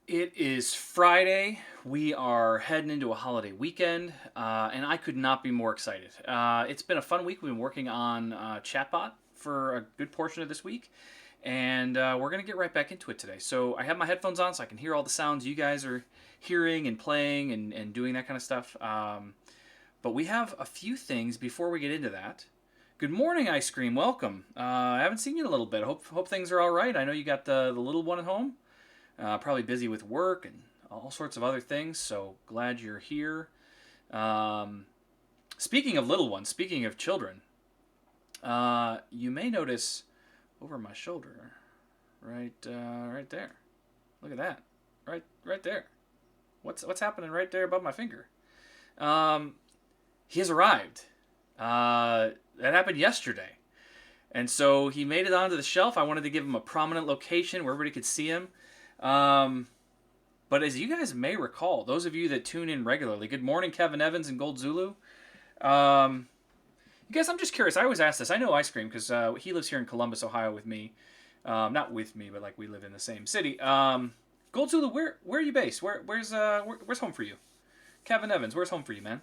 It is Friday. We are heading into a holiday weekend, and I could not be more excited. It's been a fun week. We've been working on chatbot for a good portion of this week, and we're going to get right back into it today. So I have my headphones on so I can hear all the sounds you guys are hearing and playing and doing that kind of stuff. But we have a few things before we get into that. Good morning, Ice Cream. Welcome. I haven't seen you in a little bit. Hope things are all right. I know you got the little one at home. Probably busy with work and all sorts of other things, so glad you're here. Speaking of little ones, speaking of children, you may notice over my shoulder, right there. Look at that, right there. What's happening right there above my finger? He has arrived. That happened yesterday, and so he made it onto the shelf. I wanted to give him a prominent location where everybody could see him. But as you guys may recall, those of you that tune in regularly, good morning, Kevin Evans and Gold Zulu. You guys, I'm just curious. I always ask this. I know Ice Cream because he lives here in Columbus, Ohio, with me. Not with me, but like we live in the same city. Gold Zulu, where are you based? Where's home for you? Kevin Evans, where's home for you, man?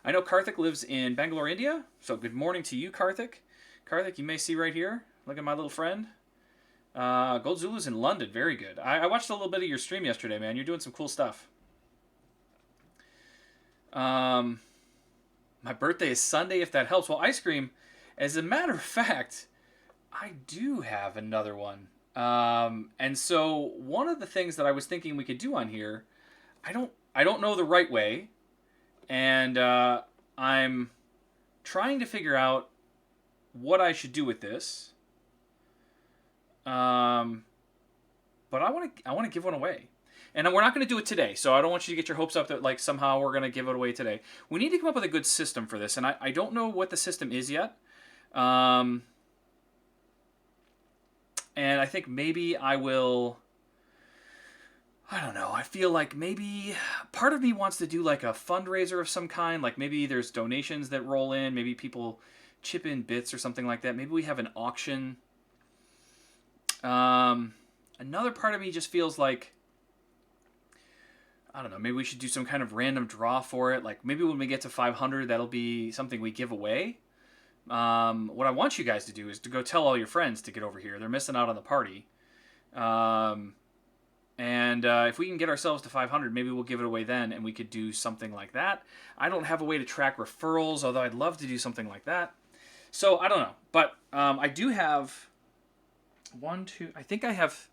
I know Karthik lives in Bangalore, India. So good morning to you, Karthik. Karthik, you may see right here. Look at my little friend. Gold Zulu's in London. Very good. I watched a little bit of your stream yesterday, man. You're doing some cool stuff. My birthday is Sunday, if that helps. Well, Ice Cream, as a matter of fact, I do have another one. And so one of the things that I was thinking we could do on here, I don't know the right way, and I'm trying to figure out what I should do with this. But I want to give one away, and we're not going to do it today. So I don't want you to get your hopes up that like somehow we're going to give it away today. We need to come up with a good system for this, and I don't know what the system is yet. And I think maybe I will. I don't know. I feel like maybe part of me wants to do like a fundraiser of some kind. Like maybe there's donations that roll in. Maybe people chip in bits or something like that. Maybe we have an auction. Another part of me just feels like, I don't know, maybe we should do some kind of random draw for it. Like maybe when we get to 500, that'll be something we give away. What I want you guys to do is to go tell all your friends to get over here. They're missing out on the party. And if we can get ourselves to 500, maybe we'll give it away then, and we could do something like that. I don't have a way to track referrals, although I'd love to do something like that. So I don't know, but I do have I think I have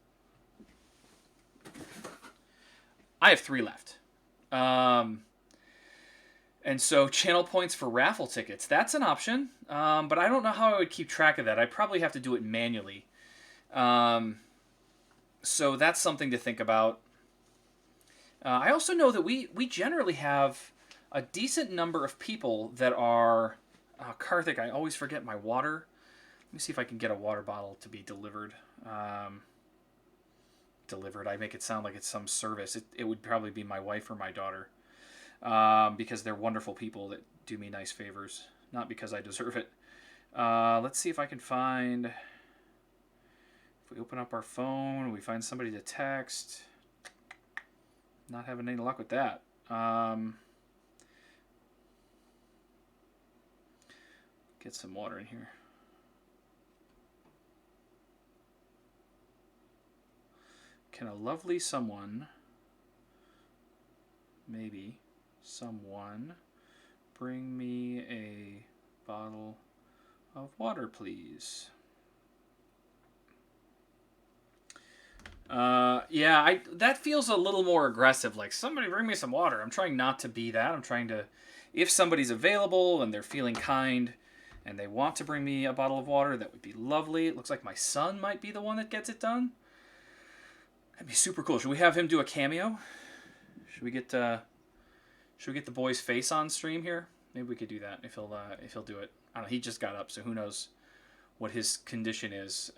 3 left. And so channel points for raffle tickets, that's an option. But I don't know how I would keep track of that. I'd probably have to do it manually. So that's something to think about. I also know that we generally have a decent number of people that are... Karthik, I always forget my water. Let me see if I can get a water bottle to be delivered. Delivered. I make it sound like it's some service. It would probably be my wife or my daughter, because they're wonderful people that do me nice favors, not because I deserve it. Let's see if I can find... If we open up our phone, we find somebody to text. Not having any luck with that. Get some water in here. Can a lovely someone, maybe someone, bring me a bottle of water, please? Yeah, that feels a little more aggressive. Like, somebody bring me some water. I'm trying not to be that. I'm trying to, if somebody's available and they're feeling kind and they want to bring me a bottle of water, that would be lovely. It looks like my son might be the one that gets it done. That'd be super cool. Should we have him do a cameo? Should we get the boy's face on stream here? Maybe we could do that if he'll do it. I don't know. He just got up, so who knows what his condition is.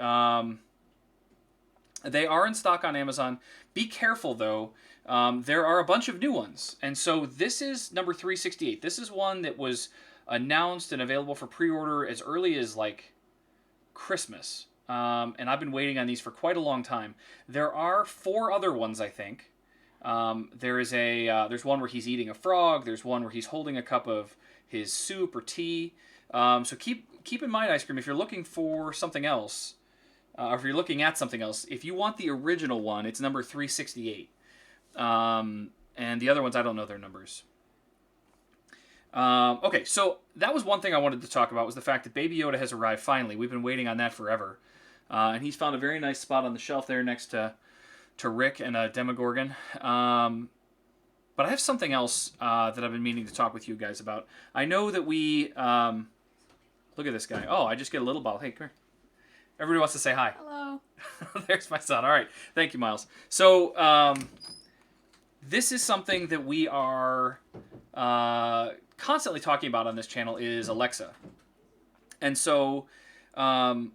They are in stock on Amazon. Be careful, though. There are a bunch of new ones. And so this is number 368. This is one that was announced and available for pre-order as early as, like, Christmas. And I've been waiting on these for quite a long time. There are 4 other ones, I think. There's one where he's eating a frog. There's one where he's holding a cup of his soup or tea. So keep in mind, ice cream, if you're looking for something else, or if you're looking at something else, if you want the original one, it's number 368. And the other ones, I don't know their numbers. Okay, so that was one thing I wanted to talk about, was the fact that Baby Yoda has arrived finally. We've been waiting on that forever. And he's found a very nice spot on the shelf there next to Rick and a Demogorgon. But I have something else that I've been meaning to talk with you guys about. I know that we... look at this guy. Oh, I just get a little bottle. Hey, come here. Everybody wants to say hi. Hello. There's my son. All right. Thank you, Miles. So, this is something that we are constantly talking about on this channel is Alexa. And so, one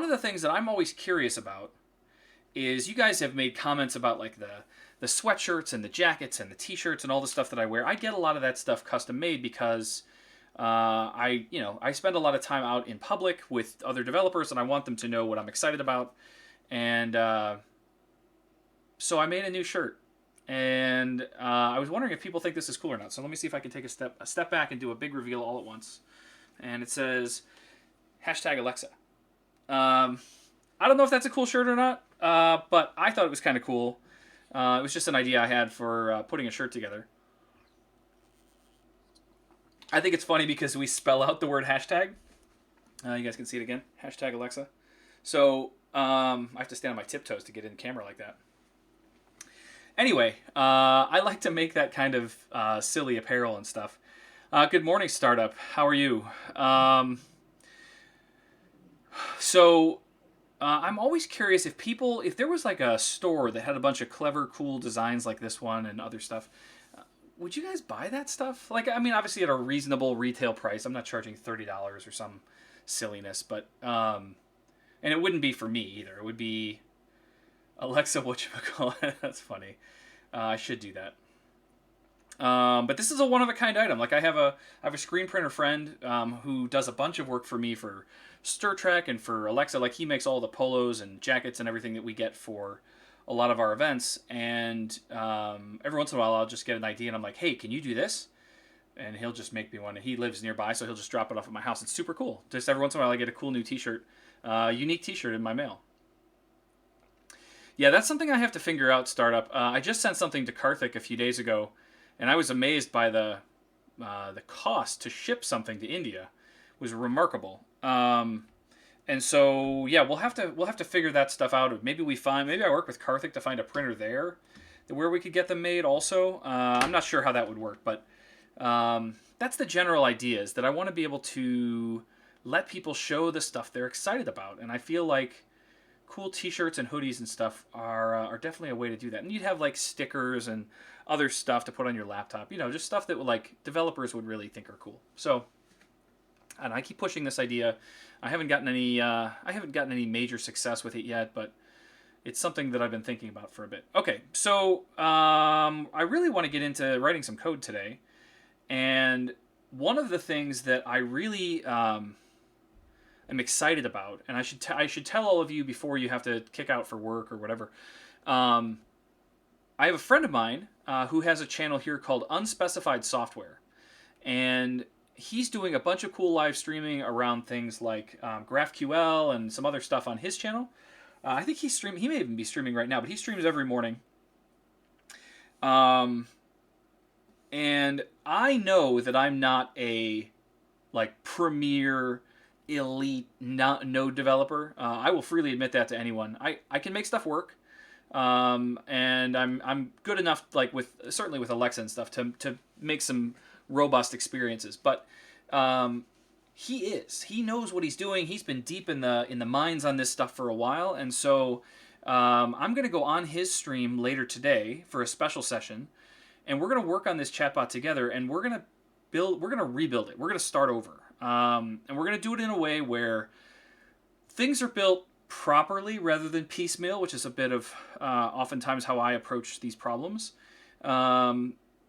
of the things that I'm always curious about is you guys have made comments about like the sweatshirts and the jackets and the t-shirts and all the stuff that I wear. I get a lot of that stuff custom made because I spend a lot of time out in public with other developers and I want them to know what I'm excited about. And so I made a new shirt. And I was wondering if people think this is cool or not. So let me see if I can take a step back and do a big reveal all at once. And it says #Alexa. I don't know if that's a cool shirt or not, but I thought it was kind of cool. It was just an idea I had for putting a shirt together. I think it's funny because we spell out the word hashtag. You guys can see it again. #Alexa. So I have to stand on my tiptoes to get in camera like that. Anyway, I like to make that kind of silly apparel and stuff. Good morning, Startup. How are you? I'm always curious if there was like a store that had a bunch of clever, cool designs like this one and other stuff, would you guys buy that stuff? Like, I mean, obviously at a reasonable retail price. I'm not charging $30 or some silliness, but, and it wouldn't be for me either. It would be Alexa, whatchamacallit. That's funny. I should do that. But this is a one-of-a-kind item. Like I have a screen printer friend who does a bunch of work for me for Stir Trek and for Alexa. Like he makes all the polos and jackets and everything that we get for a lot of our events. And every once in a while I'll just get an idea and I'm like, hey, can you do this? And he'll just make me one. And he lives nearby, so he'll just drop it off at my house. It's super cool. Just every once in a while I get a cool new t-shirt, unique t-shirt in my mail. Yeah, that's something I have to figure out, Startup. I just sent something to Karthik a few days ago, and I was amazed by the cost to ship something to India. It was remarkable. And so yeah, we'll have to figure that stuff out. Maybe I work with Karthik to find a printer there where we could get them made also. I'm not sure how that would work, but that's the general idea, is that I want to be able to let people show the stuff they're excited about. And I feel like cool t-shirts and hoodies and stuff are definitely a way to do that. And you'd have like stickers and other stuff to put on your laptop, just stuff that like developers would really think are cool. So, and I keep pushing this idea. I haven't gotten any major success with it yet, but it's something that I've been thinking about for a bit. Okay, so I really want to get into writing some code today, and one of the things that I really am excited about, and I should tell all of you before you have to kick out for work or whatever. I have a friend of mine who has a channel here called Unspecified Software, and he's doing a bunch of cool live streaming around things like GraphQL and some other stuff on his channel. I think he may even be streaming right now, but he streams every morning. And I know that I'm not a like premier elite node developer. I will freely admit that to anyone. I can make stuff work. And I'm good enough, like certainly with Alexa and stuff, to make some robust experiences. But he knows what he's doing. He's been deep in the mines on this stuff for a while, and so I'm going to go on his stream later today for a special session, and we're going to work on this chatbot together, and we're going to rebuild it. We're going to start over, and we're going to do it in a way where things are built properly rather than piecemeal, which is a bit of oftentimes how I approach these problems.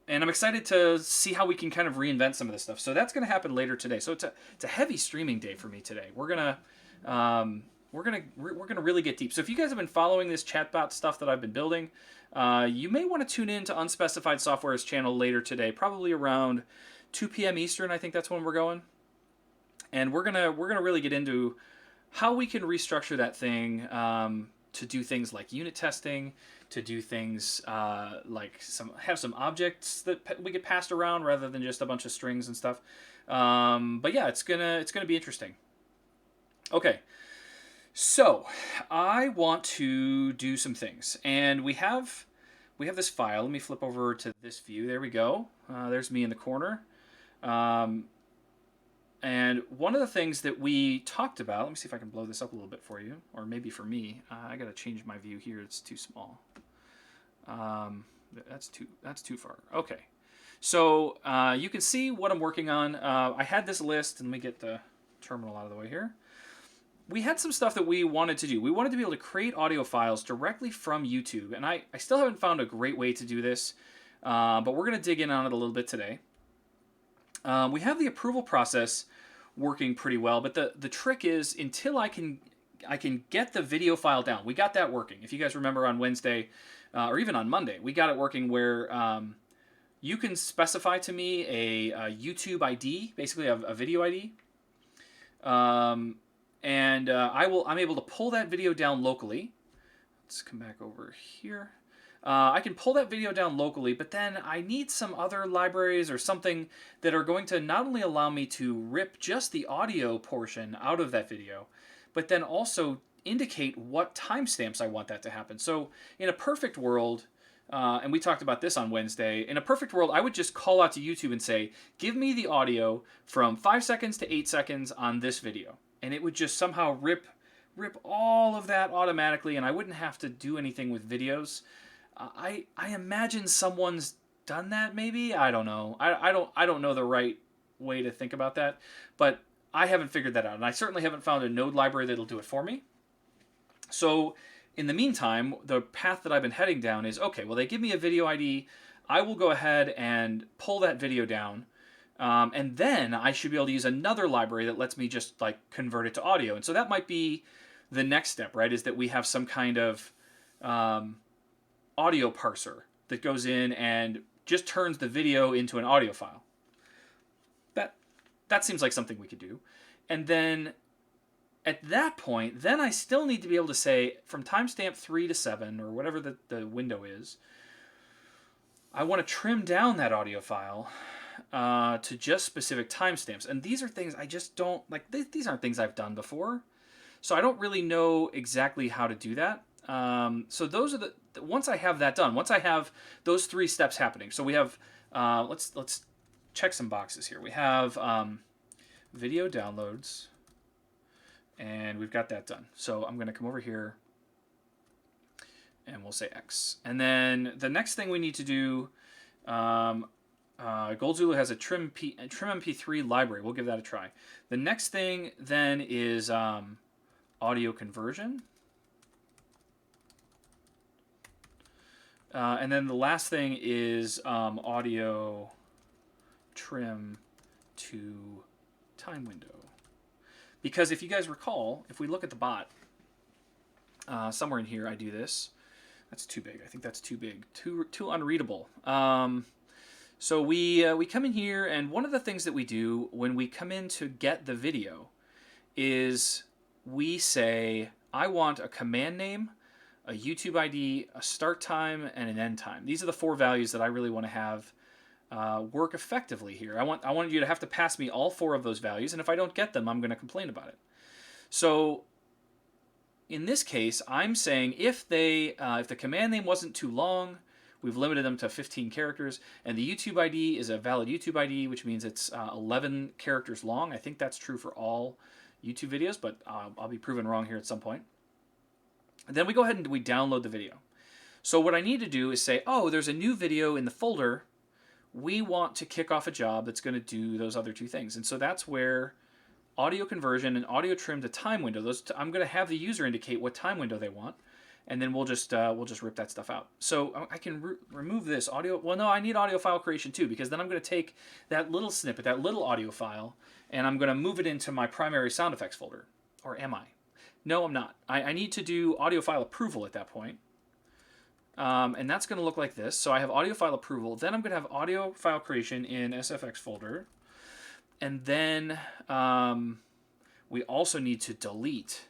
And I'm excited to see how we can kind of reinvent some of this stuff. So that's going to happen later today. So it's a heavy streaming day for me today. We're gonna really get deep. So if you guys have been following this chatbot stuff that I've been building, You may want to tune in to Unspecified Software's channel later today, probably around 2 p.m. Eastern. I think that's when we're going. And we're gonna really get into how we can restructure that thing to do things like unit testing, to do things like have some objects that we get passed around rather than just a bunch of strings and stuff. But yeah, it's gonna be interesting. Okay, so I want to do some things, and we have this file. Let me flip over to this view. There we go. There's me in the corner. And one of the things that we talked about, let me see if I can blow this up a little bit for you, or maybe for me. I got to change my view here. It's too small. That's too far. Okay. So you can see what I'm working on. I had this list, and let me get the terminal out of the way here. We had some stuff that we wanted to do. We wanted to be able to create audio files directly from YouTube, and I still haven't found a great way to do this, but we're going to dig in on it a little bit today. We have the approval process working pretty well, but the trick is until I can get the video file down. We got that working. If you guys remember on Wednesday, or even on Monday, we got it working where you can specify to me a YouTube ID, basically a video ID, and I'm able to pull that video down locally. Let's come back over here. I can pull that video down locally, but then I need some other libraries or something that are going to not only allow me to rip just the audio portion out of that video, but then also indicate what timestamps I want that to happen. So in a perfect world, and we talked about this on Wednesday, in a perfect world, I would just call out to YouTube and say, give me the audio from 5 seconds to 8 seconds on this video. And it would just somehow rip all of that automatically, and I wouldn't have to do anything with videos. I imagine someone's done that, maybe. I don't know. I don't know the right way to think about that, but I haven't figured that out, and I certainly haven't found a node library that'll do it for me. So in the meantime, the path that I've been heading down is, okay, well, they give me a video ID. I will go ahead and pull that video down, and then I should be able to use another library that lets me just like convert it to audio. And so that might be the next step, right? Is that we have some kind of audio parser that goes in and just turns the video into an audio file. That seems like something we could do. And then at that point, then I still need to be able to say from timestamp 3 to 7 or whatever the window is, I want to trim down that audio file to just specific timestamps. And these are things I just don't, like, these aren't things I've done before. So I don't really know exactly how to do that. So those are once I have that done, once I have those 3 steps happening. So we have, let's check some boxes here. We have video downloads, and we've got that done. So I'm going to come over here, and we'll say X. And then the next thing we need to do, GoldZulu has a trim MP3 library. We'll give that a try. The next thing then is audio conversion. And then the last thing is audio trim to time window. Because if you guys recall, if we look at the bot, somewhere in here I do this. That's too big. I think that's too big. Too unreadable. So we come in here, and one of the things that we do when we come in to get the video is we say, I want a command name, a YouTube ID, a start time, and an end time. These are the 4 values that I really want to have work effectively here. I want you to have to pass me all 4 of those values, and if I don't get them, I'm going to complain about it. So in this case, I'm saying if the command name wasn't too long, we've limited them to 15 characters, and the YouTube ID is a valid YouTube ID, which means it's 11 characters long. I think that's true for all YouTube videos, but I'll be proven wrong here at some point. And then we go ahead and we download the video. So what I need to do is say, oh, there's a new video in the folder. We want to kick off a job that's going to do those other 2 things. And so that's where audio conversion and audio trim to time window, I'm going to have the user indicate what time window they want, and then we'll just rip that stuff out. So I can remove this audio. Well, no, I need audio file creation too, because then I'm going to take that little snippet, that little audio file, and I'm going to move it into my primary sound effects folder. Or am I? No, I'm not. I need to do audio file approval at that point. And that's going to look like this. So I have audio file approval. Then I'm going to have audio file creation in SFX folder. And then we also need to delete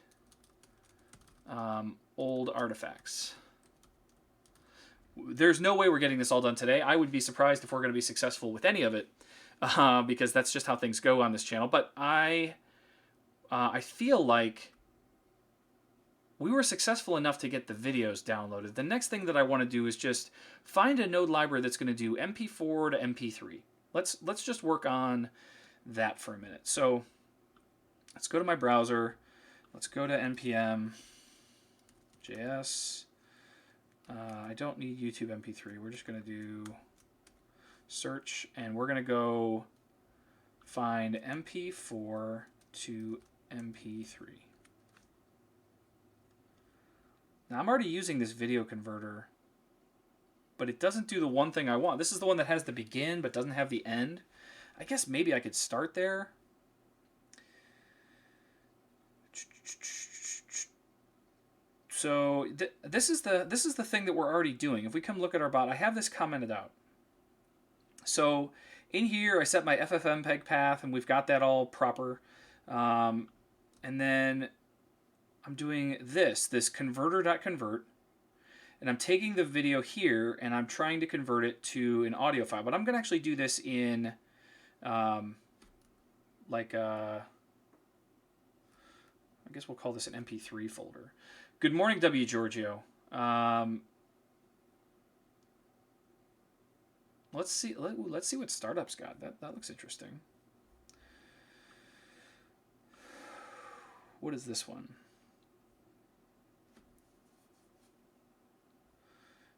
old artifacts. There's no way we're getting this all done today. I would be surprised if we're going to be successful with any of it, because that's just how things go on this channel. But I feel like we were successful enough to get the videos downloaded. The next thing that I want to do is just find a node library that's going to do MP4 to MP3. Let's just work on that for a minute. So let's go to my browser. Let's go to npm JS. I don't need YouTube MP3. We're just going to do search, and we're going to go find MP4 to MP3. Now I'm already using this video converter, but it doesn't do the one thing I want. This is the one that has the begin but doesn't have the end. I guess maybe I could start there. So this is the thing that we're already doing. If we come look at our bot, I have this commented out. So in here, I set my FFmpeg path, and we've got that all proper. And then I'm doing this converter.convert, and I'm taking the video here, and I'm trying to convert it to an audio file. But I'm going to actually do this in I guess we'll call this an MP3 folder. Good morning, W. Giorgio. Let's see what startups got. That looks interesting. What is this one?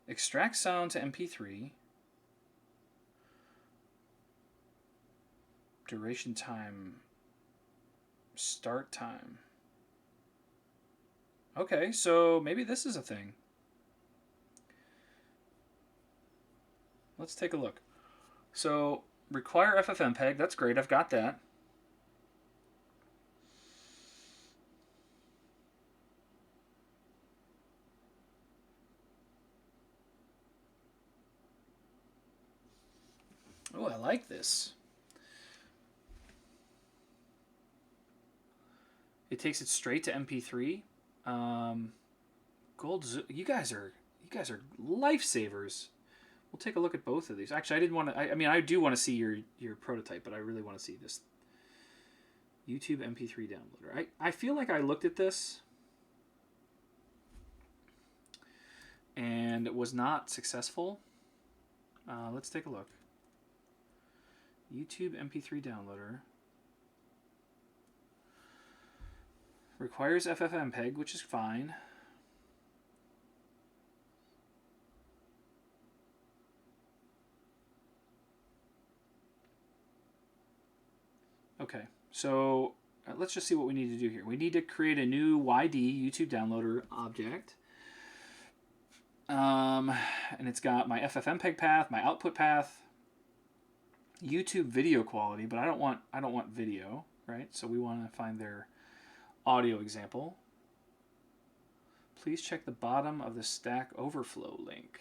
Extract sound to MP3. Duration time. Start time. Okay, so maybe this is a thing. Let's take a look. So, require FFmpeg. That's great. I've got that. Oh, I like this. It takes it straight to MP3. You guys are lifesavers. We'll take a look at both of these. Actually, I didn't want to. I mean, I do want to see your prototype, but I really want to see this YouTube MP3 downloader. I feel like I looked at this and it was not successful. Let's take a look. YouTube MP3 downloader. Requires FFmpeg, which is fine. Okay, so let's just see what we need to do here. We need to create a new YD, YouTube Downloader object. And it's got my FFmpeg path, my output path, YouTube video quality, but I don't want video, right? So we want to find their audio example. Please check the bottom of the Stack Overflow link.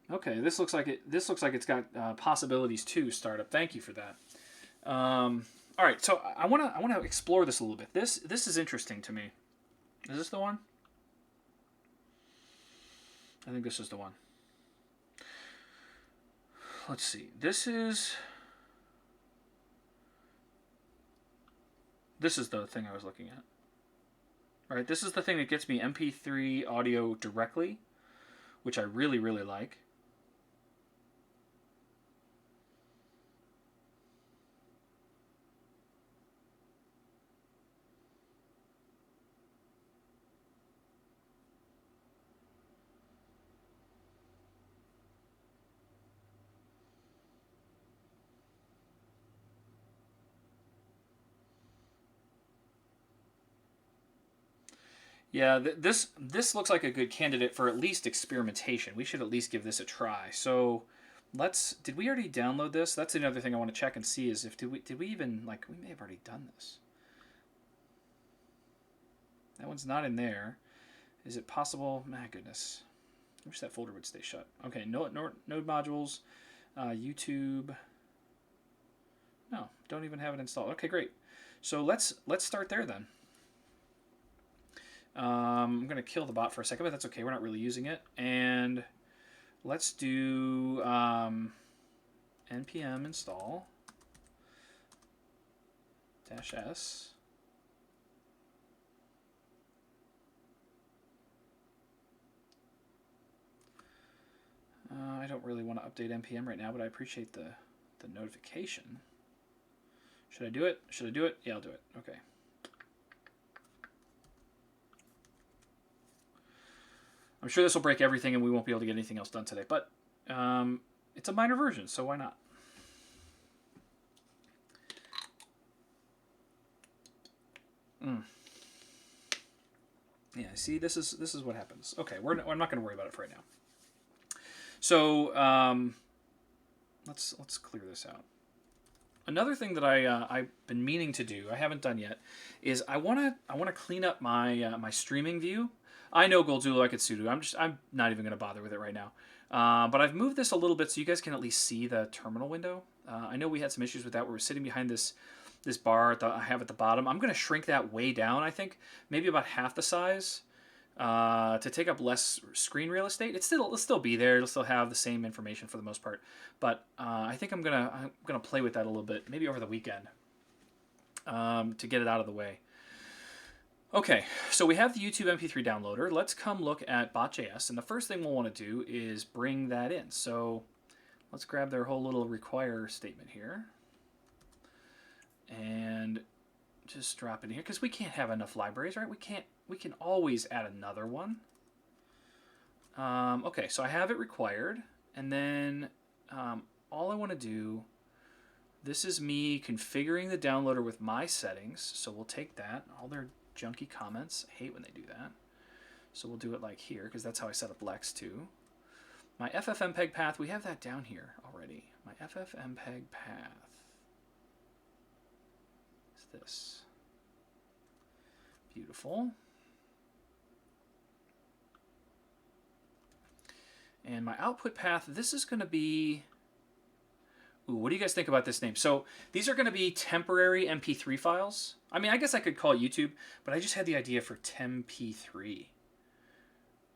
Okay, this looks like it's got possibilities to startup. Thank you for that. All right, so I want to explore this a little bit. This is interesting to me. Is this the one? I think this is the one. Let's see. This is the thing I was looking at. Right, this is the thing that gets me MP3 audio directly, which I really, really like. Yeah, this looks like a good candidate for at least experimentation. We should at least give this a try. So did we already download this? That's another thing I want to check and see is if did we even, like, we may have already done this. That one's not in there. Is it possible? My goodness. I wish that folder would stay shut. Okay, node modules, YouTube. No, don't even have it installed. Okay, great. So let's start there then. I'm going to kill the bot for a second, but that's okay. We're not really using it. And let's do npm install -s. I don't really want to update npm right now, but I appreciate the notification. Should I do it? Should I do it? Yeah, I'll do it. Okay. I'm sure this will break everything and we won't be able to get anything else done today, but it's a minor version, so why not? Yeah, see, this is what happens. Okay, I'm not going to worry about it for right now. So let's clear this out. Another thing that I've been meaning to do, I haven't done yet, is I want to clean up my my streaming view. I know Goldzulu, I could sudo. I'm not even going to bother with it right now. But I've moved this a little bit so you guys can at least see the terminal window. I know we had some issues with that where we're sitting behind this bar I have at the bottom. I'm going to shrink that way down, I think, maybe about half the size to take up less screen real estate. It'll still be there. It'll still have the same information for the most part. But I think I'm gonna play with that a little bit, maybe over the weekend, to get it out of the way. Okay, so we have the YouTube MP3 downloader. Let's come look at bot.js, and the first thing we'll want to do is bring that in. So let's grab their whole little require statement here and just drop it in here, because we can't have enough libraries, right? We can always add another one. Okay, so I have it required, and then all I want to do, this is me configuring the downloader with my settings, so we'll take that, all their junky comments. I hate when they do that. So we'll do it like here, because that's how I set up Lex too. My FFmpeg path, we have that down here already. My FFmpeg path is this. Beautiful. And my output path, this is going to be... Ooh, what do you guys think about this name? So these are going to be temporary MP3 files. I mean, I guess I could call it YouTube, but I just had the idea for TempP3.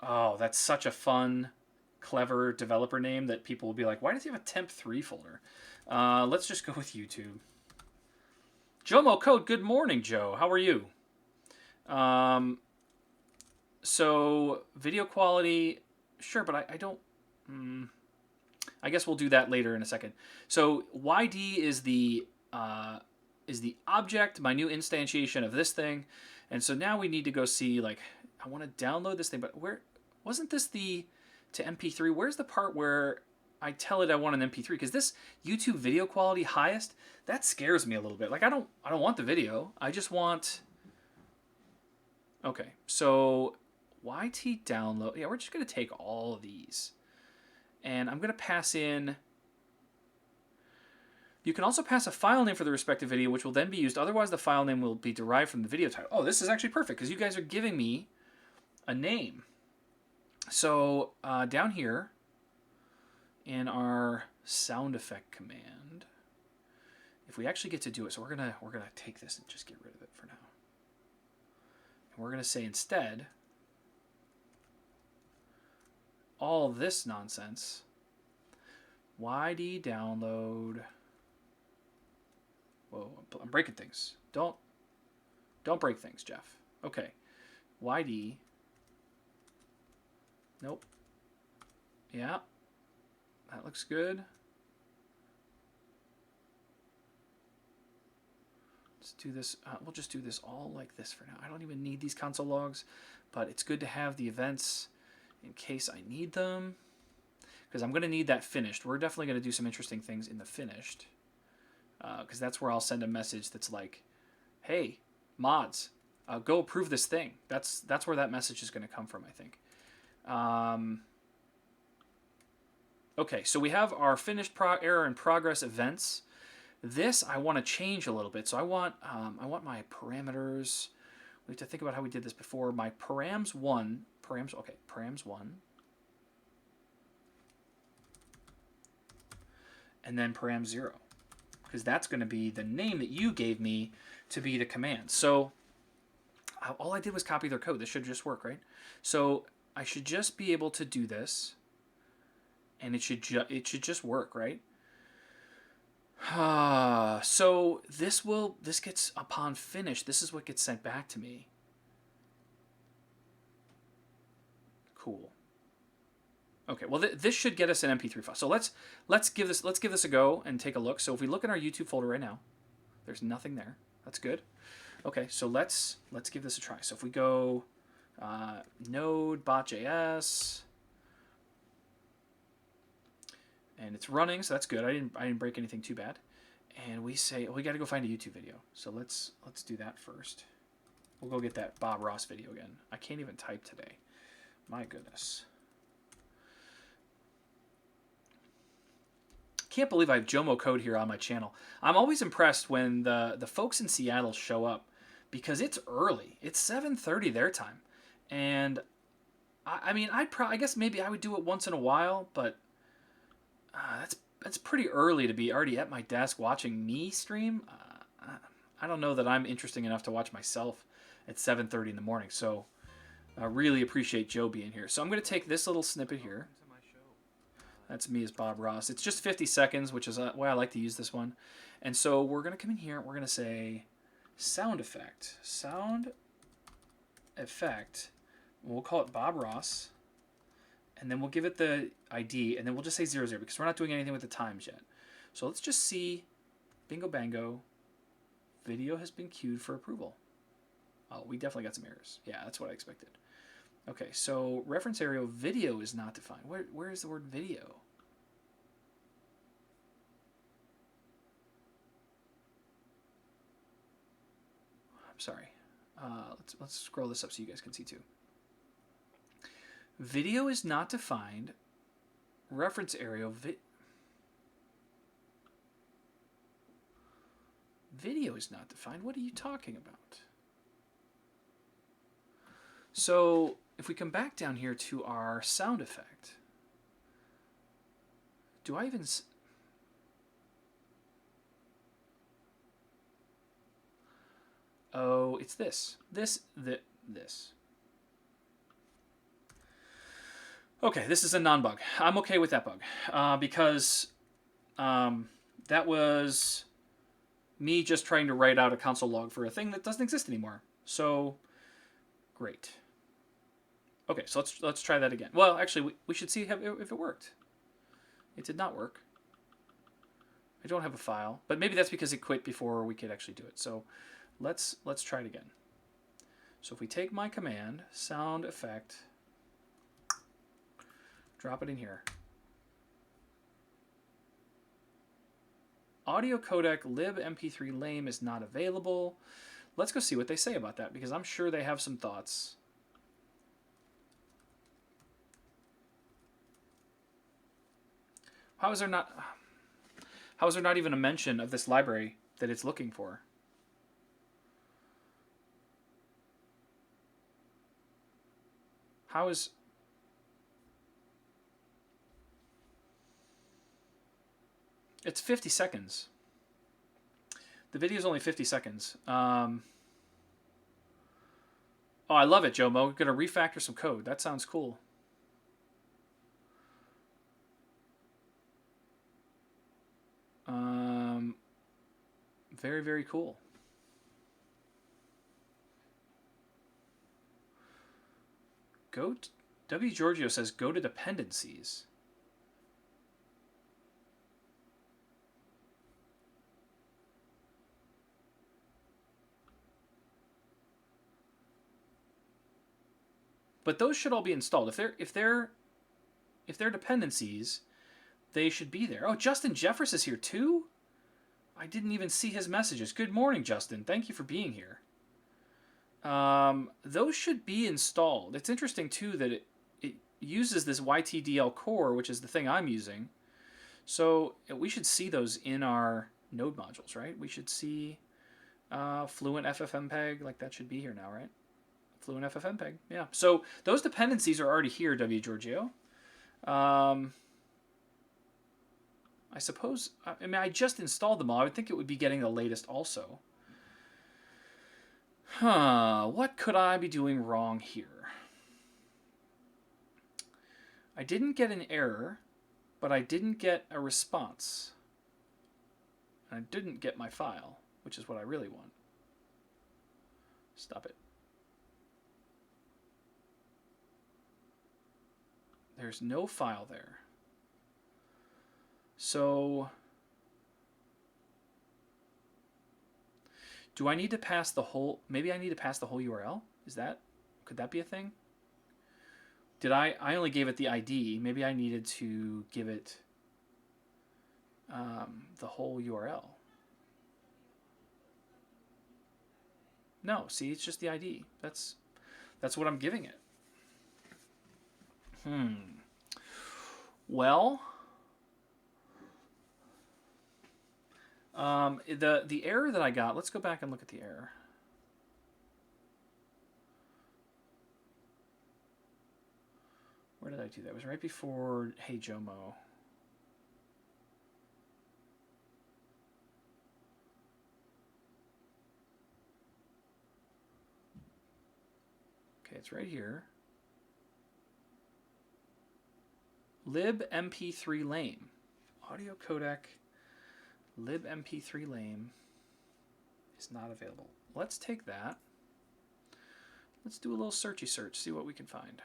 Oh, that's such a fun, clever developer name that people will be like, why does he have a Temp3 folder? Let's just go with YouTube. Jomo Code, good morning, Joe. How are you? So video quality, sure, but I don't... I guess we'll do that later in a second. So YD is the object, my new instantiation of this thing, and so now we need to go see, like, I want to download this thing, but where wasn't this to MP3? Where's the part where I tell it I want an MP3? Because this YouTube video quality highest, that scares me a little bit. Like I don't want the video. I just want. Okay, so YT download. Yeah, we're just gonna take all of these. And I'm going to pass in... You can also pass a file name for the respective video, which will then be used. Otherwise, the file name will be derived from the video title. Oh, this is actually perfect, because you guys are giving me a name. So down here in our sound effect command, if we actually get to do it, so we're gonna take this and just get rid of it for now. And we're going to say instead... all this nonsense. YD download. Whoa, I'm breaking things. Don't break things, Jeff. Okay. YD. Nope. Yeah. That looks good. Let's do this. We'll just do this all like this for now. I don't even need these console logs, but it's good to have the events in case I need them, because I'm going to need that finished. We're definitely going to do some interesting things in the finished, because that's where I'll send a message that's like, hey, mods, go approve this thing. That's where that message is going to come from, I think. Okay, so we have our finished error in progress events. This I want to change a little bit. So I want my parameters. We have to think about how we did this before. My params1, params1, and then param0, because that's going to be the name that you gave me to be the command. So all I did was copy their code. This should just work, right? So I should just be able to do this, and it should just work, right? So this gets, upon finish, this is what gets sent back to me. Cool. Okay, well this should get us an MP3 file. So let's give this a go and take a look. So if we look in our YouTube folder right now, there's nothing there. That's good. Okay, so let's give this a try. So if we go node bot.js, and it's running, so that's good. I didn't break anything too bad. And we say, we got to go find a YouTube video. So let's do that first. We'll go get that Bob Ross video again. I can't even type today. My goodness. Can't believe I have Jomo code here on my channel. I'm always impressed when the folks in Seattle show up, because it's early. It's 7:30 their time, and I mean, I guess maybe I would do it once in a while, but that's pretty early to be already at my desk watching me stream. I don't know that I'm interesting enough to watch myself at 7:30 in the morning. So I really appreciate Joe being here. So I'm going to take this little snippet here. That's me as Bob Ross. It's just 50 seconds, which is why I like to use this one. And so we're going to come in here and we're going to say sound effect. Sound effect. We'll call it Bob Ross. And then we'll give it the ID. And then we'll just say 00 because we're not doing anything with the times yet. So let's just see. Bingo bango. Video has been queued for approval. Oh, we definitely got some errors. Yeah, that's what I expected. Okay, so reference area video is not defined. Where is the word video? I'm sorry. Let's scroll this up so you guys can see too. Video is not defined. Reference area video is not defined. What are you talking about? So if we come back down here to our sound effect, do I even... Oh, it's this. This. Okay, this is a non-bug. I'm okay with that bug because that was me just trying to write out a console log for a thing that doesn't exist anymore. So, great. Okay, so let's try that again. Well, actually, we should see if it worked. It did not work. I don't have a file, but maybe that's because it quit before we could actually do it. So let's try it again. So if we take my command, sound effect, drop it in here. Audio codec lib mp3 lame is not available. Let's go see what they say about that, because I'm sure they have some thoughts. How is there not even a mention of this library that it's looking for? How is... It's 50 seconds. The video is only 50 seconds. Oh, I love it, Jomo. We're going to refactor some code. That sounds cool. Very, very cool. W. Giorgio says go to dependencies. But those should all be installed. If they're dependencies, they should be there. Oh, Justin Jeffers is here too? I didn't even see his messages. Good morning, Justin. Thank you for being here. Those should be installed. It's interesting too that it uses this YTDL core, which is the thing I'm using. So we should see those in our node modules, right? We should see Fluent FFmpeg, like that should be here now, right? Fluent FFmpeg, yeah. So those dependencies are already here, W. Giorgio. I suppose, I mean, I just installed them all. I would think it would be getting the latest also. What could I be doing wrong here? I didn't get an error, but I didn't get a response. And I didn't get my file, which is what I really want. Stop it. There's no file there. So do I need to pass the whole, maybe I need to pass the whole URL? Could that be a thing? I only gave it the ID. Maybe I needed to give it the whole URL. No, see, it's just the ID. That's what I'm giving it. Well, the error that I got, let's go back and look at the error. Where did I do that? It was right before Hey Jomo. Okay, it's right here. libmp3 lame. Audio codec libmp3 lame is not available. Let's take that. Let's do a little searchy search, see what we can find.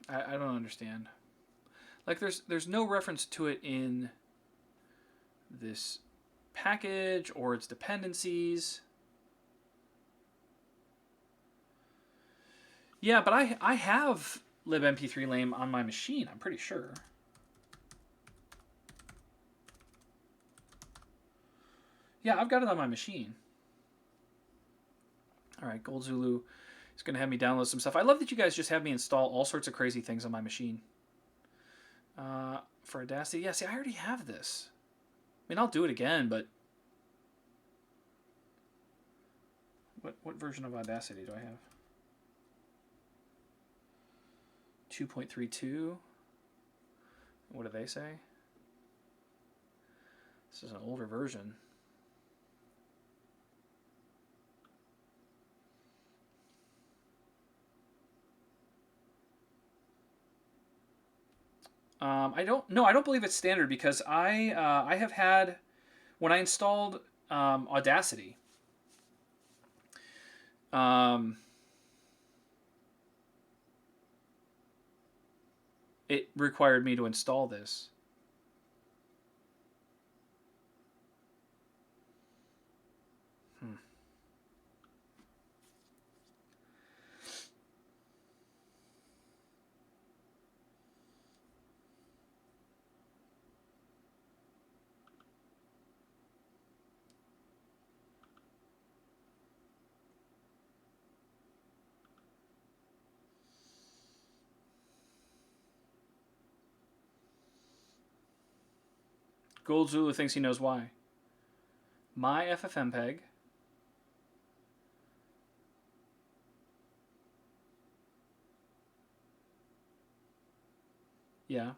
I don't understand. Like there's no reference to it in this package or its dependencies. Yeah, but I have libmp3 lame on my machine, I'm pretty sure. Yeah, I've got it on my machine. All right, Gold Zulu is going to have me download some stuff. I love that you guys just have me install all sorts of crazy things on my machine. For Audacity, yeah, see, I already have this. I mean, I'll do it again, but what version of Audacity do I have? 2.32. What do they say? This is an older version. I don't believe it's standard because I have had, when I installed Audacity, it required me to install this. Gold Zulu thinks he knows why. My FFmpeg. Yeah.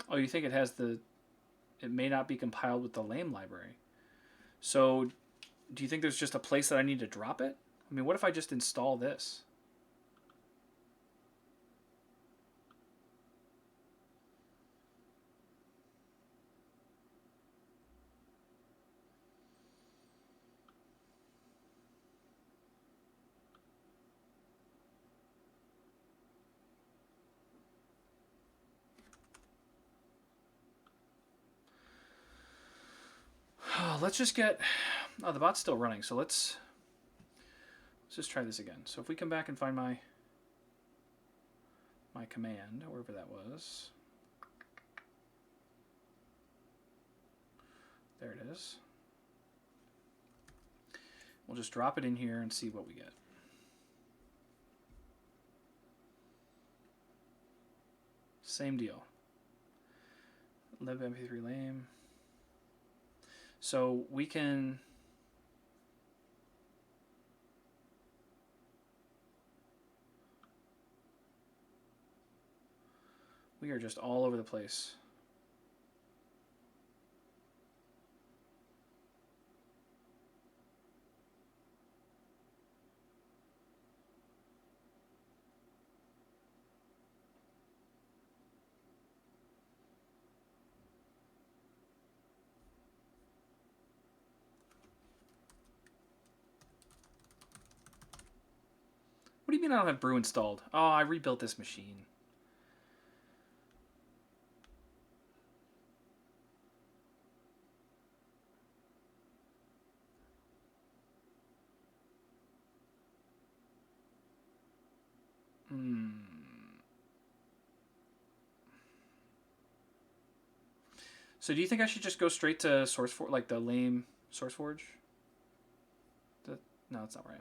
Oh, you think it has the... It may not be compiled with the lame library. So, do you think there's just a place that I need to drop it? I mean, what if I just install this? let's just get... Oh, the bot's still running, so let's just try this again. So if we come back and find my command, wherever that was. There it is. We'll just drop it in here and see what we get. Same deal. libmp3 lame. So we can... We are just all over the place. What do you mean I don't have brew installed? Oh, I rebuilt this machine. So do you think I should just go straight to SourceForge, like the lame SourceForge? No, that's not where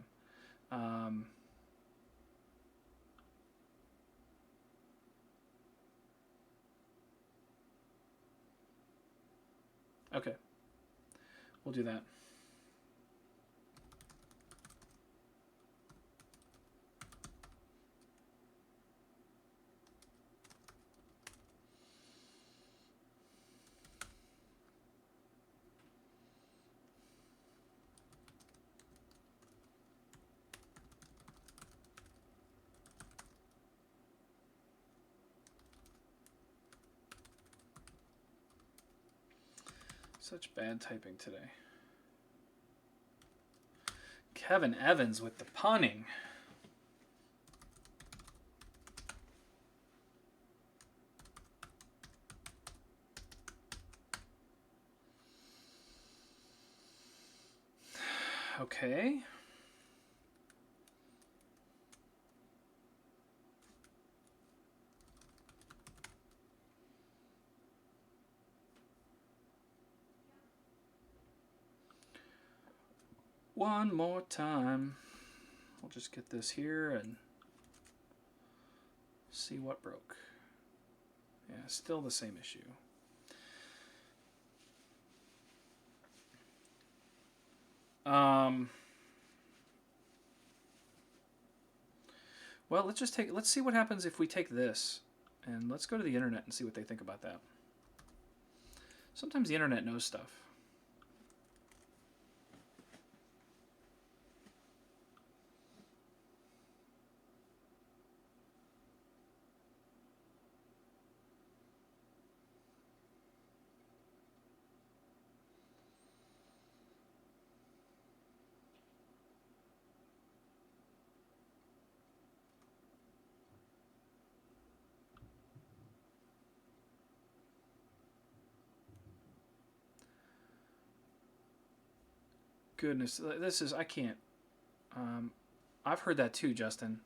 I am. Okay, we'll do that. Such bad typing today. Kevin Evans with the punning. Okay. One more time. We'll just get this here and see what broke. Yeah, still the same issue. Well, let's see what happens if we take this, and let's go to the internet and see what they think about that. Sometimes the internet knows stuff. Goodness, this is, I can't. I've heard that too, Justin.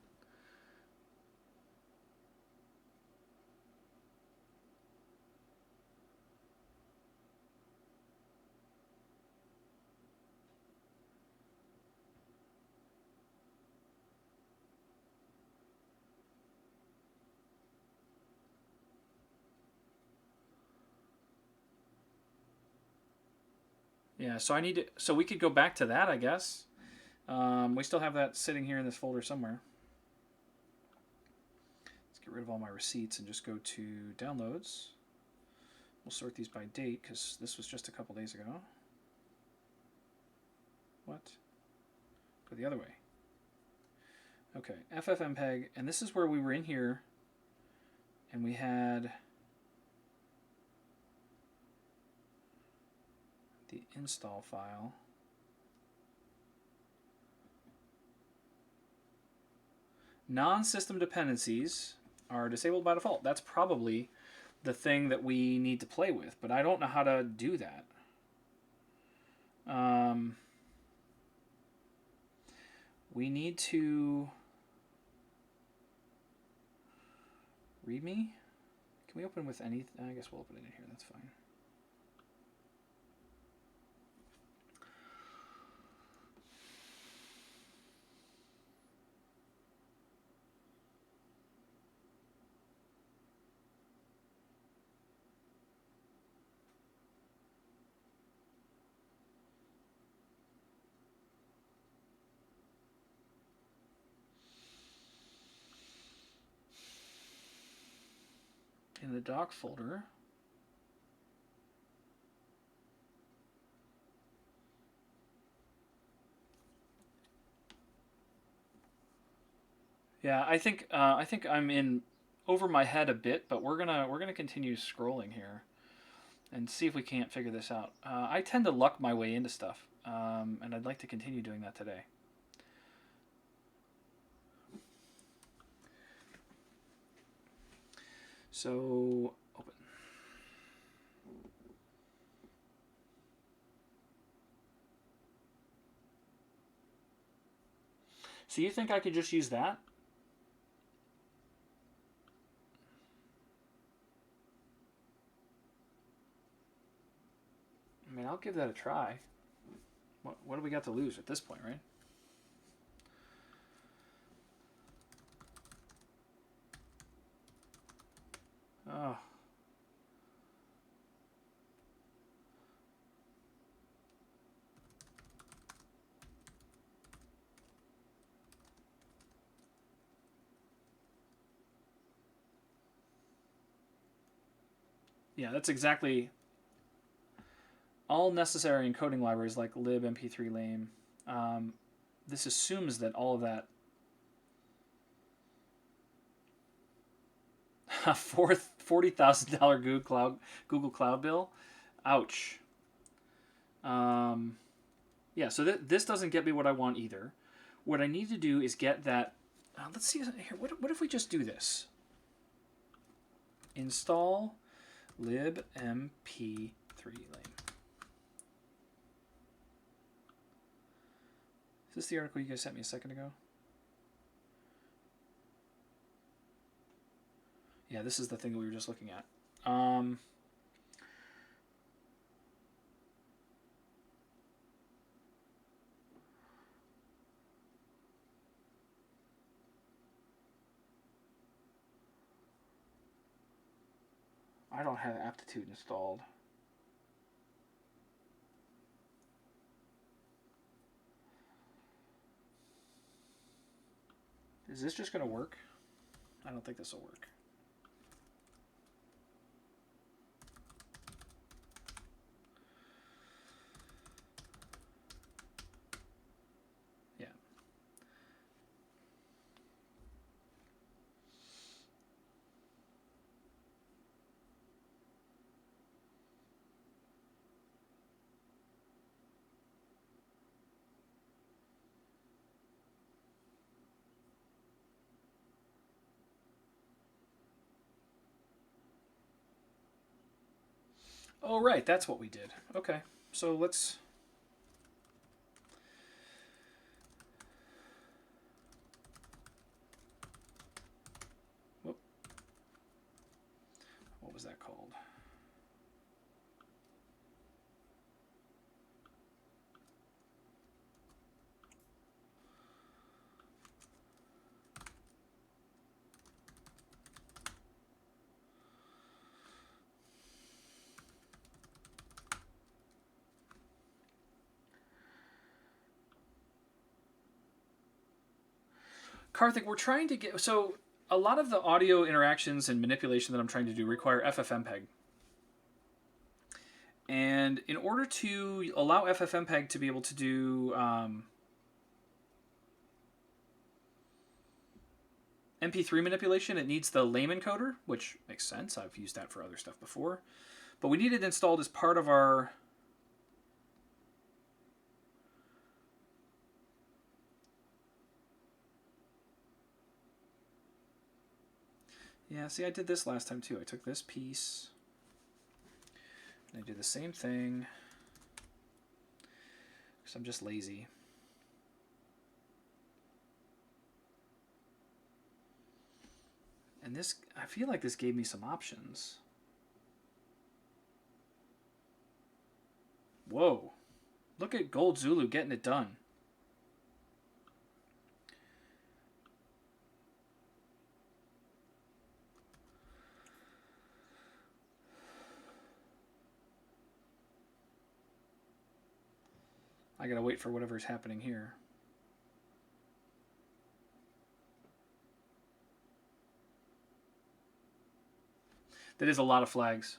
Yeah, so I need to, so we could go back to that, I guess. We still have that sitting here in this folder somewhere. Let's get rid of all my receipts and just go to downloads. We'll sort these by date because this was just a couple days ago. What? Go the other way. Okay, FFmpeg, and this is where we were in here, and we had the install file. Non-system dependencies are disabled by default. That's probably the thing that we need to play with, but I don't know how to do that. We need to read me. Can we open with any? I guess we'll open it in here. That's fine. In the doc folder, yeah, I think I'm in over my head a bit, but we're gonna continue scrolling here and see if we can't figure this out. I tend to luck my way into stuff, and I'd like to continue doing that today. So open. So you think I could just use that? I mean, I'll give that a try. What do we got to lose at this point, right? Oh. Yeah, that's exactly all necessary encoding libraries like lib, mp3, lame. This assumes that all of that $40,000 Google Cloud bill. Ouch. Yeah, so this doesn't get me what I want either. What I need to do is get that. Let's see here. What if we just do this? Install lib mp3 lame. Is this the article you guys sent me a second ago? Yeah, this is the thing that we were just looking at. I don't have aptitude installed. Is this just going to work? I don't think this will work. Yeah. Oh, right, that's what we did. Okay, so let's... Whoop. What was that called? Karthik, we're trying to get... So a lot of the audio interactions and manipulation that I'm trying to do require FFmpeg. And in order to allow FFmpeg to be able to do MP3 manipulation, it needs the lame encoder, which makes sense. I've used that for other stuff before. But we need it installed as part of our... Yeah, see, I did this last time too. I took this piece, and I did the same thing. I'm just lazy. And this, I feel like this gave me some options. Whoa. Look at Gold Zulu getting it done. I gotta wait for whatever's happening here. That is a lot of flags.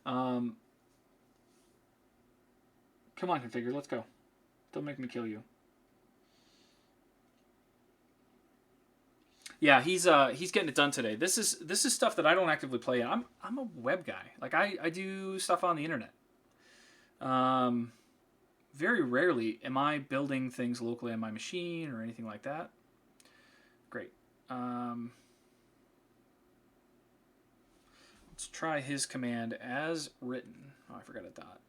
Come on, configure. Let's go. Don't make me kill you. Yeah, he's getting it done today. This is stuff that I don't actively play in. I'm a web guy. Like I do stuff on the internet. Very rarely am I building things locally on my machine or anything like that. Great. Let's try his command as written. Oh, I forgot a dot.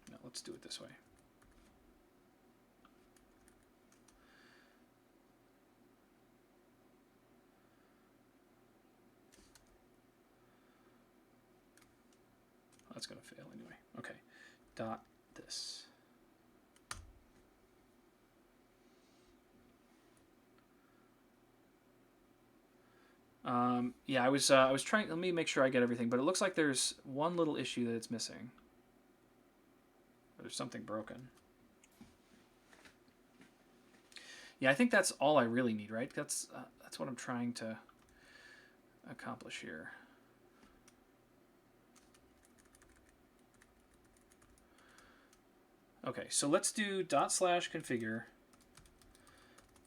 No, let's do it this way. That's going to fail anyway. Okay. Dot this. Yeah, I was trying. Let me make sure I get everything, but it looks like there's one little issue that it's missing. There's something broken. Yeah, I think that's all I really need, right? That's what I'm trying to accomplish here. Okay, so let's do /configure,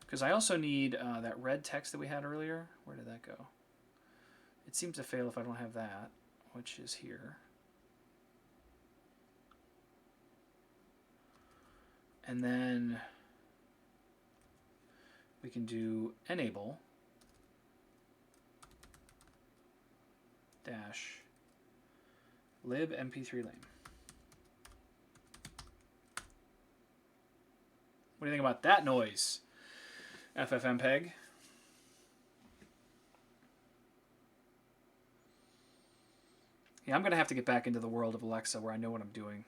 because I also need that red text that we had earlier. Where did that go? It seems to fail if I don't have that, which is here. And then we can do enable dash lib mp3 lame. What do you think about that noise, FFmpeg? Yeah, I'm going to have to get back into the world of Alexa where I know what I'm doing.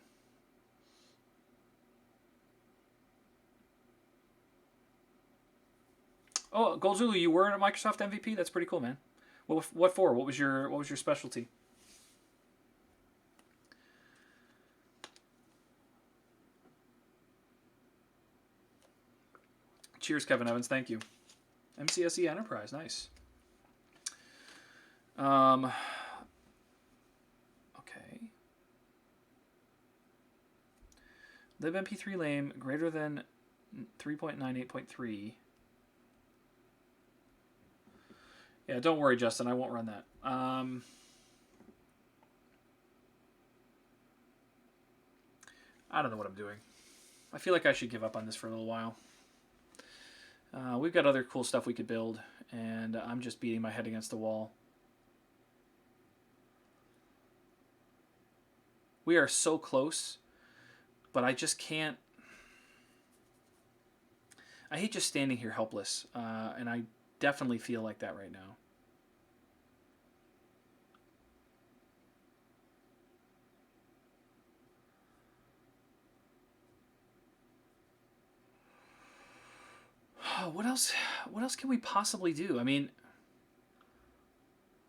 Oh, Gold Zulu, you were a Microsoft MVP? That's pretty cool, man. What for? What was your specialty? Cheers, Kevin Evans. Thank you. MCSE Enterprise. Nice. Okay. libmp3 lame greater than 3.98.3. Yeah, don't worry, Justin. I won't run that. I don't know what I'm doing. I feel like I should give up on this for a little while. We've got other cool stuff we could build, and I'm just beating my head against the wall. We are so close, but I just can't. I hate just standing here helpless, and I definitely feel like that right now. What else? What else can we possibly do? I mean,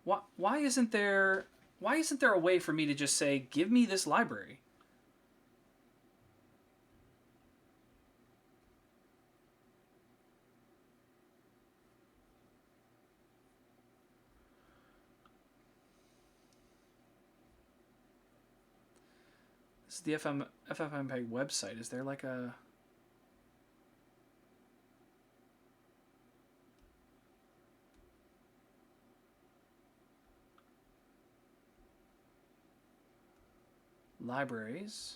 why isn't there a way for me to just say, give me this library? This is the FFmpeg website. Is there like a... libraries?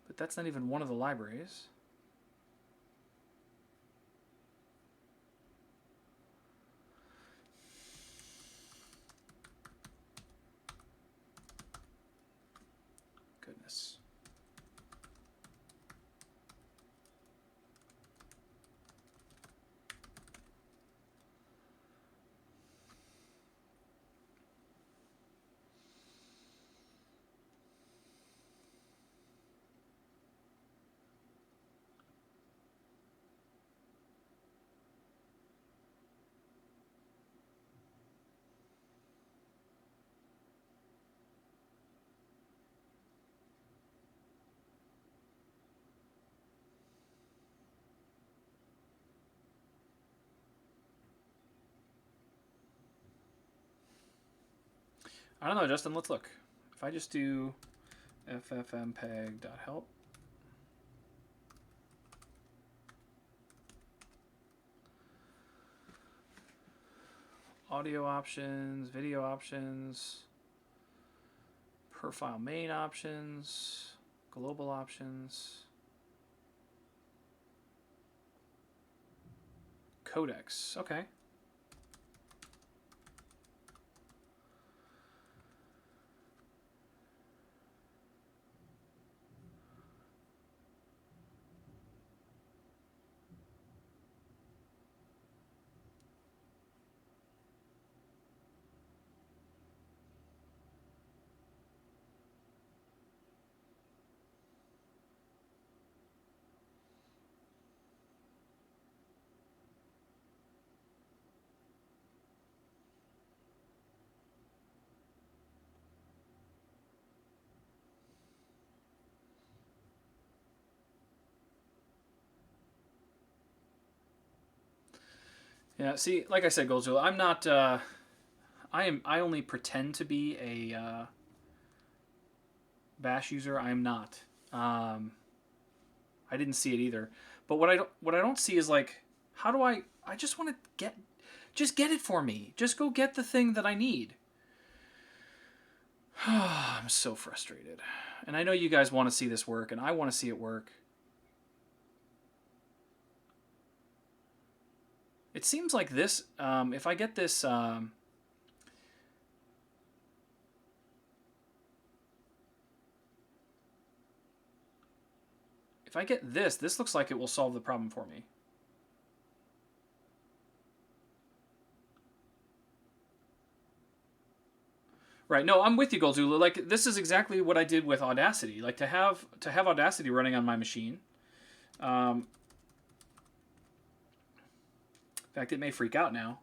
But that's not even one of the libraries. Goodness. I don't know, Justin. Let's look. If I just do ffmpeg.help. Audio options, video options, per file main options, global options, codecs. Okay. Yeah, see, like I said, Goldzilla, I'm not. I only pretend to be a Bash user. I am not. I didn't see it either. But what I don't see is like, how do I? I just want to just get it for me. Just go get the thing that I need. I'm so frustrated, and I know you guys want to see this work, and I want to see it work. It seems like this. If I get this. If I get this looks like it will solve the problem for me. Right. No, I'm with you, Goldzula. Like, this is exactly what I did with Audacity. Like, to have Audacity running on my machine. In fact, it may freak out now.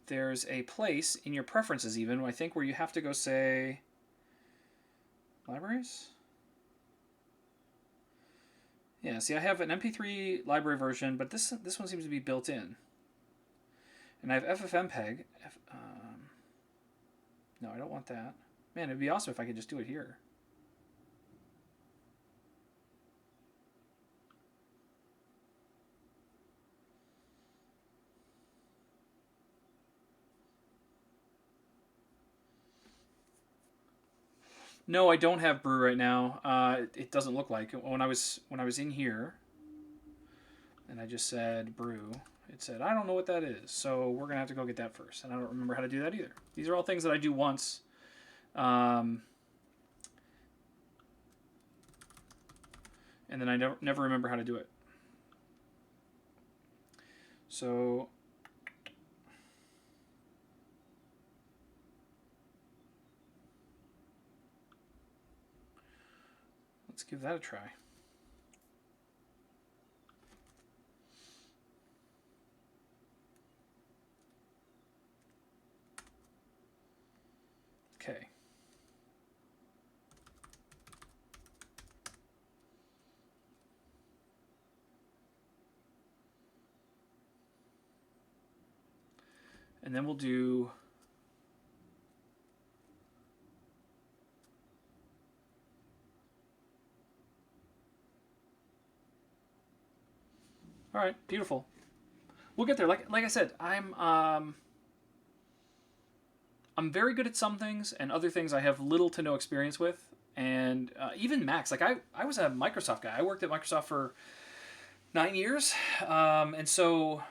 There's a place in your preferences, even, I think, where you have to go say libraries. Yeah. See, I have an MP3 library version, but this one seems to be built in. And I have FFmpeg. No, I don't want that. Man, it'd be awesome if I could just do it here. No, I don't have brew right now. It doesn't look like it. When I was in here, and I just said brew, it said I don't know what that is. So we're gonna have to go get that first, and I don't remember how to do that either. These are all things that I do once. And then I never remember how to do it. So let's give that a try. Okay. And then we'll do all right, beautiful. We'll get there. Like I said, I'm very good at some things, and other things I have little to no experience with. And even Macs, like I was a Microsoft guy. I worked at Microsoft for 9 years, and so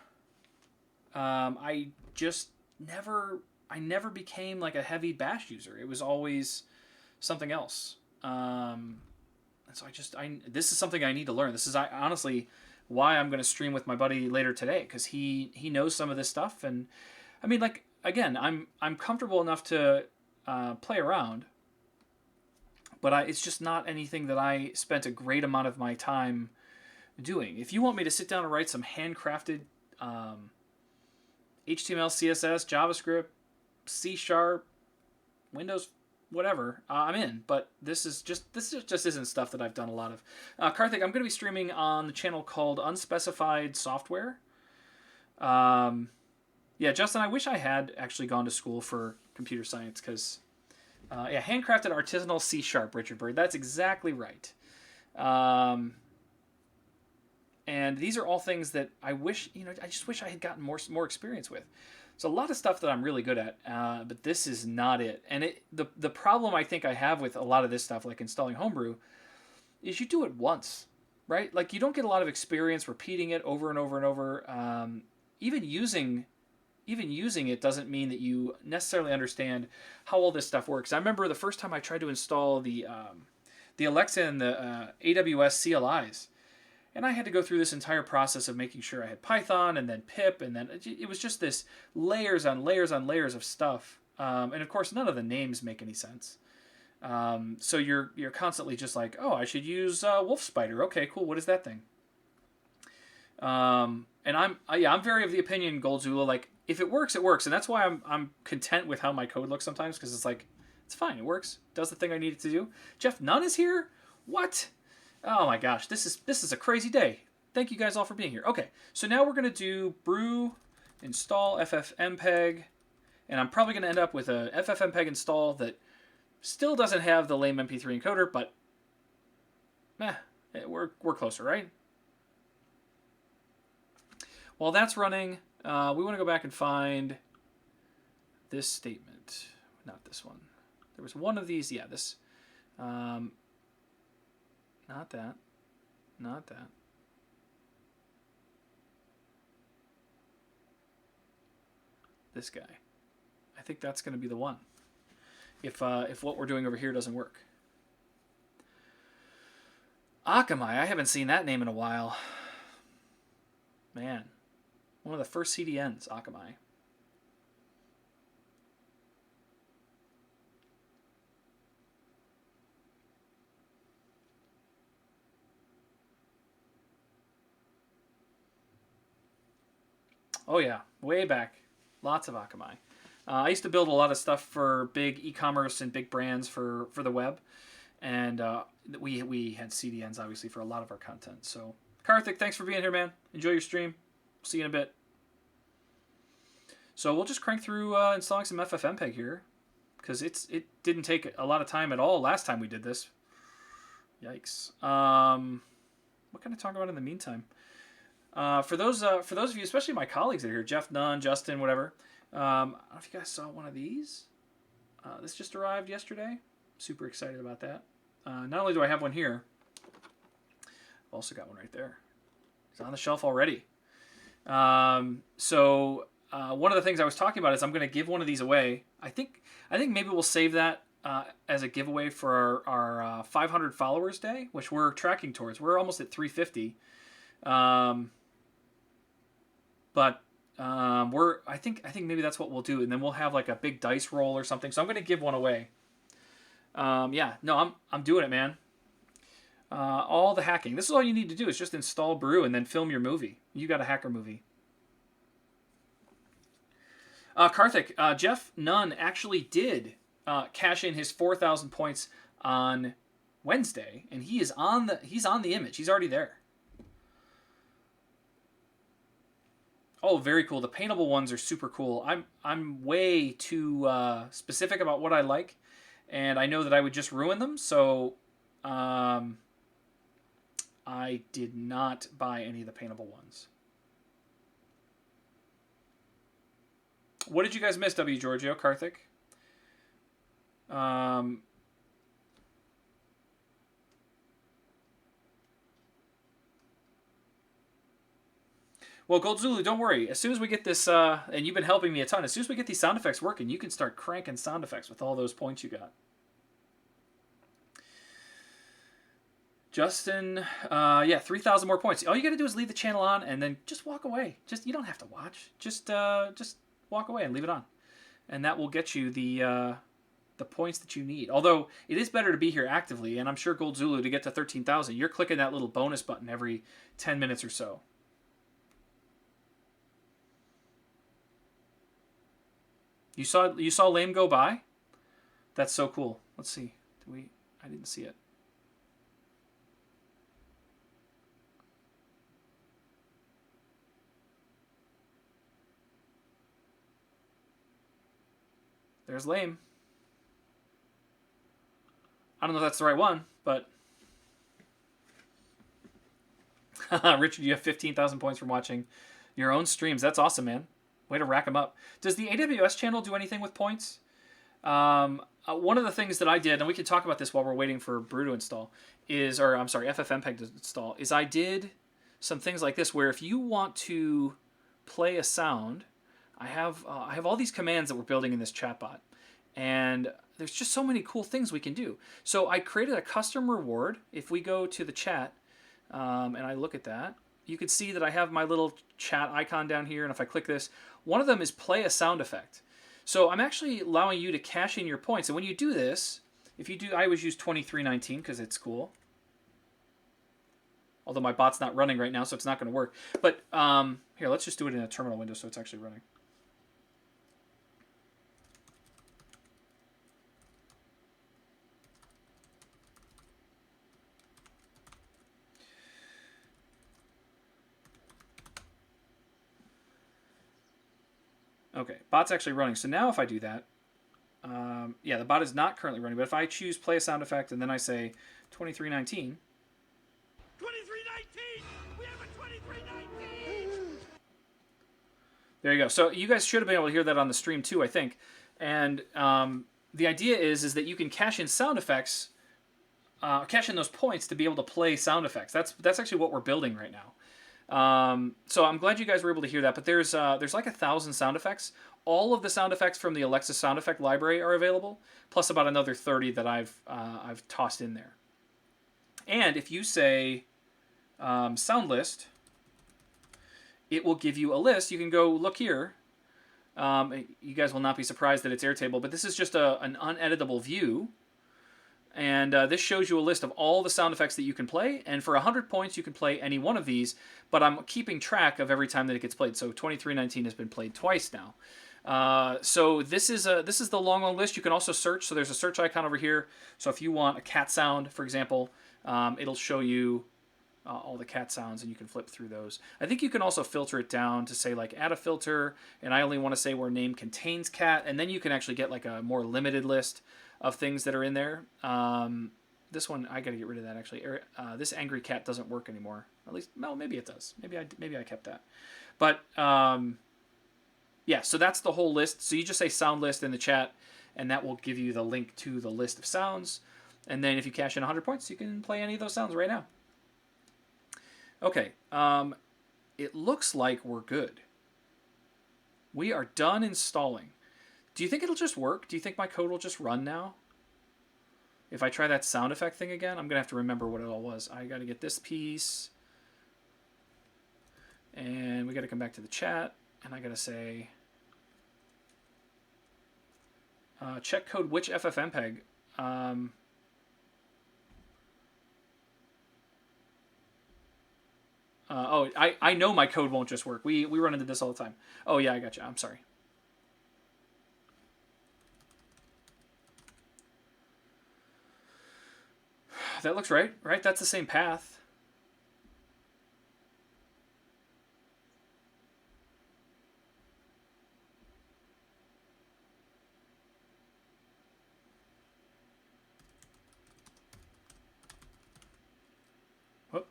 I just never became like a heavy Bash user. It was always something else. And so this is something I need to learn. This is honestly why I'm going to stream with my buddy later today, because he knows some of this stuff. And I mean, like, again, I'm comfortable enough to play around, but it's just not anything that I spent a great amount of my time doing. If you want me to sit down and write some handcrafted HTML, CSS, JavaScript, C#, Windows, whatever, I'm in. But this just isn't stuff that I've done a lot of. Karthik, I'm going to be streaming on the channel called Unspecified Software. Yeah, Justin, I wish I had actually gone to school for computer science because, yeah, handcrafted artisanal C#, Richard Bird. That's exactly right. Um, and these are all things that I wish, I just wish I had gotten more experience with. It's a lot of stuff that I'm really good at, but this is not it. And the problem I think I have with a lot of this stuff, like installing Homebrew, is you do it once, right? Like you don't get a lot of experience repeating it over and over and over. Even using it doesn't mean that you necessarily understand how all this stuff works. I remember the first time I tried to install the Alexa and the AWS CLIs, and I had to go through this entire process of making sure I had Python and then pip, and then it was just this layers on layers on layers of stuff. And of course, none of the names make any sense. So you're constantly just like, oh, I should use Wolf Spider. Okay, cool. What is that thing? And I'm very of the opinion, Goldzula, like if it works, it works, and that's why I'm content with how my code looks sometimes, because it's like it's fine, it works, does the thing I need it to do. Jeff Nunn is here. What? Oh my gosh, this is a crazy day. Thank you guys all for being here. Okay, so now we're gonna do brew install ffmpeg, and I'm probably gonna end up with a ffmpeg install that still doesn't have the lame MP3 encoder, but we're closer, right? While that's running, we want to go back and find this statement. Not this one. There was one of these. Yeah, this. Not that. Not that. This guy. I think that's going to be the one. If what we're doing over here doesn't work. Akamai. I haven't seen that name in a while. Man. One of the first CDNs, Akamai. Oh yeah, way back. Lots of Akamai. I used to build a lot of stuff for big e-commerce and big brands for the web. And we had CDNs, obviously, for a lot of our content. So, Karthik, thanks for being here, man. Enjoy your stream. See you in a bit. So we'll just crank through installing some FFmpeg here, because it didn't take a lot of time at all last time we did this. Yikes. What can I talk about in the meantime? For those of you, especially my colleagues that are here, Jeff Nunn, Justin, whatever. I don't know if you guys saw one of these. This just arrived yesterday. Super excited about that. Not only do I have one here, I've also got one right there. It's on the shelf already. So one of the things I was talking about is I'm going to give one of these away. I think maybe we'll save that as a giveaway for our 500 followers day, which we're tracking towards. We're almost at 350. But I think maybe that's what we'll do, and then we'll have like a big dice roll or something. So I'm going to give one away. Yeah, no, I'm doing it, man. All the hacking. This is all you need to do is just install Brew and then film your movie. You got a hacker movie. Karthik, Jeff Nunn actually did cash in his 4,000 points on Wednesday, and he's on the image. He's already there. Oh, very cool. The paintable ones are super cool. I'm way too specific about what I like, and I know that I would just ruin them, so I did not buy any of the paintable ones. What did you guys miss, W. Giorgio, Karthik? Well, Gold Zulu, don't worry. As soon as we get this, and you've been helping me a ton, as soon as we get these sound effects working, you can start cranking sound effects with all those points you got. Justin, yeah, 3,000 more points. All you got to do is leave the channel on and then just walk away. You don't have to watch. Just walk away and leave it on, and that will get you the points that you need. Although it is better to be here actively, and I'm sure Gold Zulu, to get to 13,000, you're clicking that little bonus button every 10 minutes or so. You saw Lame go by? That's so cool. Let's see. I didn't see it. There's lame. I don't know if that's the right one, but... Richard, you have 15,000 points from watching your own streams. That's awesome, man. Way to rack them up. Does the AWS channel do anything with points? One of the things that I did, and we can talk about this while we're waiting for Brew to install, FFmpeg to install, is I did some things like this where if you want to play a sound, I have all these commands that we're building in this chatbot, and there's just so many cool things we can do. So I created a custom reward. If we go to the chat and I look at that, you can see that I have my little chat icon down here, and if I click this, one of them is play a sound effect. So I'm actually allowing you to cash in your points, and when you do this, if you do, I always use 2319 because it's cool. Although my bot's not running right now, so it's not going to work. But here, let's just do it in a terminal window so it's actually running. Okay, bot's actually running. So now if I do that, yeah, the bot is not currently running. But if I choose play a sound effect and then I say 2319. 2319! We have a 2319! There you go. So you guys should have been able to hear that on the stream too, I think. And the idea is that you can cash in sound effects, cash in those points to be able to play sound effects. That's actually what we're building right now. So I'm glad you guys were able to hear that, but there's like 1,000 sound effects. All of the sound effects from the Alexa sound effect library are available, plus about another 30 that I've tossed in there. And if you say sound list, it will give you a list. You can go look here. You guys will not be surprised that it's Airtable, but this is just an uneditable view. And this shows you a list of all the sound effects that you can play. And for 100 points, you can play any one of these. But I'm keeping track of every time that it gets played. So 2319 has been played twice now. So this is the long list. You can also search. So there's a search icon over here. So if you want a cat sound, for example, it'll show you all the cat sounds, and you can flip through those. I think you can also filter it down to say like add a filter, and I only want to say where name contains cat, and then you can actually get like a more limited list of things that are in there. This one, I got to get rid of that actually. This angry cat doesn't work anymore. At least, no, maybe it does. Maybe I kept that. But yeah, so that's the whole list. So you just say sound list in the chat, and that will give you the link to the list of sounds. And then if you cash in 100 points, you can play any of those sounds right now. Okay, it looks like we're good. We are done installing. Do you think it'll just work? Do you think my code will just run now? If I try that sound effect thing again, I'm going to have to remember what it all was. I got to get this piece. And we got to come back to the chat. And I got to say, check code which FFmpeg. Oh, I know my code won't just work. We run into this all the time. Oh, yeah, I got you. I'm sorry. That looks right, right? That's the same path. Whoop.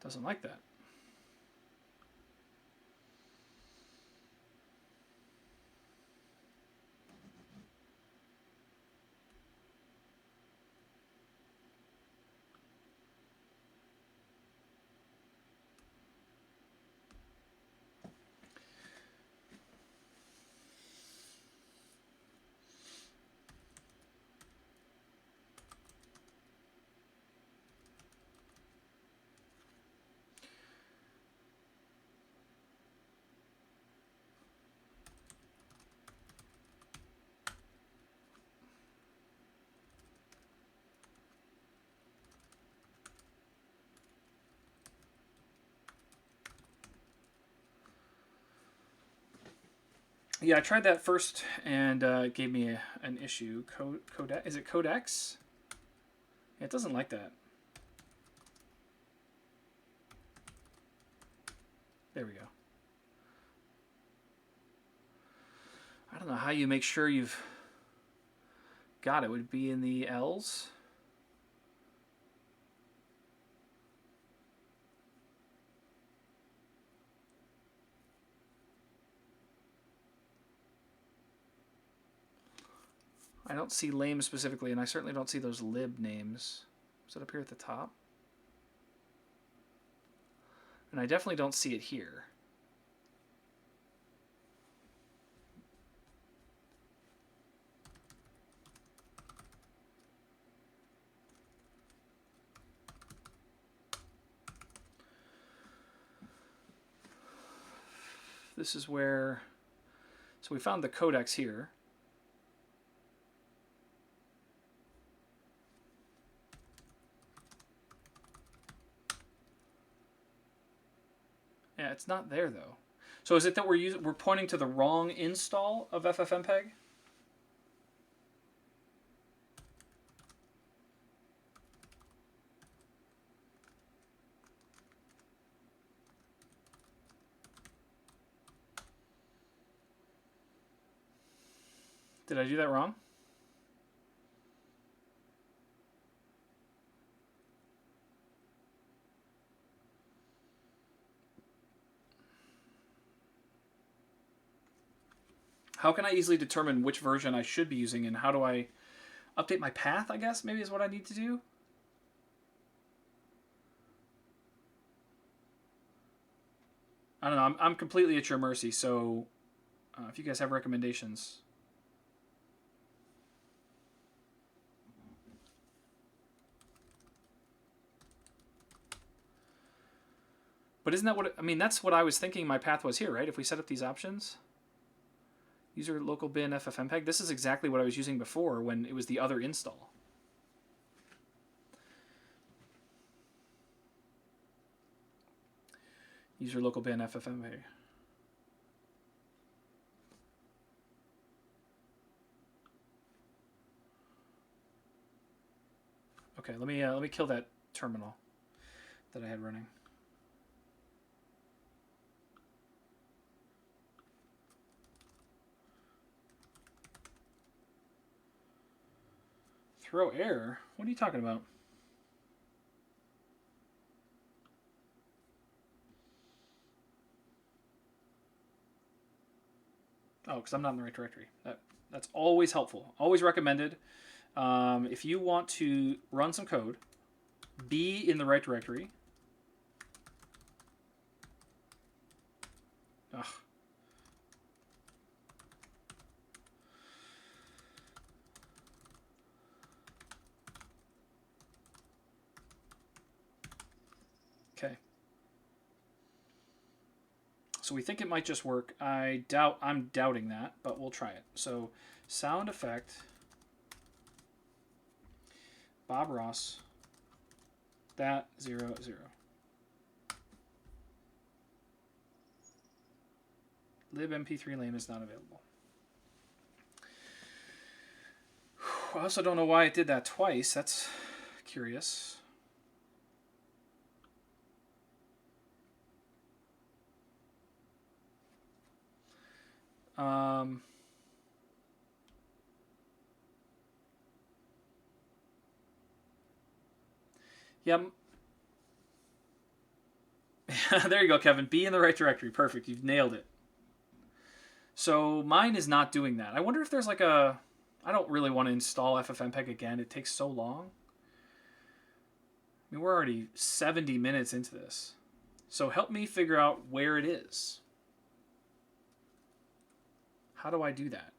Doesn't like that. Yeah, I tried that first, and it gave me an issue. Is it codex? Yeah, it doesn't like that. There we go. don't know how you make sure you've got it. Would it be in the L's? I don't see lame specifically, and I certainly don't see those lib names. Is it up here at the top? And I definitely don't see it here. This is where, so we found the codex here. Yeah, it's not there though. So is it that we're pointing to the wrong install of FFmpeg? Did I do that wrong? How can I easily determine which version I should be using, and how do I update my path, I guess, maybe is what I need to do? I don't know. I'm completely at your mercy, so if you guys have recommendations. But isn't that what, I mean, that's what I was thinking my path was here, right? If we set up these options. User local bin FFmpeg. This is exactly what I was using before when it was the other install. User local bin FFmpeg. Okay, let me kill that terminal that I had running. Throw error? What are you talking about? Oh, because I'm not in the right directory. That's always helpful. Always recommended. If you want to run some code, be in the right directory. Ugh. Okay. So we think it might just work. I'm doubting that, but we'll try it. So sound effect, Bob Ross, that 0, 0. libmp3 lame is not available. I also don't know why it did that twice. That's curious. Yeah. There you go, Kevin. Be in the right directory. Perfect. You've nailed it. So mine is not doing that. I wonder if there's like a... I don't really want to install FFmpeg again. It takes so long. I mean, we're already 70 minutes into this. So help me figure out where it is. How do I do that?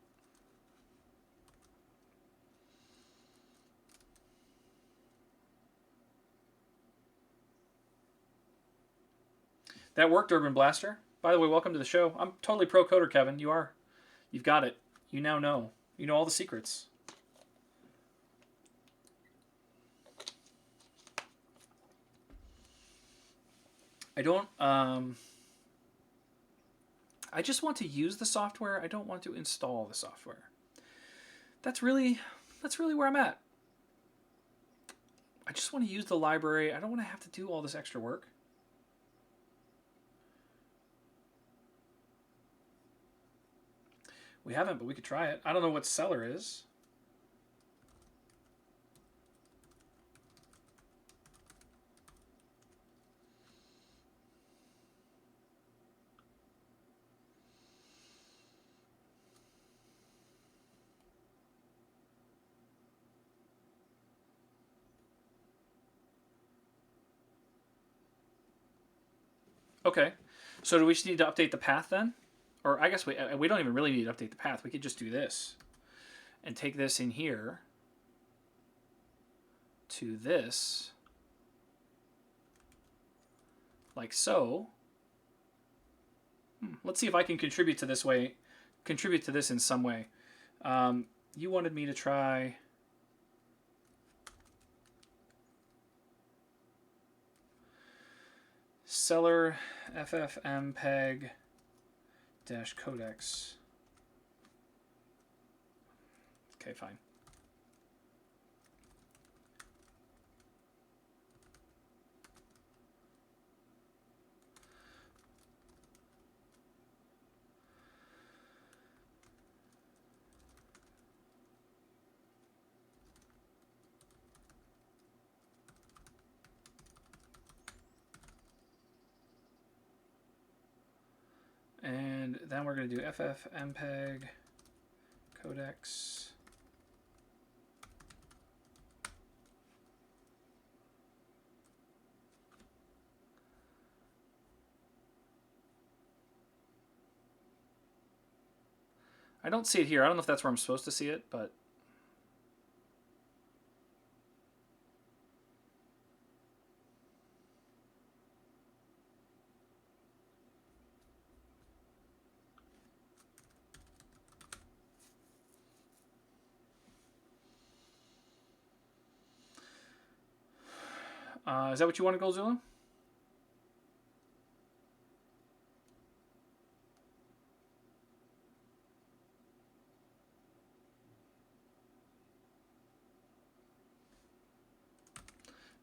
That worked, Urban Blaster. By the way, welcome to the show. I'm totally pro coder, Kevin. You are. You've got it. You now know. You know all the secrets. I don't... I just want to use the software. I don't want to install the software. That's really where I'm at. I just want to use the library. I don't want to have to do all this extra work. We haven't, but we could try it. I don't know what seller is. Okay, so do we just need to update the path then? Or I guess we don't even really need to update the path. We could just do this and take this in here to this, like so. Let's see if I can contribute to this in some way. You wanted me to try seller ffmpeg dash codex. Okay, fine. And then we're going to do ffmpeg codex. I don't see it here. I don't know if that's where I'm supposed to see it, but is that what you want to go, Zulu?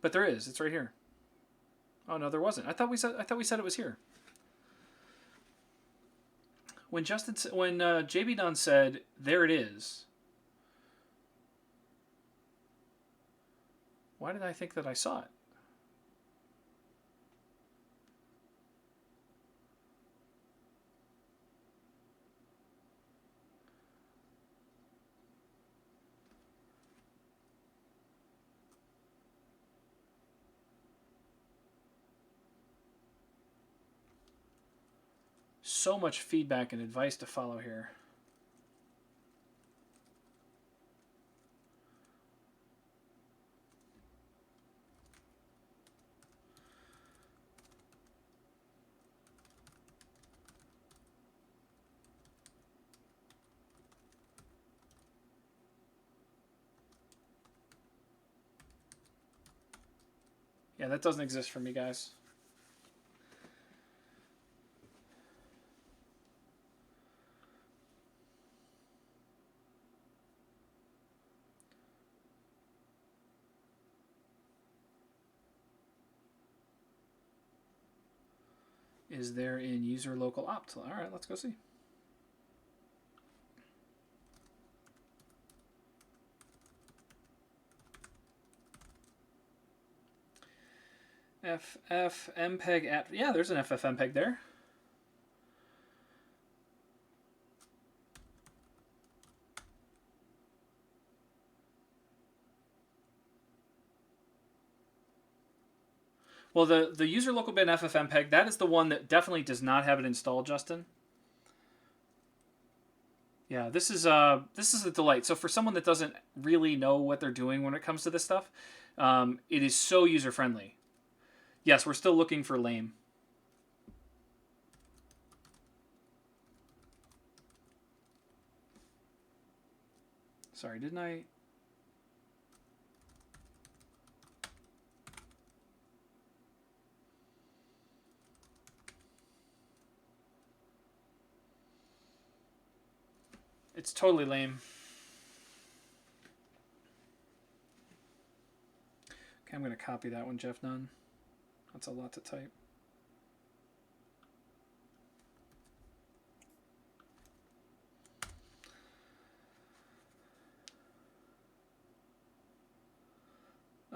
But there is. It's right here. Oh no, there wasn't. I thought we said it was here. When JB Dunn said there it is, why did I think that I saw it? So much feedback and advice to follow here. Yeah, that doesn't exist for me, guys. Is there in user local opt? All right, let's go see. ffmpeg at, yeah, there's an ffmpeg there. Well, the user local bin ffmpeg, that is the one that definitely does not have it installed, Justin. Yeah, this is a delight. So for someone that doesn't really know what they're doing when it comes to this stuff, it is so user friendly. Yes, we're still looking for lame. Sorry, didn't I? It's totally lame. Okay, I'm going to copy that one, Jeff Nunn. That's a lot to type.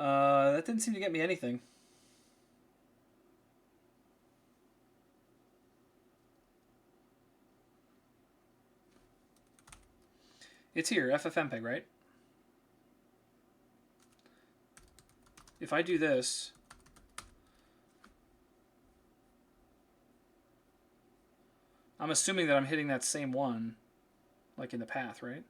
That didn't seem to get me anything. It's here, FFmpeg, right? If I do this, I'm assuming that I'm hitting that same one, like in the path, right?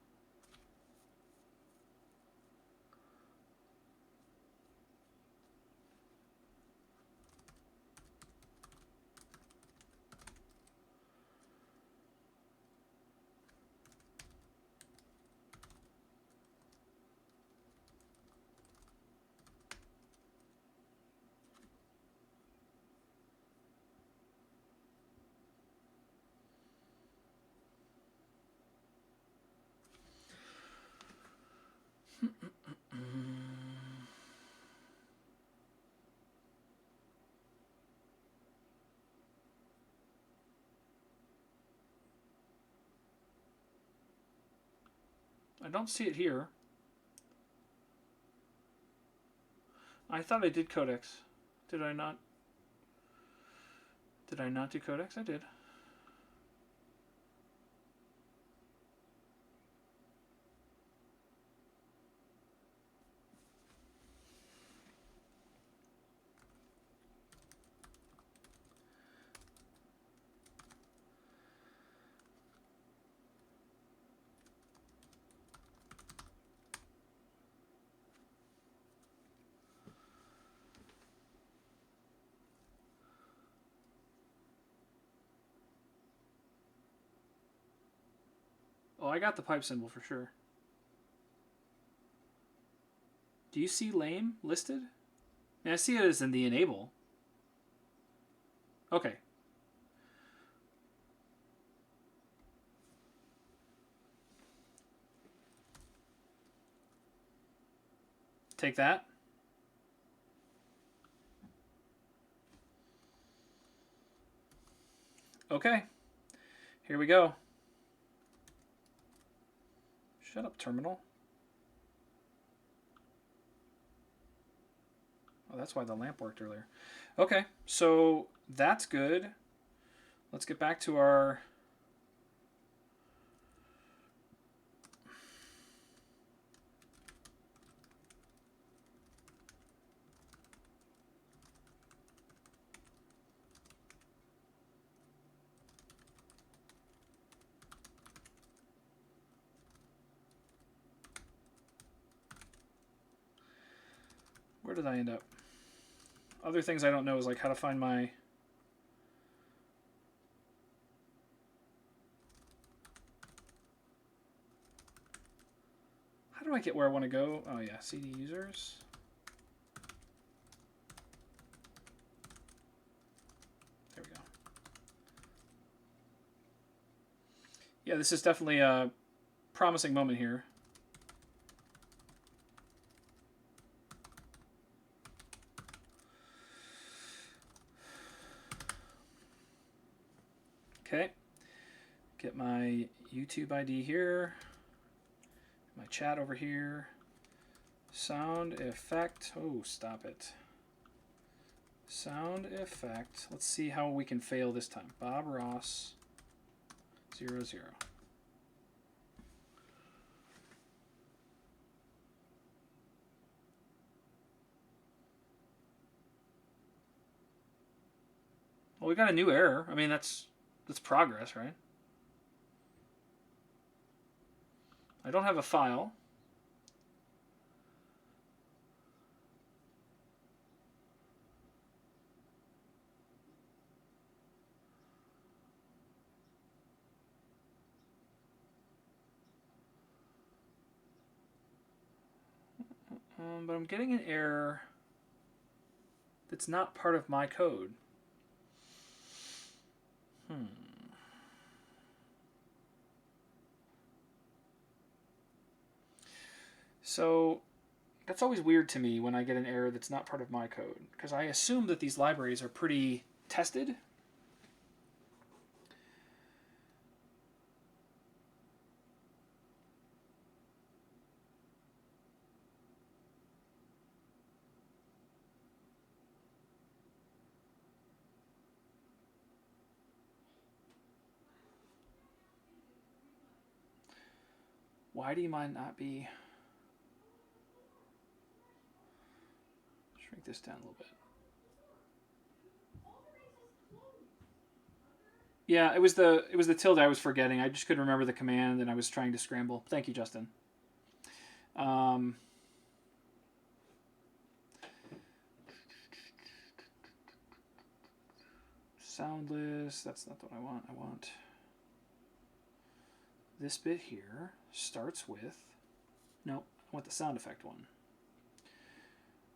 I don't see it here. I thought I did codecs. Did I not? Did I not do codecs? I did. Oh, I got the pipe symbol for sure. Do you see lame listed? I see it as in the enable. Okay. Take that. Okay. Here we go. Shut up, terminal. Oh, that's why the lamp worked earlier. Okay, so that's good. Let's get back to our... Where did I end up? Other things I don't know is like how to find my... How do I get where I want to go? Oh yeah, CD users. There we go. Yeah, this is definitely a promising moment here. Okay, get my YouTube ID here, my chat over here, sound effect, oh stop it, sound effect, let's see how we can fail this time, Bob Ross 00. Well, we got a new error, I mean that's progress, right? I don't have a file. But I'm getting an error that's not part of my code. So that's always weird to me when I get an error that's not part of my code, because I assume that these libraries are pretty tested. Why do you might not be? Shrink this down a little bit. Yeah, it was the tilde I was forgetting. I just couldn't remember the command, and I was trying to scramble. Thank you, Justin. Soundless. That's not what I want. I want this bit here starts with. Nope, I want the sound effect one.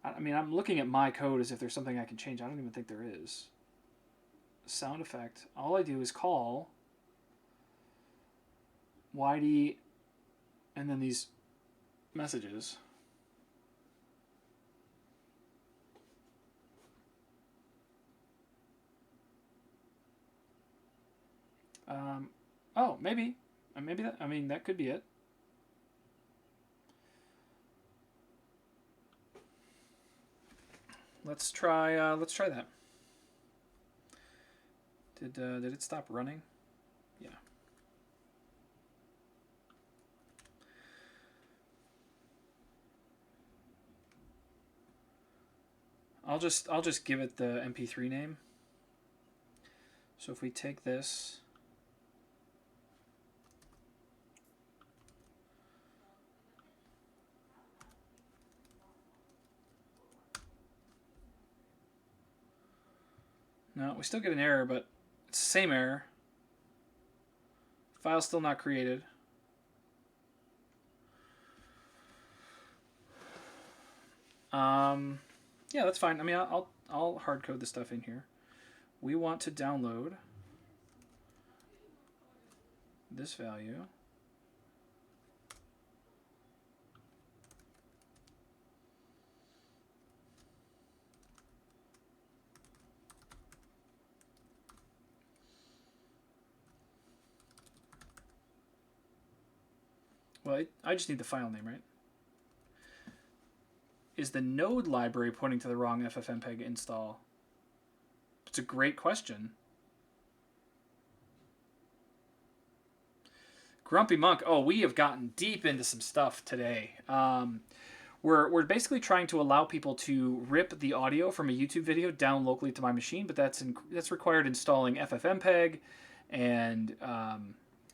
I mean, I'm looking at my code as if there's something I can change. I don't even think there is. Sound effect. All I do is call YD and then these messages. Oh, maybe. Maybe that. I mean, that could be it. Let's try that. Did it stop running? Yeah. I'll just give it the MP3 name. So if we take this, no, we still get an error, but it's the same error. File still not created. Yeah, that's fine. I mean, I'll hard code the stuff in here. We want to download this value. Well, I just need the file name, right? Is the node library pointing to the wrong ffmpeg install? It's a great question. Grumpy Monk. Oh, we have gotten deep into some stuff today. We're basically trying to allow people to rip the audio from a YouTube video down locally to my machine, but that's required installing ffmpeg and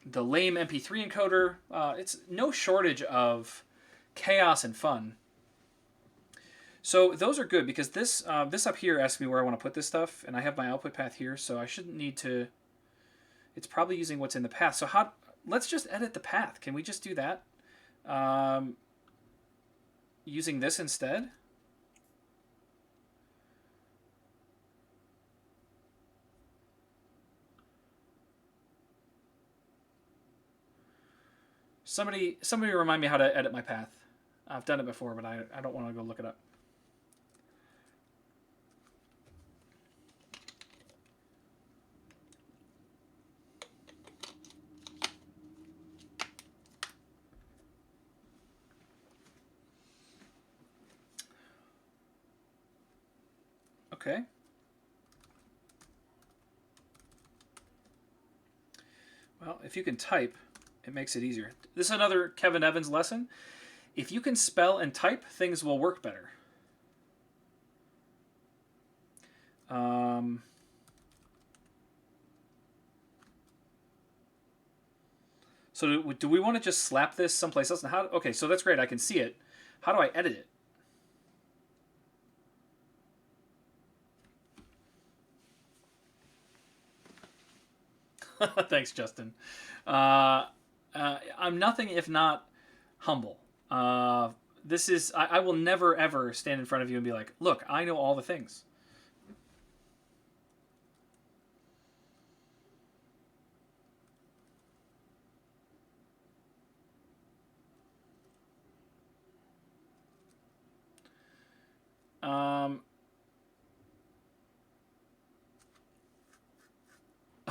the lame MP3 encoder. It's no shortage of chaos and fun. So those are good because this up here asks me where I want to put this stuff, and I have my output path here, so I shouldn't need to. It's probably using what's in the path. So let's just edit the path. Can we just do that? Using this instead. Somebody remind me how to edit my path. I've done it before, but I don't want to go look it up. Okay. Well, if you can type, it makes it easier. This is another Kevin Evans lesson. If you can spell and type, things will work better. So do we want to just slap this someplace else? Okay, so that's great. I can see it. How do I edit it? Thanks, Justin. I'm nothing if not humble. This is I will never ever stand in front of you and be like, look, I know all the things.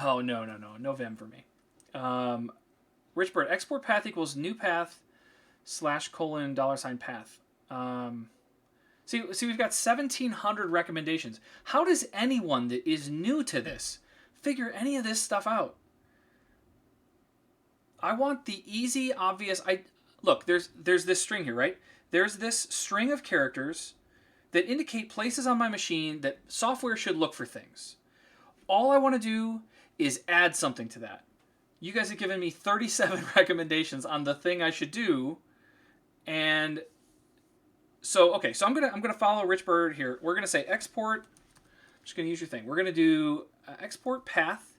Oh, no Vim for me. Richbird, export path equals new path /:$ path. See, we've got 1,700 recommendations. How does anyone that is new to this figure any of this stuff out? I want the easy, obvious. look, there's this string here, right? There's this string of characters that indicate places on my machine that software should look for things. All I want to do is add something to that. You guys have given me 37 recommendations on the thing I should do, and so okay, so I'm gonna follow Rich Bird here. We're gonna say export. I'm just gonna use your thing. We're gonna do export path.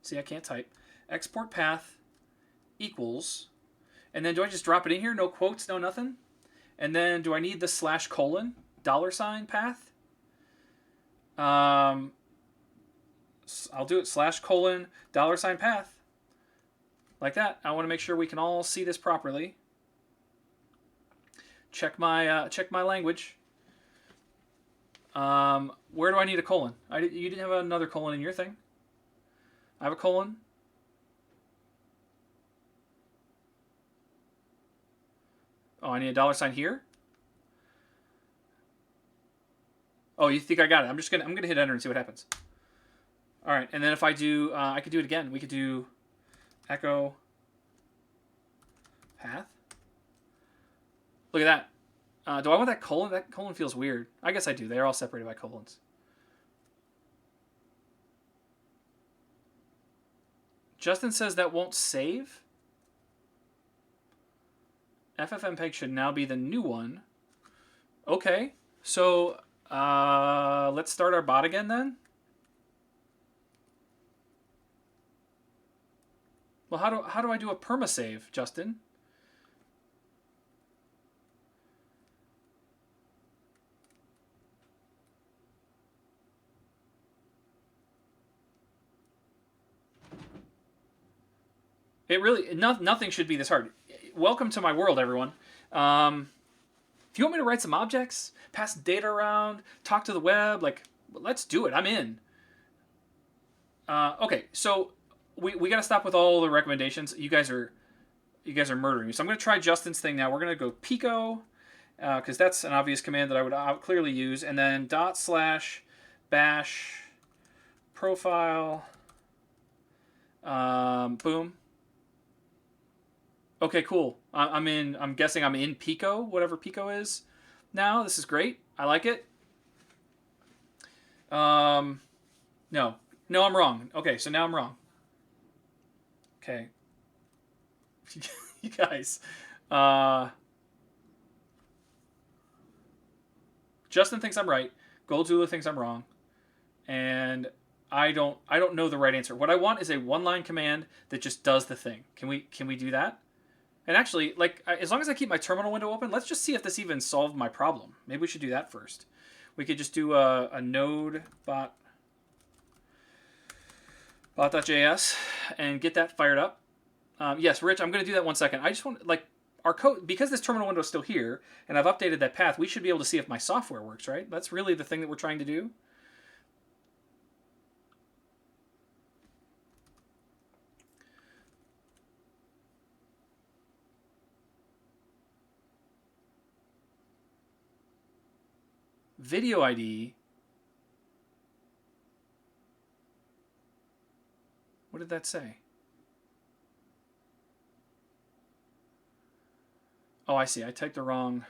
See, I can't type. Export path equals, and then do I just drop it in here? No quotes, no nothing. And then do I need the /:$ path? I'll do it /:$ path. Like that. I want to make sure we can all see this properly. Check my language. Where do I need a colon? You didn't have another colon in your thing. I have a colon. Oh, I need a $sign here. Oh, you think I got it? I'm gonna hit enter and see what happens. All right, and then if I do, I could do it again. We could do echo path. Look at that. Do I want that colon? That colon feels weird. I guess I do. They're all separated by colons. Justin says that won't save. FFmpeg should now be the new one. Okay, so let's start our bot again then. Well, how do I do a perma-save, Justin? It really, nothing should be this hard. Welcome to my world, everyone. If you want me to write some objects, pass data around, talk to the web, like, let's do it. I'm in. Okay, so we got to stop with all the recommendations. You guys are murdering me. So I'm going to try Justin's thing now. We're going to go pico, because that's an obvious command that I would clearly use, and then /bash profile. Boom. Okay, cool. I'm guessing I'm in Pico, whatever Pico is now. This is great. I like it. No, I'm wrong. Okay, so now I'm wrong. Okay. You guys. Justin thinks I'm right. Goldzula thinks I'm wrong. And I don't know the right answer. What I want is a one-line command that just does the thing. Can we do that? And actually, like, as long as I keep my terminal window open, let's just see if this even solved my problem. Maybe we should do that first. We could just do a node bot.js and get that fired up. Yes, Rich, I'm going to do that 1 second. I just want, like, our code, because this terminal window is still here, and I've updated that path, we should be able to see if my software works, right? That's really the thing that we're trying to do. Video ID. What did that say? Oh, I see. I typed the wrong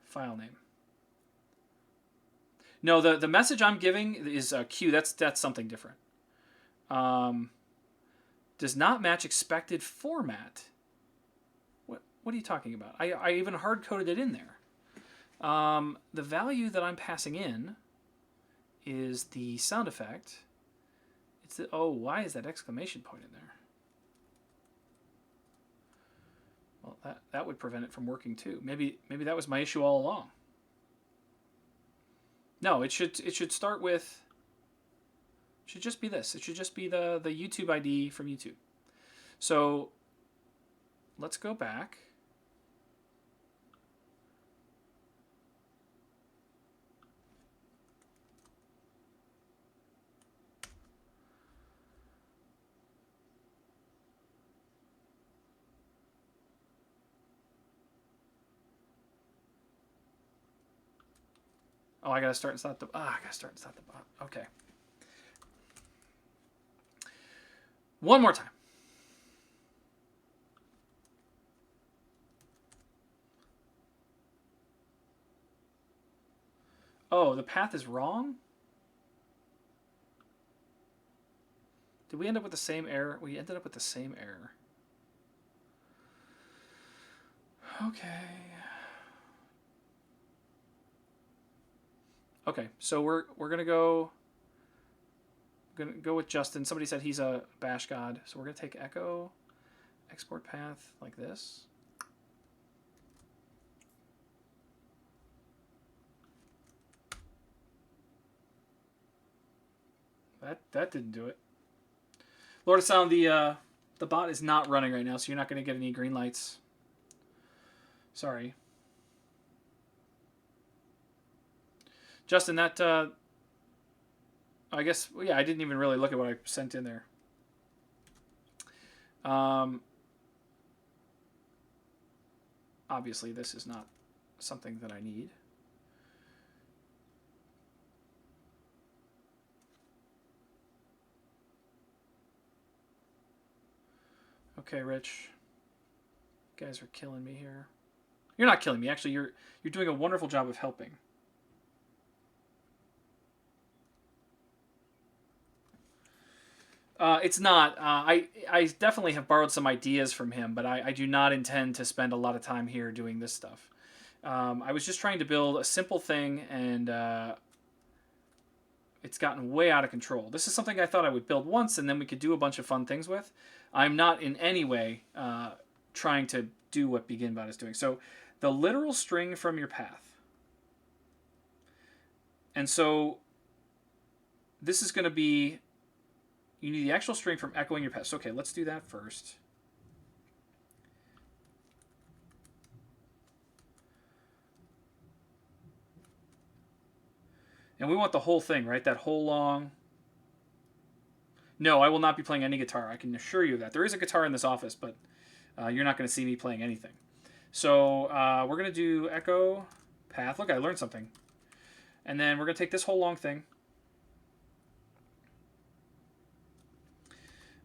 file name. No, the message I'm giving is Q. That's something different. Does not match expected format. What are you talking about? I even hard coded it in there. The value that I'm passing in is the sound effect. It's the, oh, why is that exclamation point in there? Well, that would prevent it from working too. Maybe that was my issue all along. No, it should start with. It should just be this. It should just be the YouTube ID from YouTube. So let's go back. Oh, I gotta start and stop the. I gotta start and stop the bot. Okay. One more time. Oh, the path is wrong? Did we end up with the same error? We ended up with the same error. Okay. Okay, so we're gonna go with Justin. Somebody said he's a bash god, so we're gonna take echo, export path like this. That didn't do it. Lord of Sound, the bot is not running right now, so you're not gonna get any green lights. Sorry. Justin, that I guess, yeah, I didn't even really look at what I sent in there. Obviously, this is not something that I need. Okay, Rich. You guys are killing me here. You're not killing me. Actually, you're doing a wonderful job of helping. It's not. I definitely have borrowed some ideas from him, but I do not intend to spend a lot of time here doing this stuff. I was just trying to build a simple thing, and it's gotten way out of control. This is something I thought I would build once, and then we could do a bunch of fun things with. I'm not in any way trying to do what BeginBot is doing. So the literal string from your path. And so this is going to be, you need the actual string from echoing your path. So, okay, let's do that first. And we want the whole thing, right? That whole long... No, I will not be playing any guitar. I can assure you that. There is a guitar in this office, but you're not going to see me playing anything. So we're going to do echo path. Look, I learned something. And then we're going to take this whole long thing.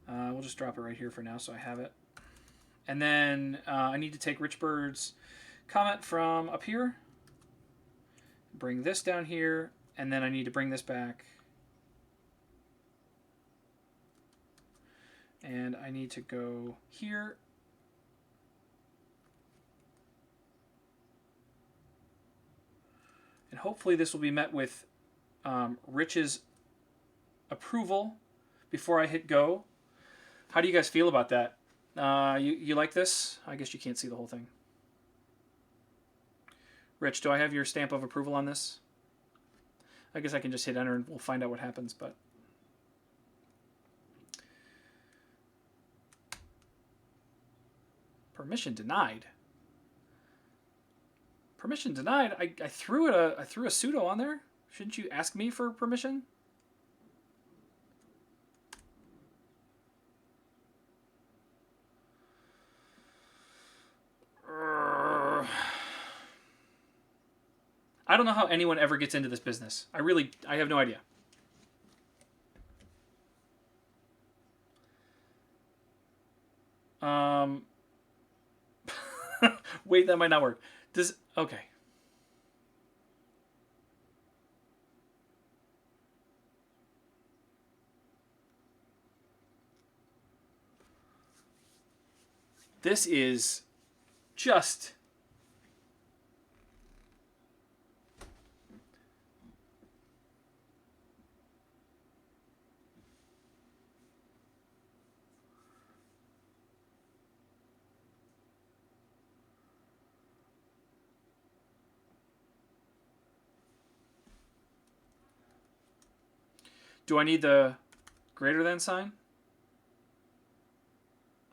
We'll just drop it right here for now so I have it. And then I need to take Rich Bird's comment from up here. Bring this down here. And then I need to bring this back. And I need to go here. And hopefully this will be met with Rich's approval before I hit go. How do you guys feel about that? You like this? I guess you can't see the whole thing. Rich, do I have your stamp of approval on this? I guess I can just hit enter and we'll find out what happens, but... Permission denied. Permission denied? I threw a pseudo on there. Shouldn't you ask me for permission? I don't know how anyone ever gets into this business. I have no idea. Wait, that might not work. Okay. This is just... Do I need the greater than sign?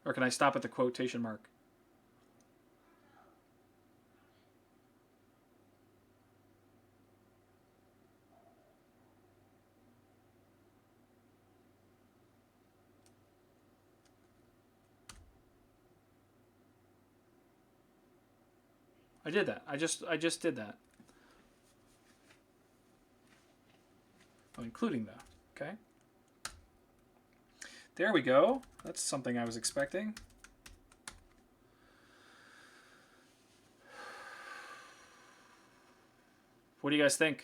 Or can I stop at the quotation mark? I did that. I just did that. Oh, including the... Okay. There we go. That's something I was expecting. What do you guys think?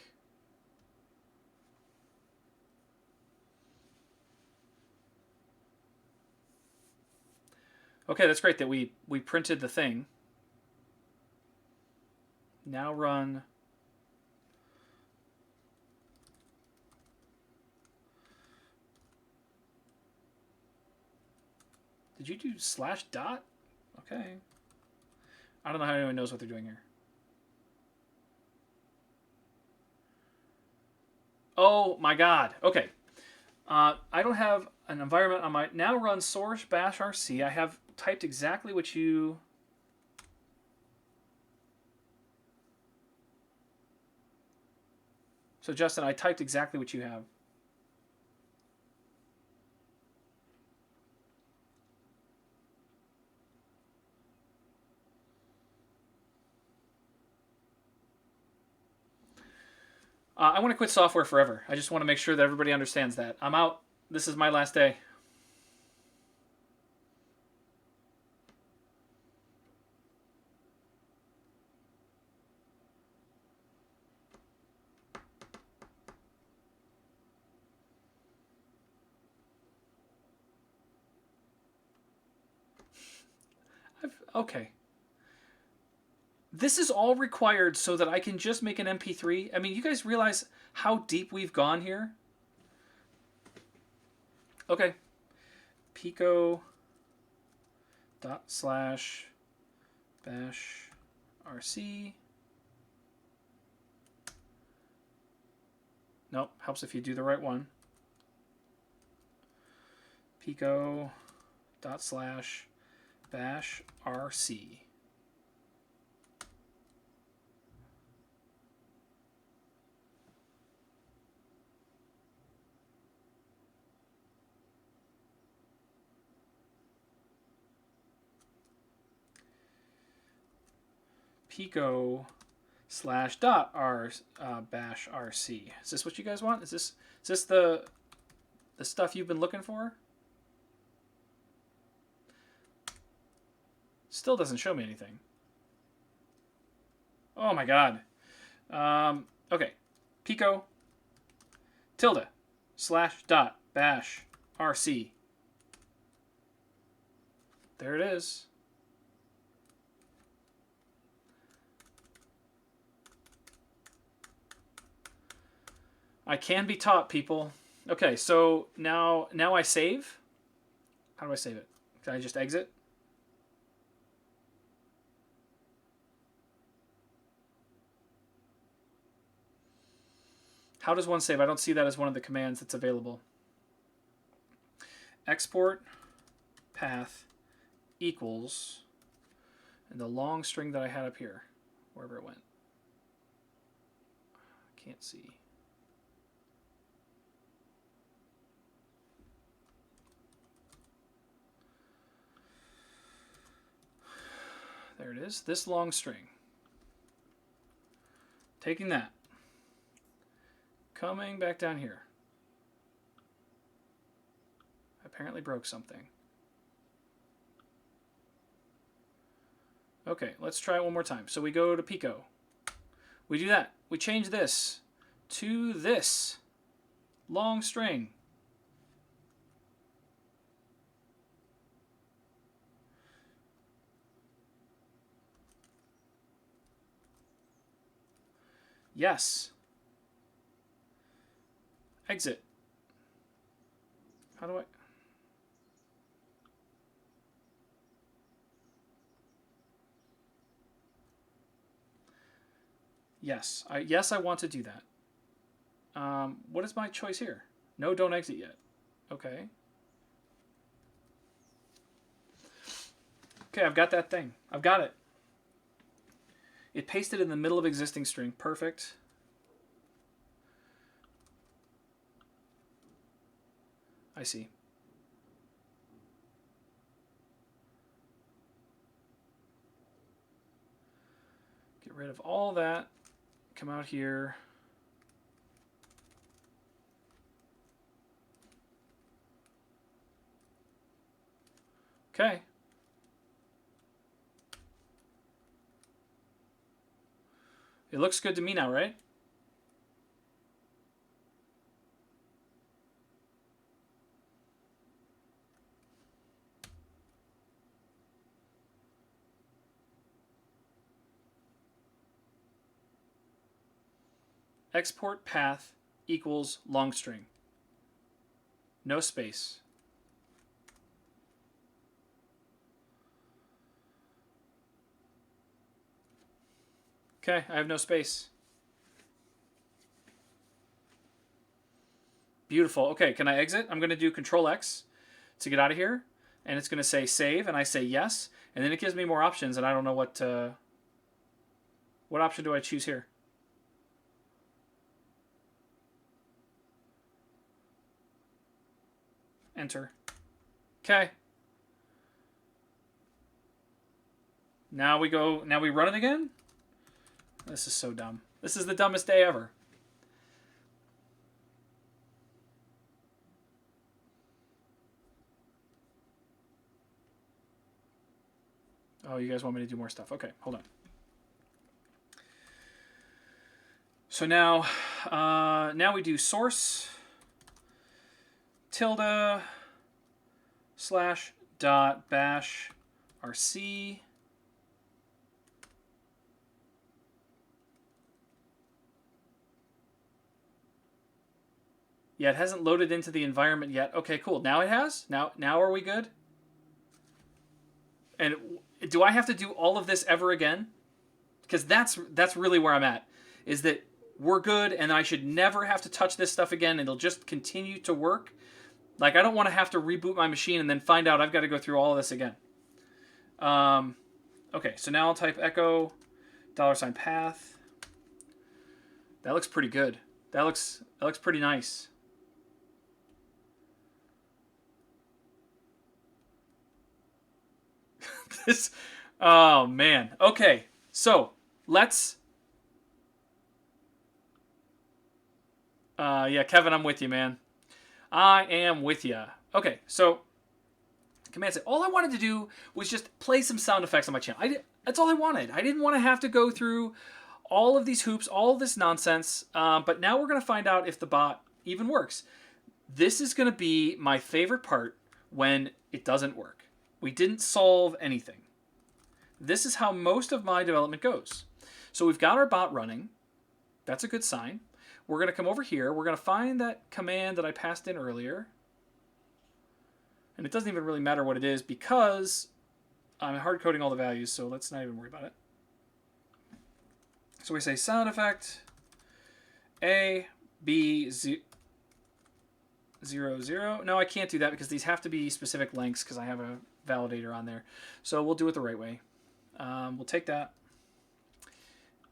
Okay, that's great that we printed the thing. Now run. Did you do slash dot? Okay. I don't know how anyone knows what they're doing here. Oh my god. Okay. I don't have an environment on my... Now run source bash rc. I have typed exactly what you... So Justin, I typed exactly what you have. I want to quit software forever. I just want to make sure that everybody understands that. I'm out. This is my last day. Okay. This is all required so that I can just make an MP3. I mean, you guys realize how deep we've gone here? Okay. Pico dot slash bash rc. Nope, helps if you do the right one. Pico dot slash bash rc. Pico slash dot r bash rc. Is this what you guys want? Is this the stuff you've been looking for? Still doesn't show me anything. Oh my god. Okay. Pico tilde slash dot bash rc. There it is. I can be taught, people. Okay, so now I save. How do I save it? Can I just exit? How does one save? I don't see that as one of the commands that's available. Export path equals, and the long string that I had up here, wherever it went. Can't see. There it is. This long string. Taking that. Coming back down here. Apparently broke something. Okay, let's try it one more time. So we go to Pico. We do that. We change this to this long string. Yes. Exit. How do I... Yes. I want to do that. What is my choice here? No, don't exit yet. Okay. Okay, I've got that thing. I've got it. It pasted in the middle of existing string. Perfect. I see. Get rid of all that. Come out here. Okay. It looks good to me now, right? export path equals long string. No space. Okay, I have no space. Beautiful. Okay, can I exit? I'm going to do Control X to get out of here. And it's going to say save, and I say yes. And then it gives me more options, and I don't know what option do I choose here? Enter. Okay. Now we run it again? This is so dumb. This is the dumbest day ever. Oh, you guys want me to do more stuff. Okay, hold on. So now we do source tilde / dot bash rc Yeah, it hasn't loaded into the environment yet. Okay, cool. Now it has? Now are we good? And do I have to do all of this ever again? Because that's really where I'm at. Is that we're good and I should never have to touch this stuff again. It'll just continue to work. Like, I don't want to have to reboot my machine and then find out I've got to go through all of this again. Okay, so now I'll type echo $path. That looks pretty good. That looks pretty nice. Oh man. Okay, so let's. Yeah, Kevin, I'm with you, man. I am with you. Okay, so command set. All I wanted to do was just play some sound effects on my channel. That's all I wanted. I didn't want to have to go through all of these hoops, all of this nonsense. But now we're going to find out if the bot even works. This is going to be my favorite part when it doesn't work. We didn't solve anything. This is how most of my development goes. So we've got our bot running. That's a good sign. We're going to come over here. We're going to find that command that I passed in earlier. And it doesn't even really matter what it is because I'm hard coding all the values, so let's not even worry about it. So we say sound effect A, B, 0, 0. No, I can't do that because these have to be specific lengths because I have a validator on there. So we'll do it the right way. We'll take that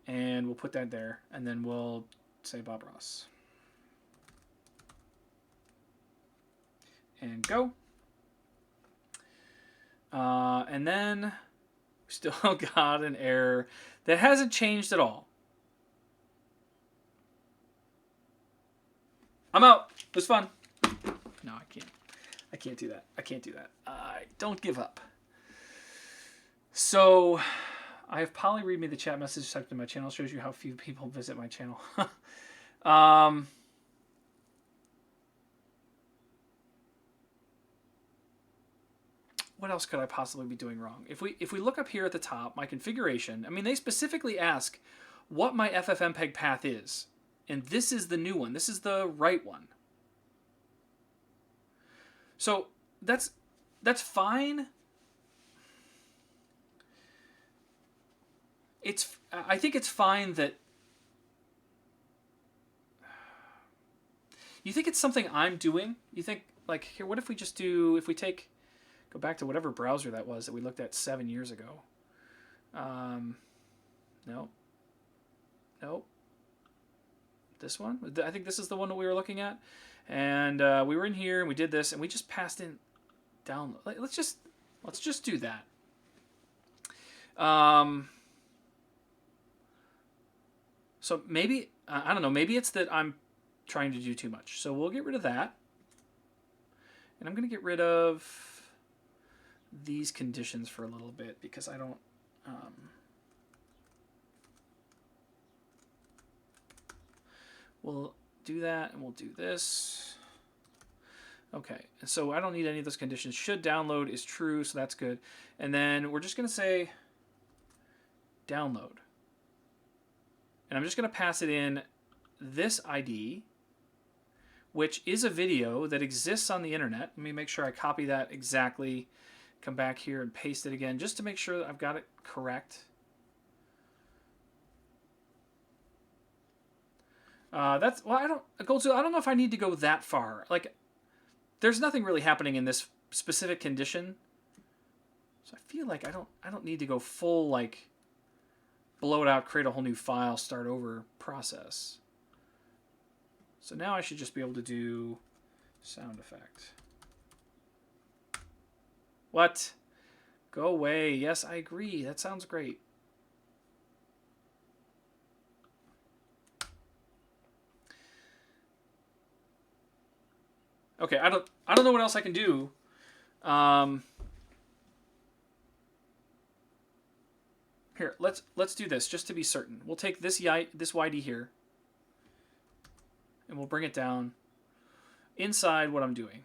and we'll put that there, and then we'll say Bob Ross. And go. And then we still got an error that hasn't changed at all. I'm out. It was fun. No, I can't. I can't do that. I can't do that. Don't give up. So I have Polly read me the chat message typed in my channel. Shows you how few people visit my channel. What else could I possibly be doing wrong? If we look up here at the top, my configuration, I mean, they specifically ask what my FFmpeg path is. And this is the new one. This is the right one. So that's fine. I think it's fine that you think it's something I'm doing. You think, like, here, what if we just do, if we go back to whatever browser that was that we looked at 7 years ago. No. Nope. This one? I think this is the one that we were looking at. And we were in here and we did this and we just passed in download. Let's just do that. So maybe, I don't know, maybe it's that I'm trying to do too much. So we'll get rid of that. And I'm going to get rid of these conditions for a little bit because I don't... we'll do that and we'll do this. Okay, so I don't need any of those conditions. Should download is true, so that's good. And then we're just going to say download. And I'm just going to pass it in this ID, which is a video that exists on the internet. Let me make sure I copy that exactly. Come back here and paste it again just to make sure that I've got it correct. That's, well, I don't know if I need to go that far. Like, there's nothing really happening in this specific condition. So I feel like I don't need to go full, like, blow it out, create a whole new file, start over process. So now I should just be able to do sound effect. What? Go away. Yes, I agree. That sounds great. Okay, I don't know what else I can do. Here, let's do this just to be certain. We'll take this YD here, and we'll bring it down inside what I'm doing.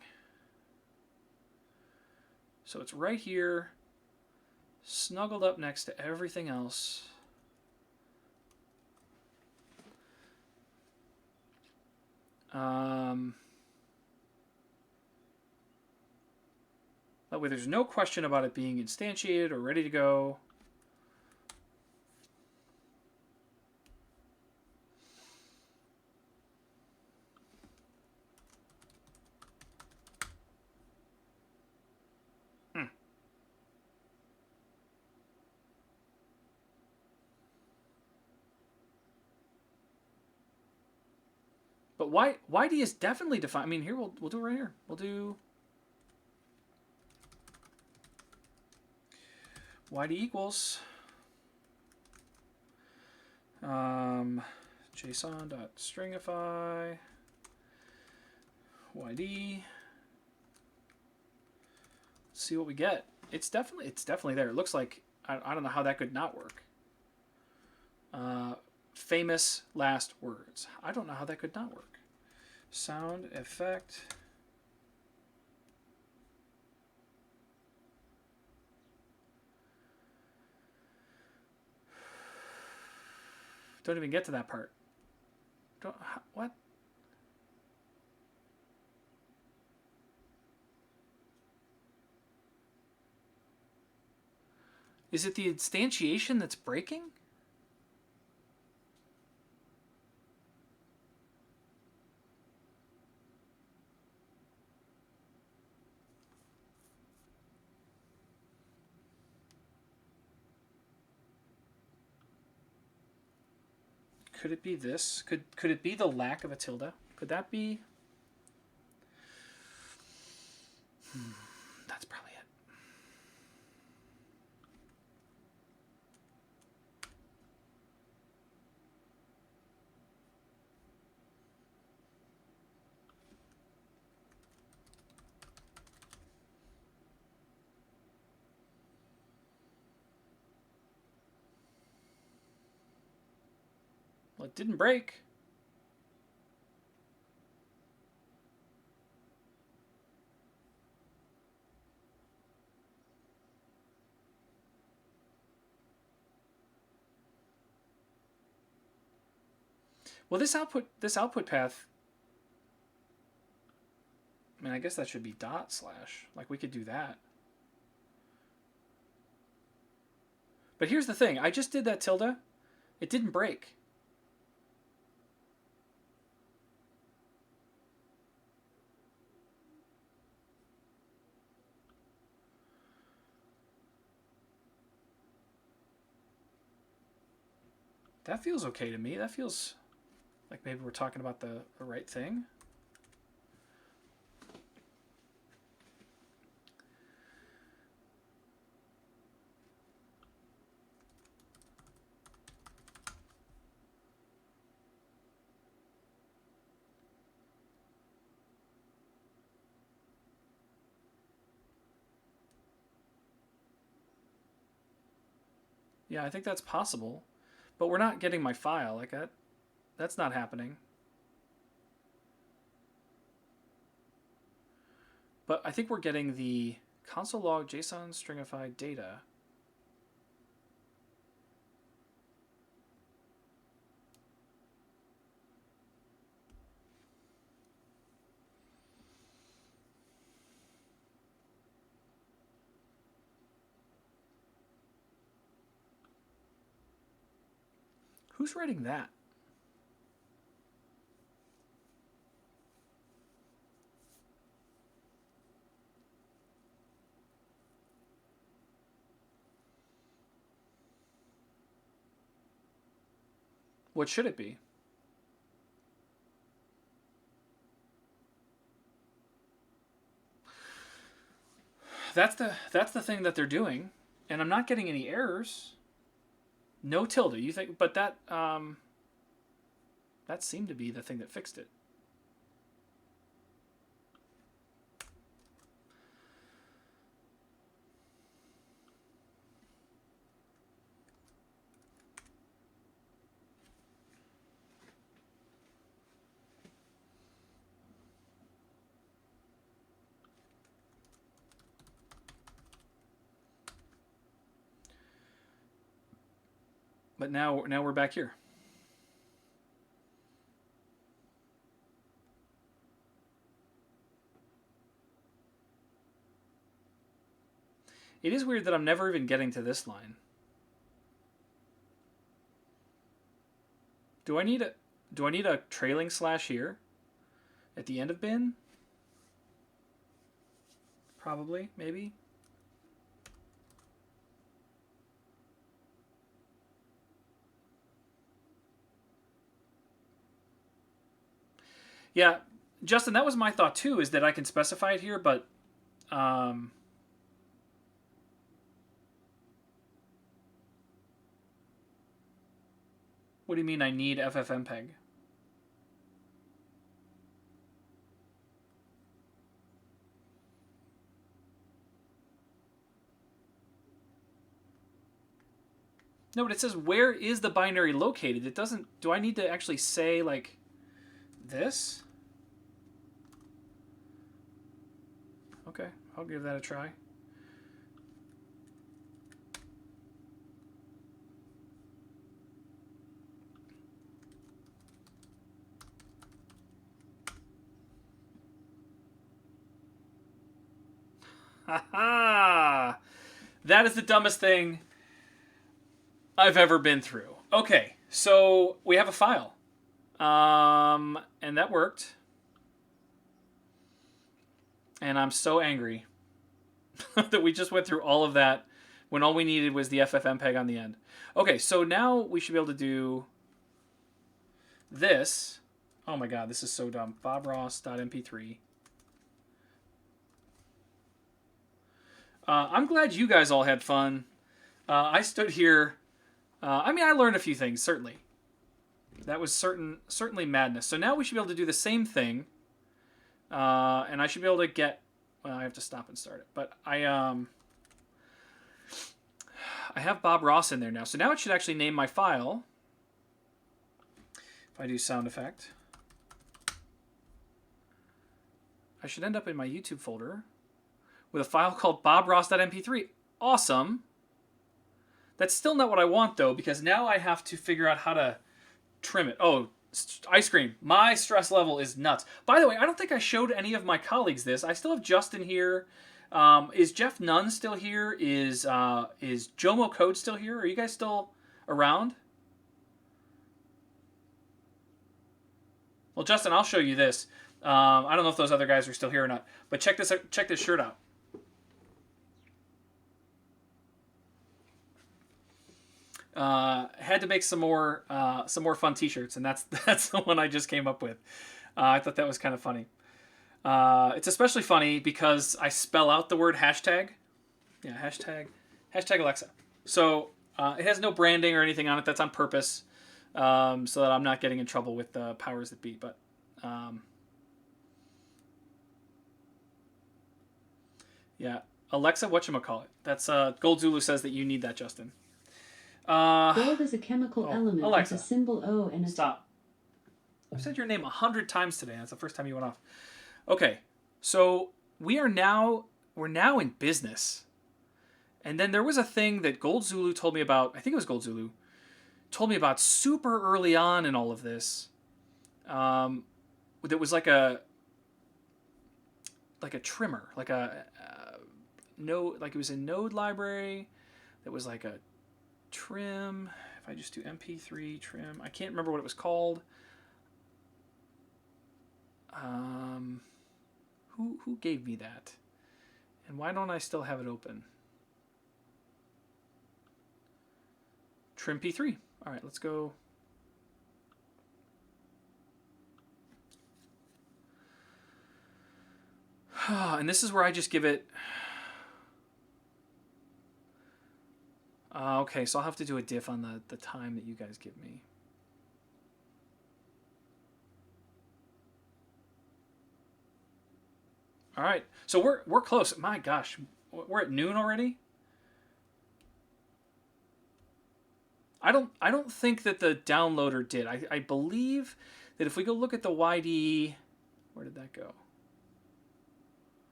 So it's right here, snuggled up next to everything else. That way there's no question about it being instantiated or ready to go. But YD is definitely defined. I mean, here we'll do it right here. We'll do YD equals JSON.stringify YD. Let's see what we get. It's definitely there. It looks like I don't know how that could not work. Famous last words. I don't know how that could not work. Sound effect. Don't even get to that part. What? Is it the instantiation that's breaking? Could it be this? Could it be the lack of a tilde? Could that be? That's probably it. Well, it didn't break. Well, this output path, I mean, I guess that should be dot slash. Like, we could do that. But here's the thing. I just did that tilde. It didn't break. That feels okay to me. That feels like maybe we're talking about the right thing. Yeah, I think that's possible. But we're not getting my file. Like that. That's not happening. But I think we're getting the console log JSON stringified data. Who's writing that? What should it be? That's the thing that they're doing, and I'm not getting any errors. No tilde. You think, but that seemed to be the thing that fixed it. But now we're back here. It is weird that I'm never even getting to this line. Do I need a trailing slash here at the end of bin? Probably, maybe. Yeah, Justin, that was my thought too, is that I can specify it here, but what do you mean I need FFmpeg? No, but it says where is the binary located? It doesn't. Do I need to actually say like this? Okay, I'll give that a try. Ha! That is the dumbest thing I've ever been through. Okay, so we have a file. And that worked. And I'm so angry that we just went through all of that when all we needed was the FFmpeg on the end. Okay, so now we should be able to do this. Oh my god, this is so dumb. bobross.mp3. I'm glad you guys all had fun. I stood here. I mean, I learned a few things, certainly. That was certainly madness. So now we should be able to do the same thing. And I should be able to get... Well, I have to stop and start it. But I have Bob Ross in there now. So now it should actually name my file. If I do sound effect. I should end up in my YouTube folder with a file called bobross.mp3. Awesome. That's still not what I want, though, because now I have to figure out how to trim it. Oh, ice cream. My stress level is nuts. By the way, I don't think I showed any of my colleagues this. I still have Justin here. Is Jeff Nunn still here? Is Jomo Code still here? Are you guys still around? Well, Justin, I'll show you this. I don't know if those other guys are still here or not, but check this shirt out. Had to make some more fun T-shirts, and that's the one I just came up with. I thought that was kind of funny. It's especially funny because I spell out the word hashtag. Yeah, hashtag Alexa. So it has no branding or anything on it. That's on purpose, so that I'm not getting in trouble with the powers that be. But yeah, Alexa, whatchamacallit. That's Gold Zulu says that you need that, Justin. Gold is a chemical element Alexa, with a symbol O and a... Stop. I've said your name 100 times today. That's the first time you went off. Okay, so we're now in business. And then there was a thing that Gold Zulu told me about. I think it was Gold Zulu. Told me about super early on in all of this. That was like a trimmer, like a node, like it was a node library. That was like a trim. If if I just do MP3 trim, I can't remember what it was called. Who gave me that? And why don't I still have it open? Trim P3. All right, let's go. And this is where I just give it... okay, so I'll have to do a diff on the time that you guys give me. All right, so we're close. My gosh, we're at noon already. I don't think that the downloader did. I believe that if we go look at the YD, where did that go?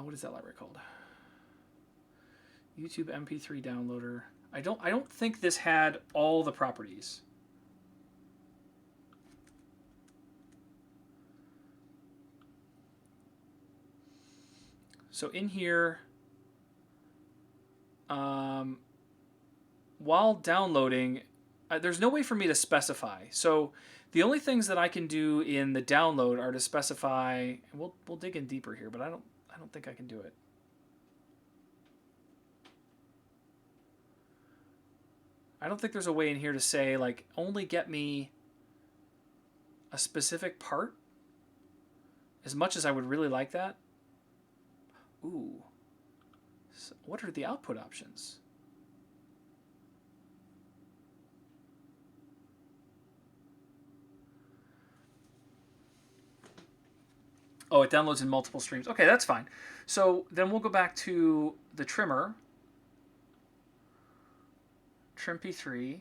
What is that library called? YouTube MP3 downloader. I don't think this had all the properties. So in here, while downloading, there's no way for me to specify. So the only things that I can do in the download are to specify, and we'll dig in deeper here, but I don't think I can do it. I don't think there's a way in here to say, like, only get me a specific part, as much as I would really like that. Ooh. So what are the output options? Oh, it downloads in multiple streams. Okay, that's fine. So then we'll go back to the trimmer. Trim P3.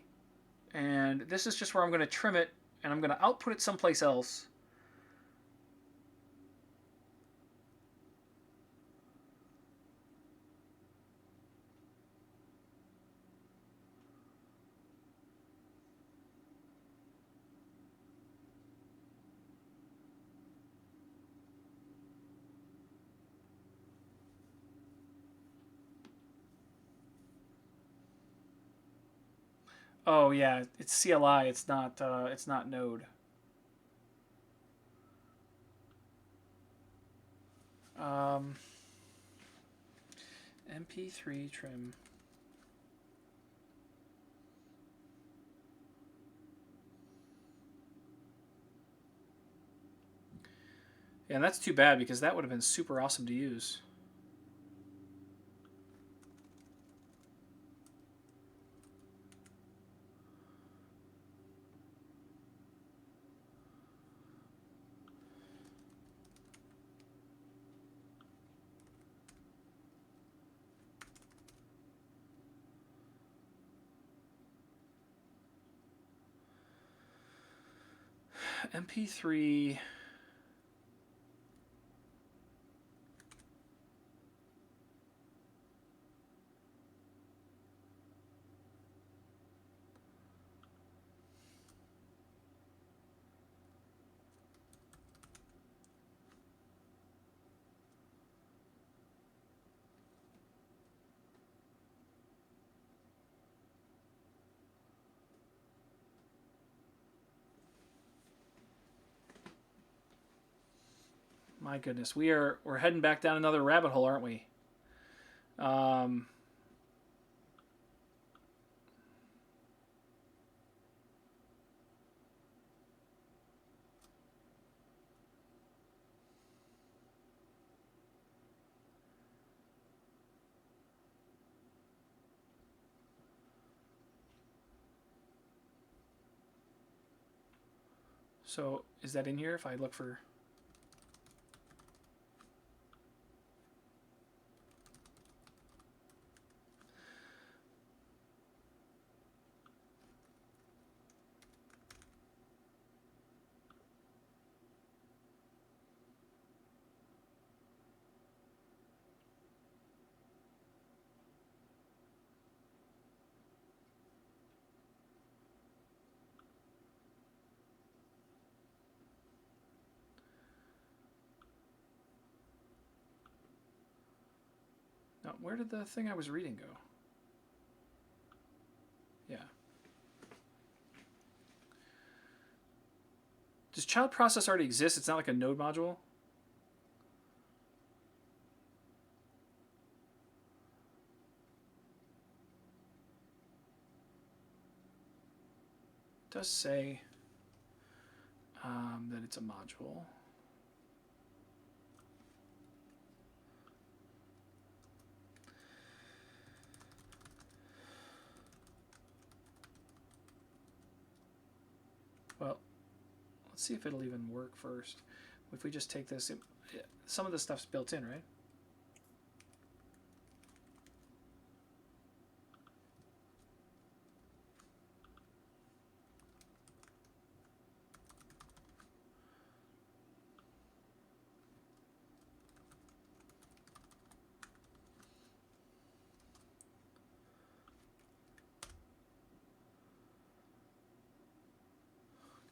And this is just where I'm going to trim it, and I'm going to output it someplace else. Oh yeah, it's CLI. It's not Node. MP3 trim. Yeah, and that's too bad because that would have been super awesome to use. MP3. My goodness, we're heading back down another rabbit hole, aren't we? So is that in here? If I look for... No, where did the thing I was reading go? Does child process already exist? It's not like a node module? It does say that it's a module. Well, let's see if it'll even work first. If we just take this, some of this stuff's built in, right?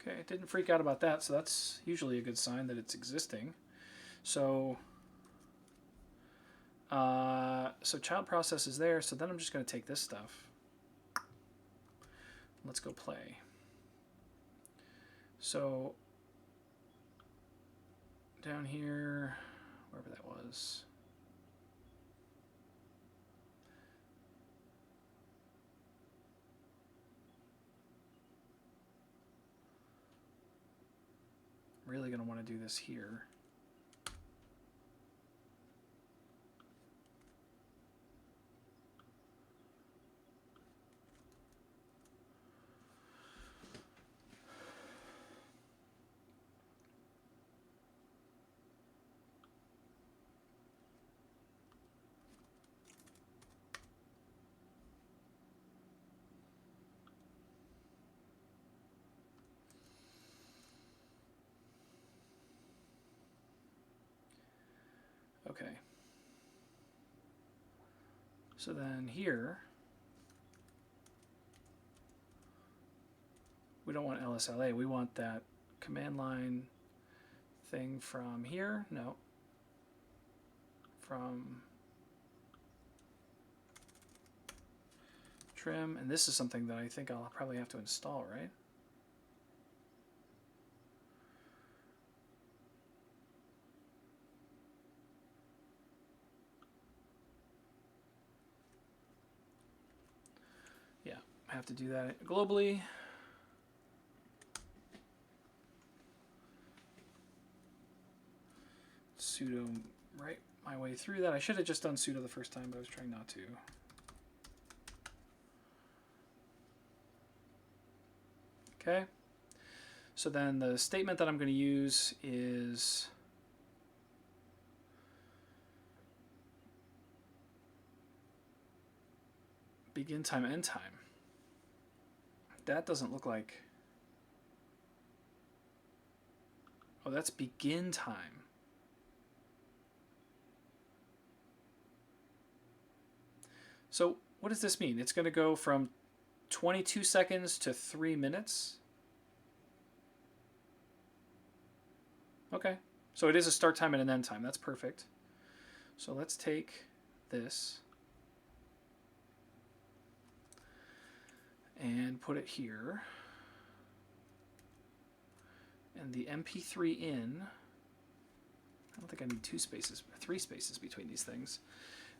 Okay, it didn't freak out about that, so that's usually a good sign that it's existing. So, so child process is there, so then I'm just going to take this stuff. Let's go play. So, down here, wherever that was. I'm really going to want to do this here. Okay. So then here, we don't want LSLA. We want that command line thing from here. No. From trim. And this is something that I think I'll probably have to install, right? Yeah, I have to do that globally. Sudo right my way through that. I should have just done sudo the first time, but I was trying not to. Okay. So then the statement that I'm going to use is begin time, end time. That doesn't look like... Oh, that's begin time. So what does this mean? It's going to go from 22 seconds to 3 minutes? Okay. So it is a start time and an end time. That's perfect. So let's take this and put it here. And the MP3 in, I don't think I need 2 spaces, 3 spaces between these things.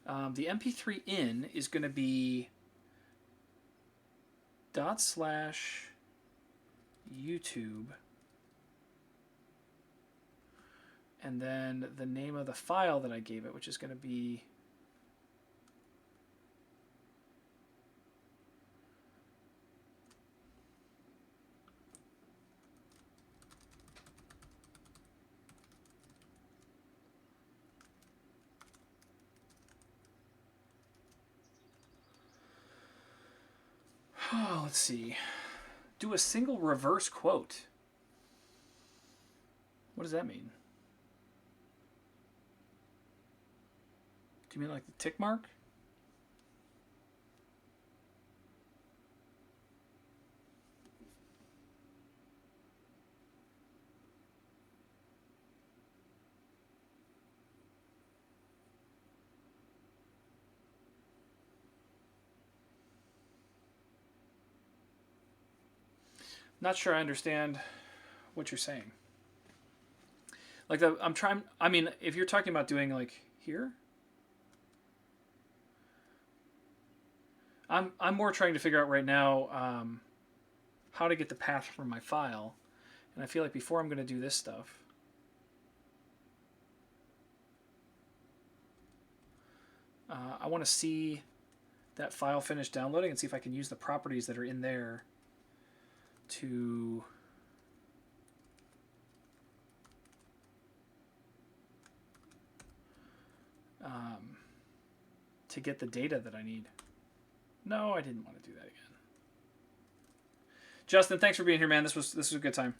The MP3 in is going to be /YouTube, and then the name of the file that I gave it, which is going to be let's see. Do a single reverse quote. What does that mean? Do you mean like the tick mark? Not sure I understand what you're saying. Like I'm trying. I mean, if you're talking about doing like here, I'm more trying to figure out right now how to get the path from my file, and I feel like before I'm going to do this stuff. I want to see that file finish downloading and see if I can use the properties that are in there to get the data that I need. No, I didn't want to do that again. Justin, thanks for being here, man. This was a good time.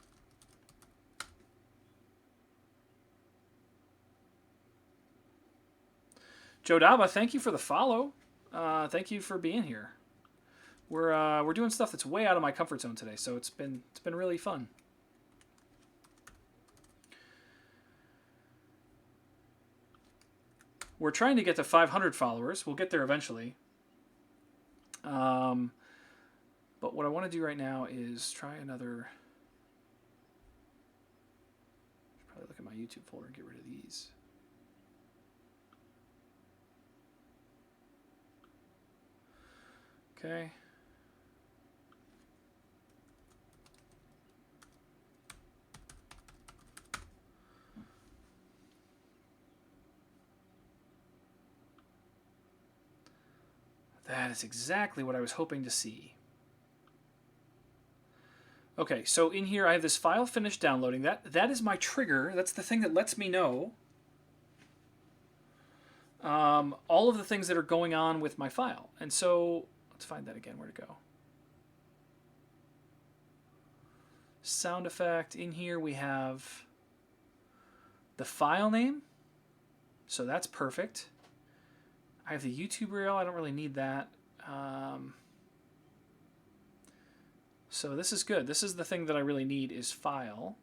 Joe Daba, thank you for the follow. Thank you for being here. We're doing stuff that's way out of my comfort zone today, so it's been really fun. We're trying to get to 500 followers. We'll get there eventually. But what I want to do right now is try another. Probably look at my YouTube folder and get rid of these. Okay. That is exactly what I was hoping to see. Okay, so in here I have this file finished downloading. That is my trigger. That's the thing that lets me know all of the things that are going on with my file. And so let's find that again. Where'd it go? Sound effect. In here we have the file name. So that's perfect. I have the YouTube reel. I don't really need that. So this is good. This is the thing that I really need is file.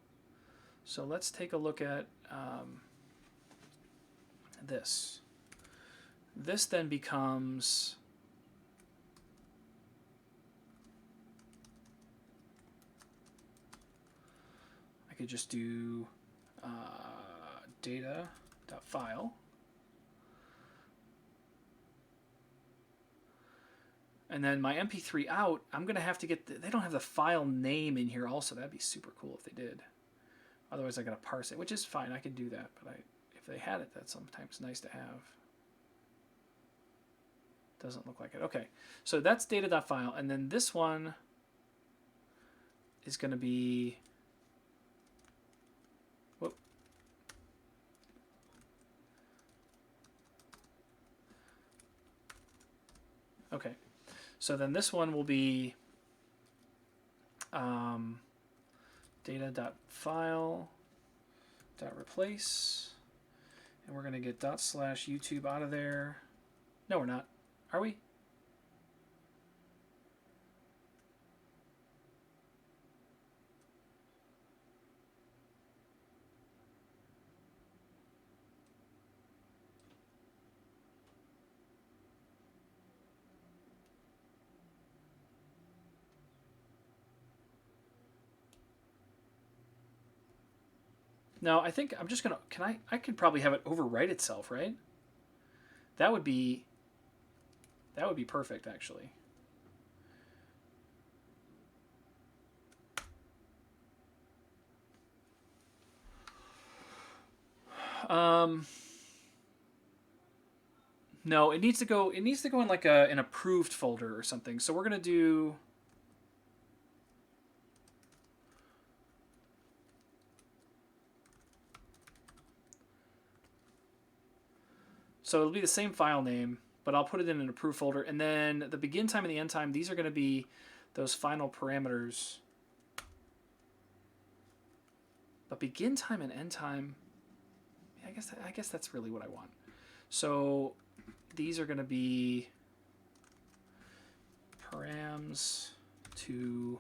So let's take a look at this. This then becomes I could just do data.file. And then my MP3 out, I'm going to have to get... they don't have the file name in here also. That'd be super cool if they did. Otherwise, I got to parse it, which is fine. I can do that. But if they had it, that's sometimes nice to have. Doesn't look like it. Okay, so that's data.file. And then this one is going to be... whoop. Okay. So then this one will be data.file.replace, and we're going to get ./YouTube out of there. No, we're not. Are we? No, I think I'm just gonna. I could probably have it overwrite itself, right? That would be perfect, actually. No, it needs to go. It needs to go in like an approved folder or something. So we're gonna do. So it'll be the same file name, but I'll put it in an approved folder. And then the begin time and the end time, these are going to be those final parameters. But begin time and end time, I guess that's really what I want. So these are going to be params to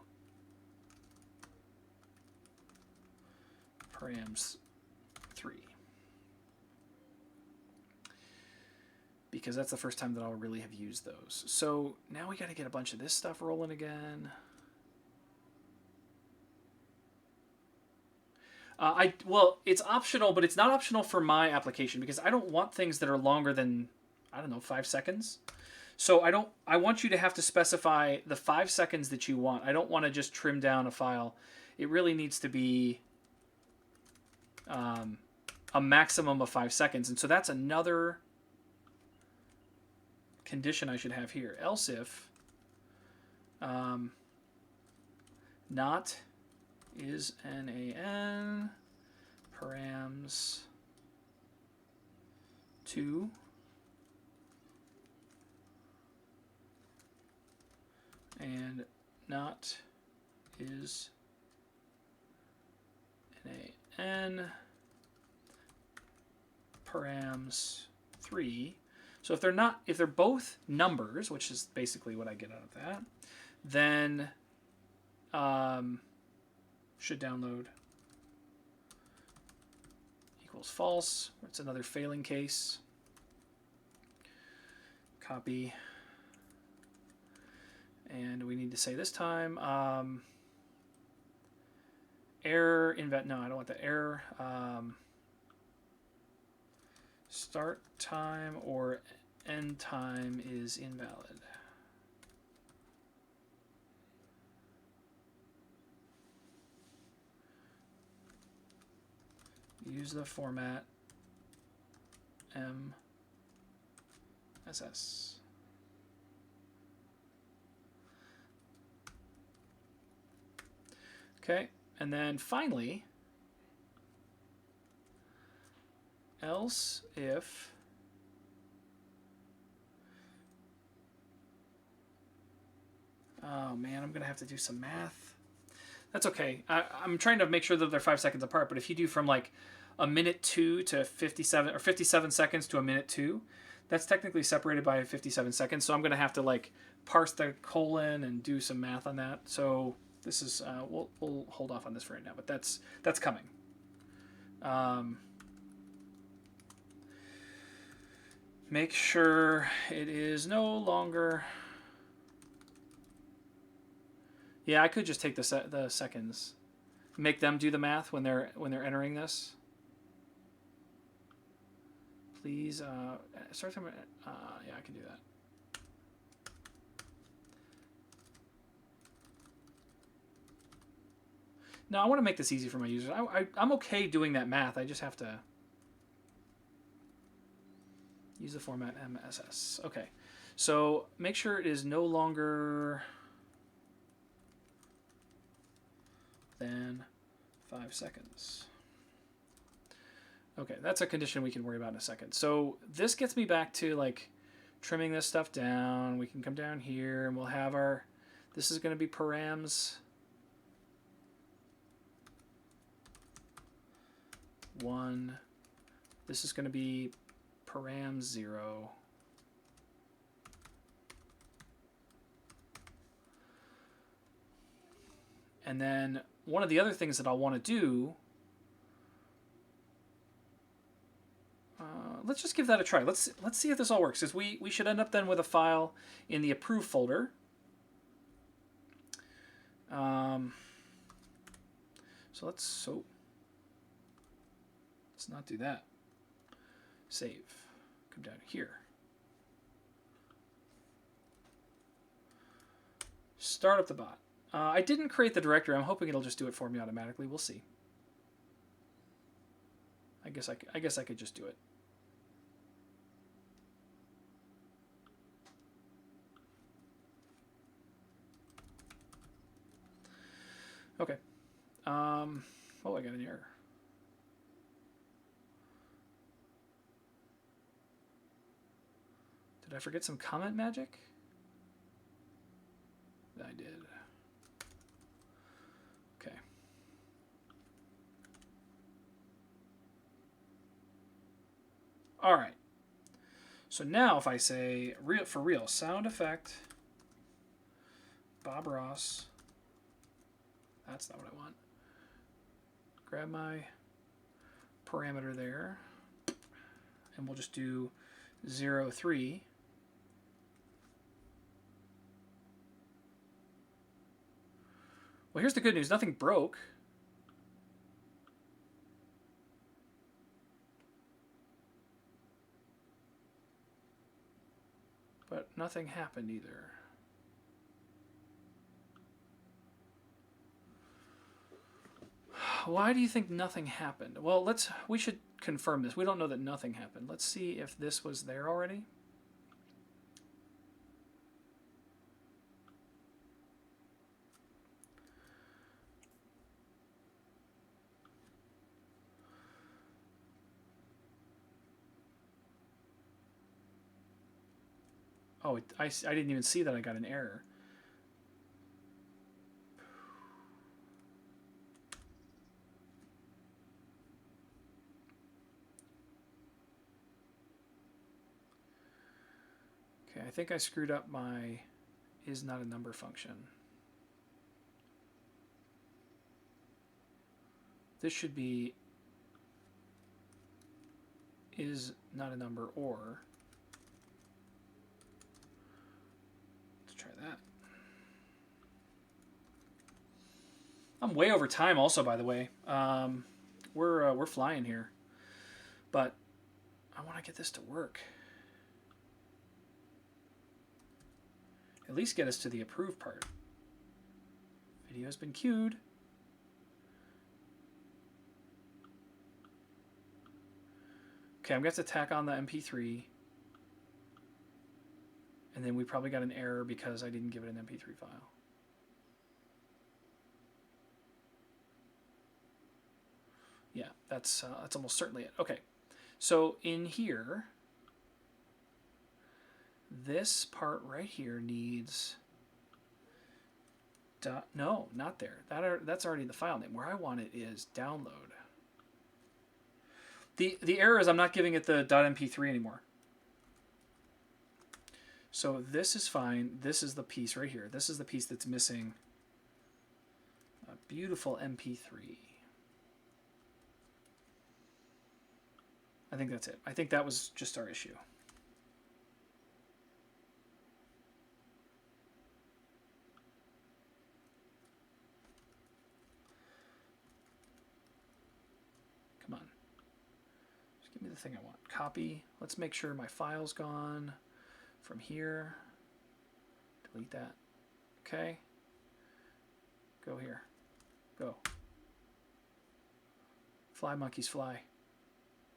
params 3. Because that's the first time that I'll really have used those. So now we got to get a bunch of this stuff rolling again. Well, it's optional, but it's not optional for my application because I don't want things that are longer than, I don't know, 5 seconds. So I want you to have to specify the 5 seconds that you want. I don't want to just trim down a file. It really needs to be a maximum of 5 seconds. And so that's another condition I should have here. Else if not is nan params 2 and not is nan params 3. So if they're both numbers, which is basically what I get out of that, then should download equals false. It's another failing case. Copy. And we need to say this time error invent. No, I don't want the error. Start time or end time is invalid. Use the format MSS. Okay, and then finally, else if oh man, I'm gonna have to do some math. That's okay. I'm trying to make sure that they're 5 seconds apart, but if you do from like a minute 2 to 57 or 57 seconds to a minute 2, that's technically separated by 57 seconds. So I'm gonna have to like parse the colon and do some math on that. So this is we'll hold off on this for right now, but that's coming. Make sure it is no longer. Yeah, I could just take the seconds, make them do the math when they're entering this. Please start time. Yeah, I can do that. No, I want to make this easy for my users. I'm okay doing that math. I just have to use the format MSS. Okay, so make sure it is no longer than 5 seconds. Okay, that's a condition we can worry about in a second. So this gets me back to like trimming this stuff down. We can come down here and we'll have our, this is going to be params 1. This is going to be params 0. And then one of the other things that I'll want to do, let's just give that a try. Let's see if this all works. Because we should end up then with a file in the approved folder. So let's not do that. Save. Come down here. Start up the bot. I didn't create the directory. I'm hoping it'll just do it for me automatically. We'll see. I guess I could just do it. Okay. Oh, I got an error. Did I forget some comment magic? I did. Okay. All right. So now if I say for real sound effect Bob Ross, that's not what I want. Grab my parameter there and we'll just do 0, 3. Well, here's the good news. Nothing broke. But nothing happened either. Why do you think nothing happened? Well, we should confirm this. We don't know that nothing happened. Let's see if this was there already. Oh, I didn't even see that I got an error. Okay, I think I screwed up my is not a number function. This should be is not a number or. Let's try that. I'm way over time also, by the way. We're flying here. But I want to get this to work. At least get us to the approve part. Video has been queued. Okay, I'm going to have to tack on the MP3. And then we probably got an error because I didn't give it an MP3 file. Yeah, that's almost certainly it. Okay, so in here, this part right here needs no, not there. That's already the file name. Where I want it is download. The error is I'm not giving it the .mp3 anymore. So this is fine. This is the piece right here. This is the piece that's missing a beautiful MP3. I think that's it. I think that was just our issue. Come on. Just give me the thing I want. Copy. Let's make sure my file's gone from here. Delete that. Okay. Go here. Go. Fly, monkeys, fly.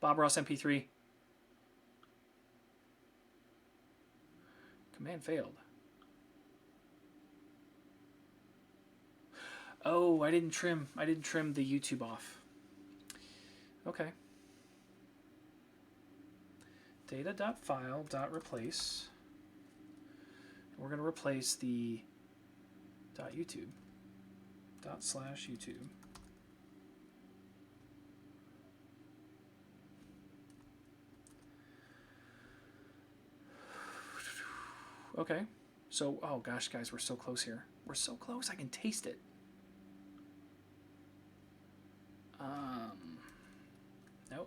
Bob Ross MP3. Command failed. Oh, I didn't trim the YouTube off. Okay. Data.file.replace. We're going to replace the .youtube. ./YouTube. Okay. So, oh gosh, guys, we're so close here. We're so close, I can taste it. No.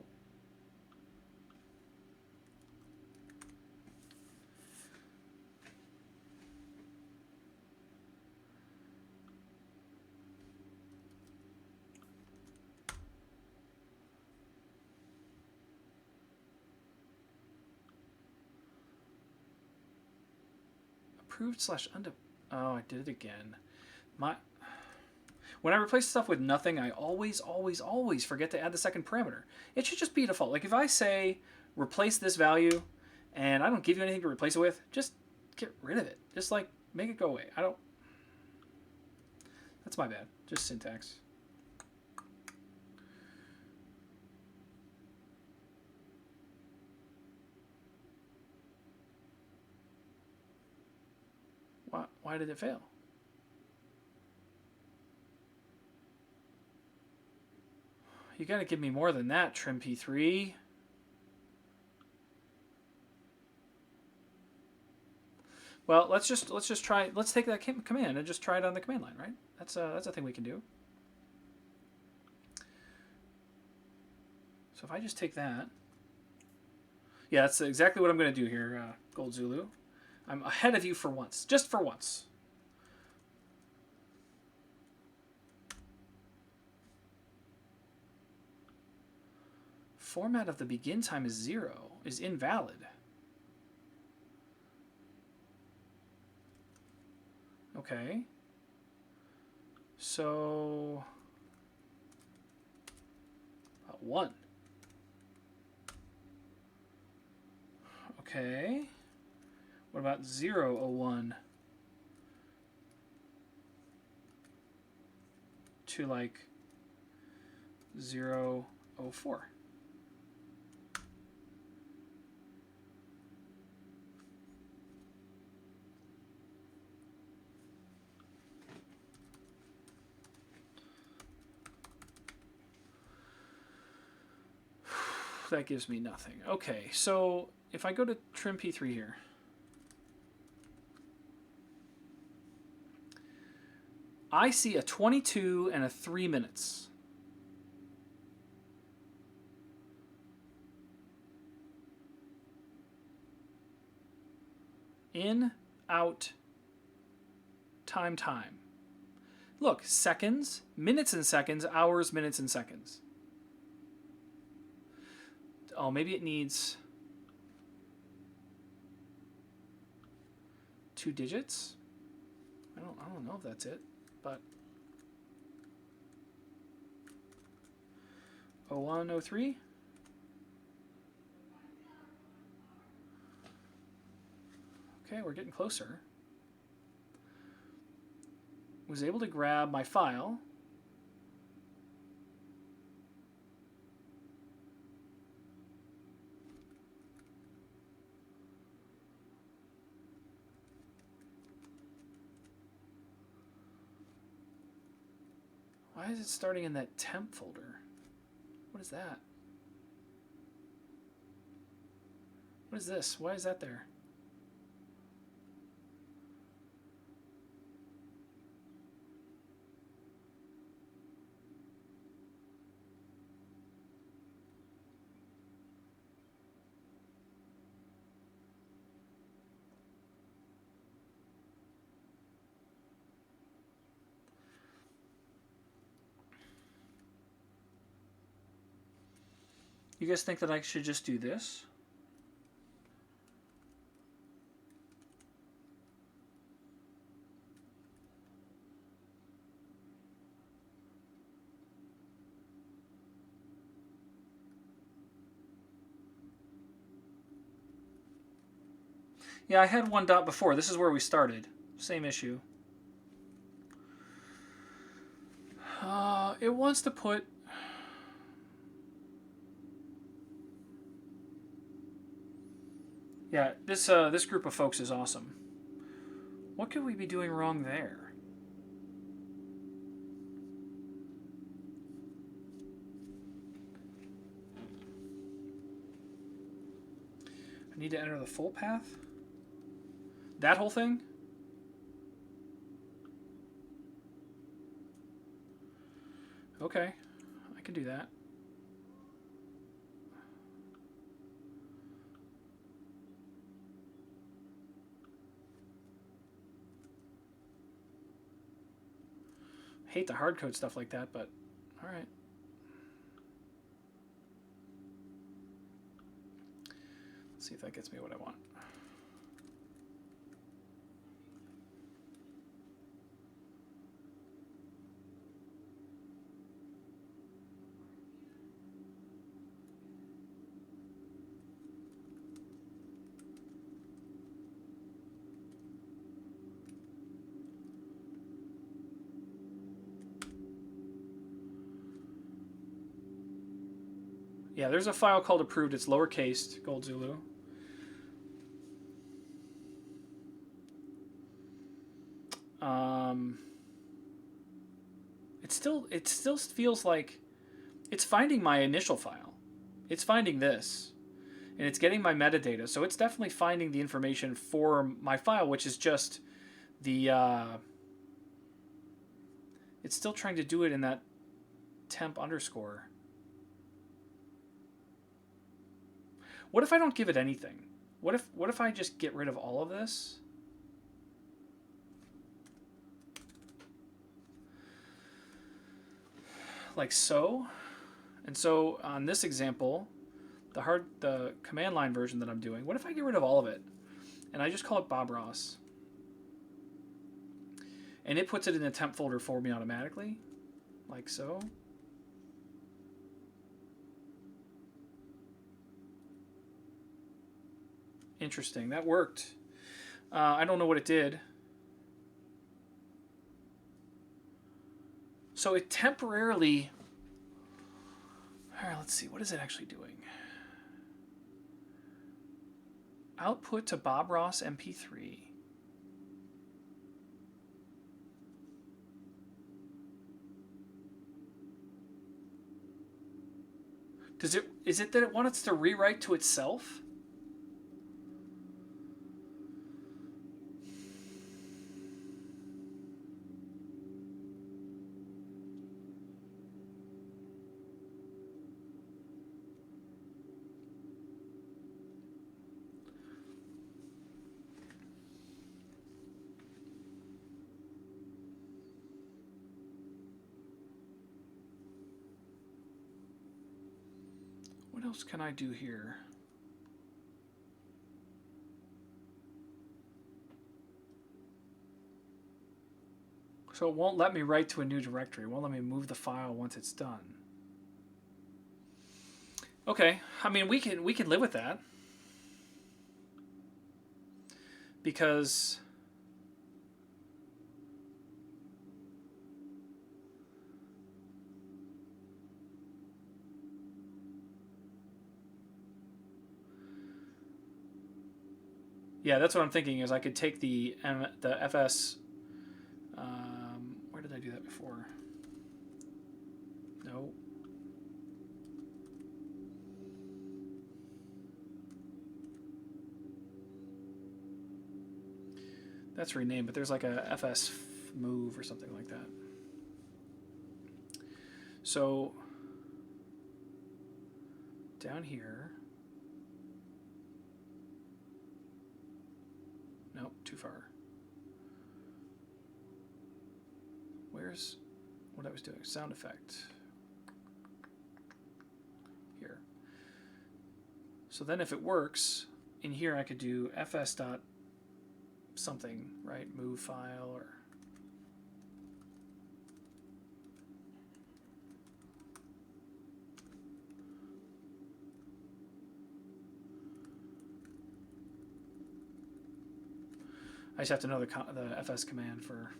Approved/undo. Oh, I did it again. When I replace stuff with nothing, I always forget to add the second parameter. It should just be default. Like if I say replace this value, and I don't give you anything to replace it with, just get rid of it. Just like make it go away. That's my bad. Just syntax. Why did it fail? You gotta give me more than that, trim P3. Well, let's just try. Let's take that command and just try it on the command line, right? That's a thing we can do. So if I just take that, yeah, that's exactly what I'm going to do here, Gold Zulu. I'm ahead of you for once, just for once. Format of the begin time is 0, is invalid. Okay. So, 1. Okay. What about 001 to like 004? That gives me nothing. Okay, so if I go to trim P3 here, I see a 22 and a 3 minutes. In, out, time. Look, seconds, minutes and seconds, hours, minutes and seconds. Oh, maybe it needs 2 digits. I don't know if that's it, but 01, 03. Okay, we're getting closer. Was able to grab my file. Why is it starting in that temp folder? What is that? What is this? Why is that there? You guys think that I should just do this? Yeah, I had one dot before. This is where we started. Same issue. It wants to put... Yeah, this group of folks is awesome. What could we be doing wrong there? I need to enter the full path? That whole thing? Okay, I can do that. Hate the hard code stuff like that, but all right. Let's see if that gets me what I want. Yeah, there's a file called approved. It's lowercase, Gold Zulu. It still feels like it's finding my initial file. It's finding this, and it's getting my metadata. So it's definitely finding the information for my file, which is just the. It's still trying to do it in that temp underscore. What if I don't give it anything? What if I just get rid of all of this? Like so. And so on this example, the command line version that I'm doing, what if I get rid of all of it? And I just call it Bob Ross. And it puts it in the temp folder for me automatically, like so. Interesting, that worked. I don't know what it did. So it temporarily... All right, let's see, what is it actually doing? Output to Bob Ross MP3. Is it that it wants to rewrite to itself? What else can I do here? So it won't let me write to a new directory. It won't let me move the file once it's done. Okay, I mean we can live with that. Because yeah, that's what I'm thinking is I could take the FS. Where did I do that before? No. That's renamed, but there's like a FS move or something like that. So down here. Nope, too far. Where's what I was doing? Sound effect. Here. So then if it works, in here I could do fs dot something, right? Move file or... I just have to know the fs command for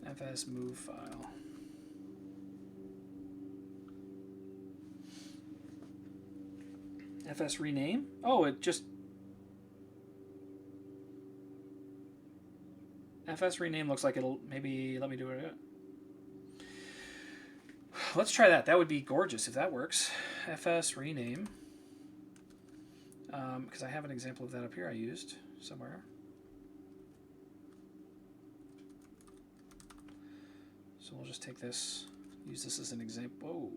fs move file. Fs rename? Oh, it just... Fs rename looks like it'll maybe let me do it. Let's try that. That would be gorgeous if that works. Fs rename. Because I have an example of that up here I used somewhere. So we'll just take this, use this as an example. Whoa.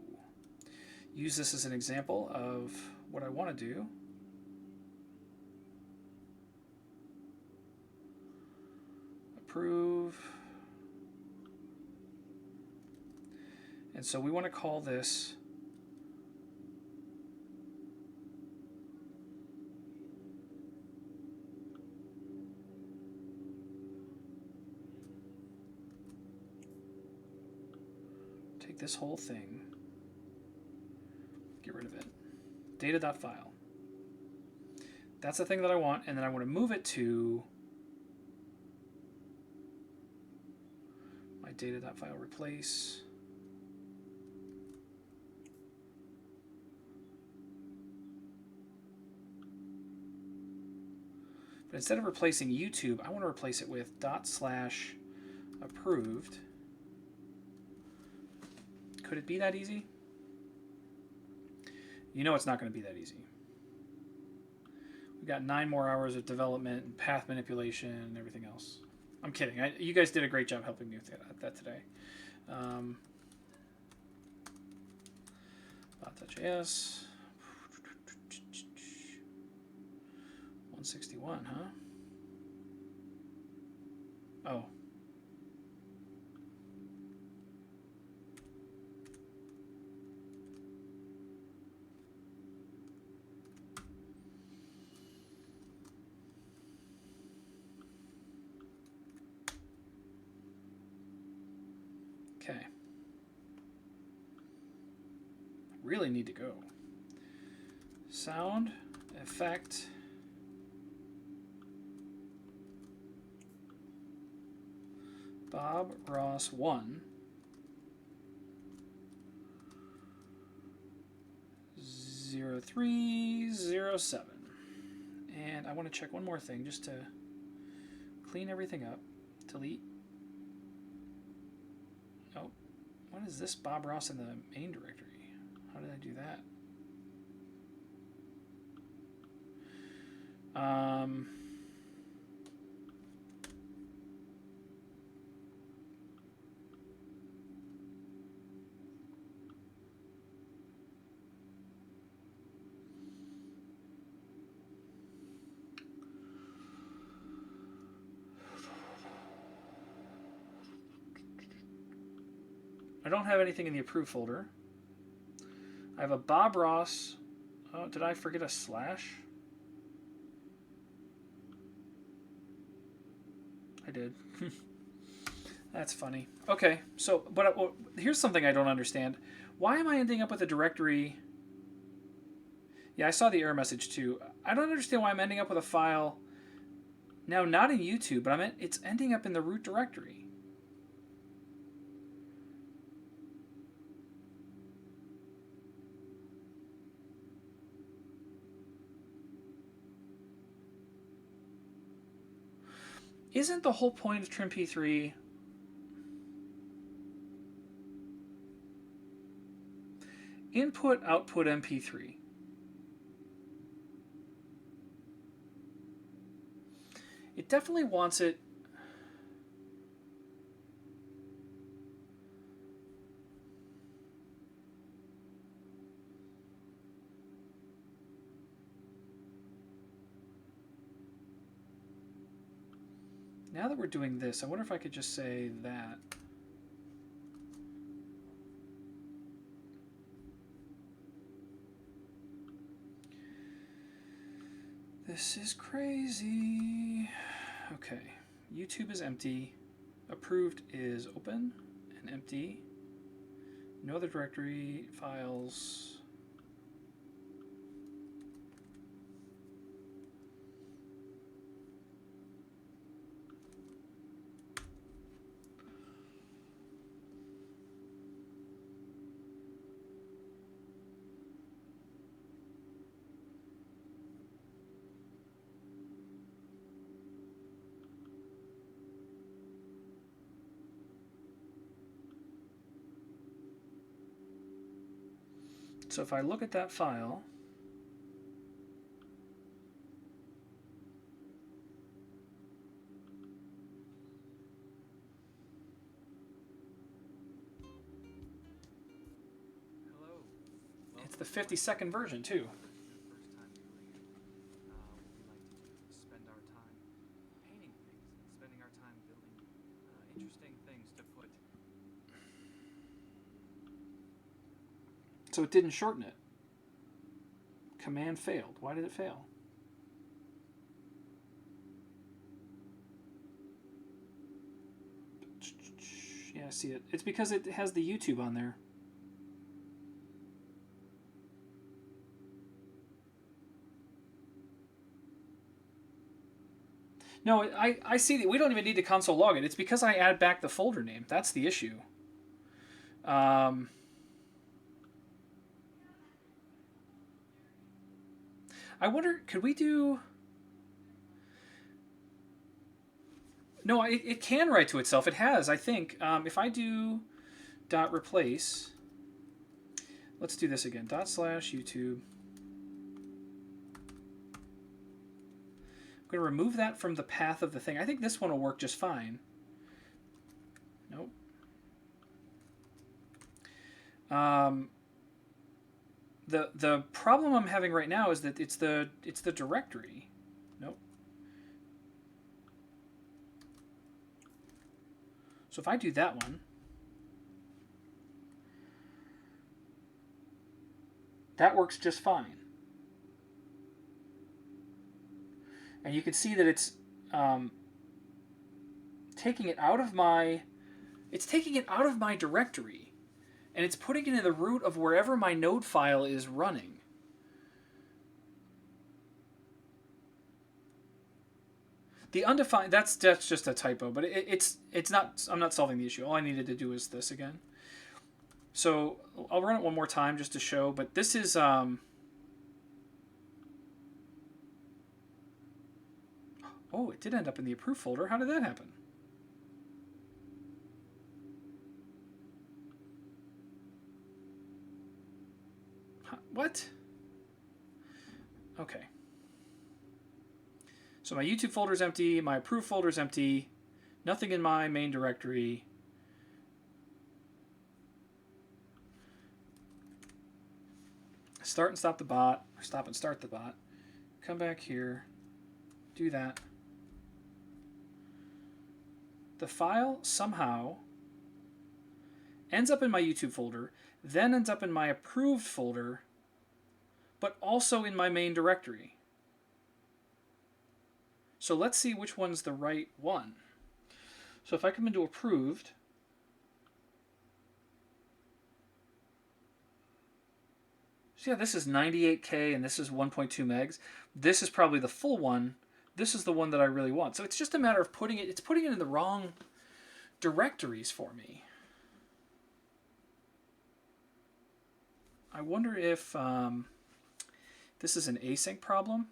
Use this as an example of what I want to do. Approve. And so we want to call this this whole thing, get rid of it, data.file. That's the thing that I want, and then I want to move it to my data.file replace. But instead of replacing YouTube, I want to replace it with /approved. Could it be that easy? You know it's not going to be that easy. We've got 9 more hours of development and path manipulation and everything else. I'm kidding. You guys did a great job helping me with that today. Bot.js. 161, huh? Oh. Okay. Really need to go. Sound, effect. Bob Ross 1. 0307. And I want to check one more thing just to clean everything up. Delete. Oh, what is this Bob Ross in the main directory? How did I do that? I don't have anything in the approved folder. I have a Bob Ross. Oh, did I forget a slash? I did. That's funny. Okay, so but here's something I don't understand. Why am I ending up with a directory? Yeah, I saw the error message too. I don't understand why I'm ending up with a file now not in YouTube, but it's ending up in the root directory. Isn't the whole point of trimp3 input output mp3? It definitely wants it. Now that we're doing this, I wonder if I could just say that. This is crazy. Okay, YouTube is empty. Approved is open and empty. No other directory, files. So if I look at that file, it's the 52nd version too. So it didn't shorten it. Command failed. Why did it fail? Yeah, I see it. It's because it has the YouTube on there. No, I see that we don't even need to console log it. It's because I add back the folder name. That's the issue. I wonder, could we do... No, it can write to itself. It has, I think. If I do dot replace, let's do this again. /YouTube. I'm going to remove that from the path of the thing. I think this one will work just fine. Nope. The problem I'm having right now is that it's the directory. Nope. So if I do that one, that works just fine. And you can see that it's taking it out of my... It's taking it out of my directory, and it's putting it in the root of wherever my node file is running. The undefined, that's just a typo, but it's not, I'm not solving the issue. All I needed to do is this again. So I'll run it one more time just to show, but this is, oh, it did end up in the approved folder. How did that happen? What? Okay. So my YouTube folder is empty, my approved folder is empty, nothing in my main directory. Start and stop the bot, or stop and start the bot. Come back here, do that. The file somehow ends up in my YouTube folder, then ends up in my approved folder, but also in my main directory. So let's see which one's the right one. So if I come into approved, so yeah, this is 98K and this is 1.2 megs. This is probably the full one. This is the one that I really want. So it's just a matter of putting it in the wrong directories for me. I wonder if this is an async problem.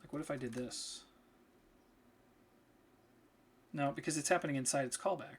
Like, what if I did this? No, because it's happening inside its callback.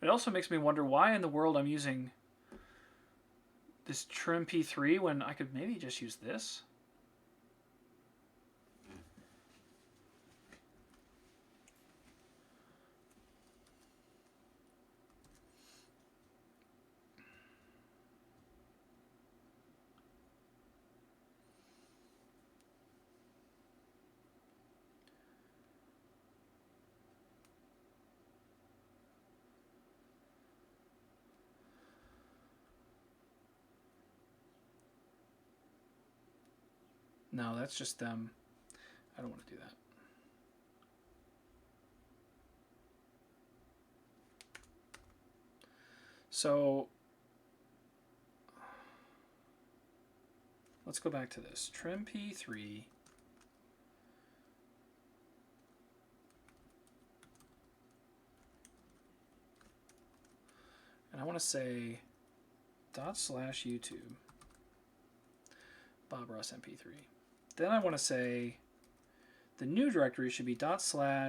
It also makes me wonder why in the world I'm using this trim P3 when I could maybe just use this. No, that's just them. I don't want to do that. So let's go back to this. Trim P3. And I want to say /YouTube Bob Ross MP3. Then I want to say the new directory should be /approved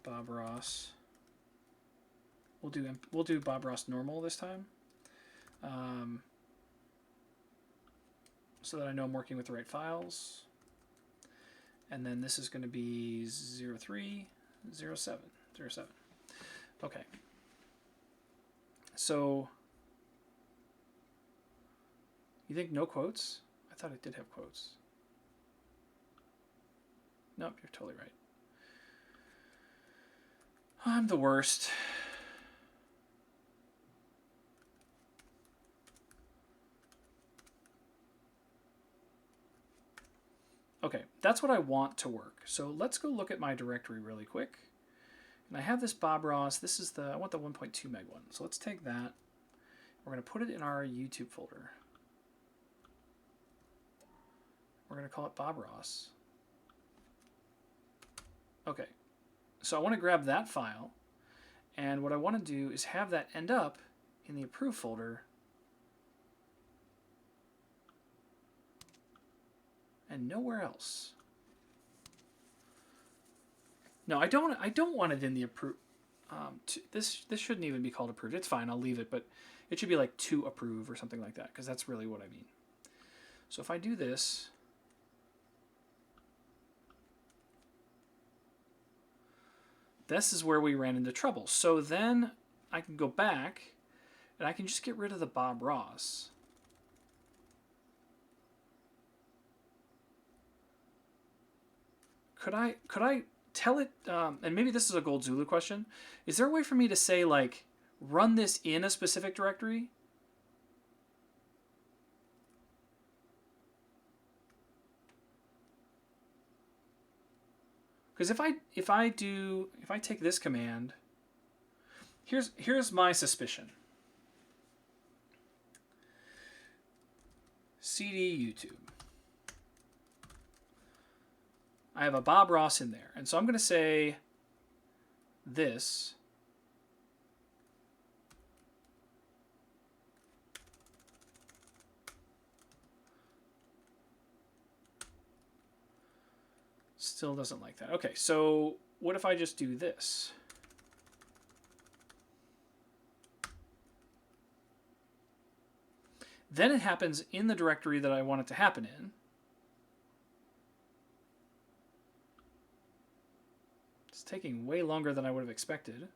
Bob Ross. We'll do Bob Ross normal this time, so that I know I'm working with the right files. And then this is going to be 0307. Okay. So you think no quotes? I thought it did have quotes. Nope, you're totally right. I'm the worst. Okay, that's what I want to work. So let's go look at my directory really quick. And I have this Bob Ross. This is I want the 1.2 meg one. So let's take that. We're going to put it in our YouTube folder. We're going to call it Bob Ross. Okay, So I want to grab that file, and what I want to do is have that end up in the approved folder and nowhere else. No, I don't want it in the approved. This shouldn't even be called approved. It's fine. I'll leave it, but it should be like to approve or something like that, because that's really what I mean. So if I do this, this is where we ran into trouble. So then I can go back and I can just get rid of the Bob Ross. Could I tell it, and maybe this is a Gold Zulu question, is there a way for me to say, like, run this in a specific directory? Because if I take this command, here's my suspicion. CD YouTube. I have a Bob Ross in there, and so I'm going to say this. Still doesn't like that. Okay, so what if I just do this? Then it happens in the directory that I want it to happen in. It's taking way longer than I would have expected.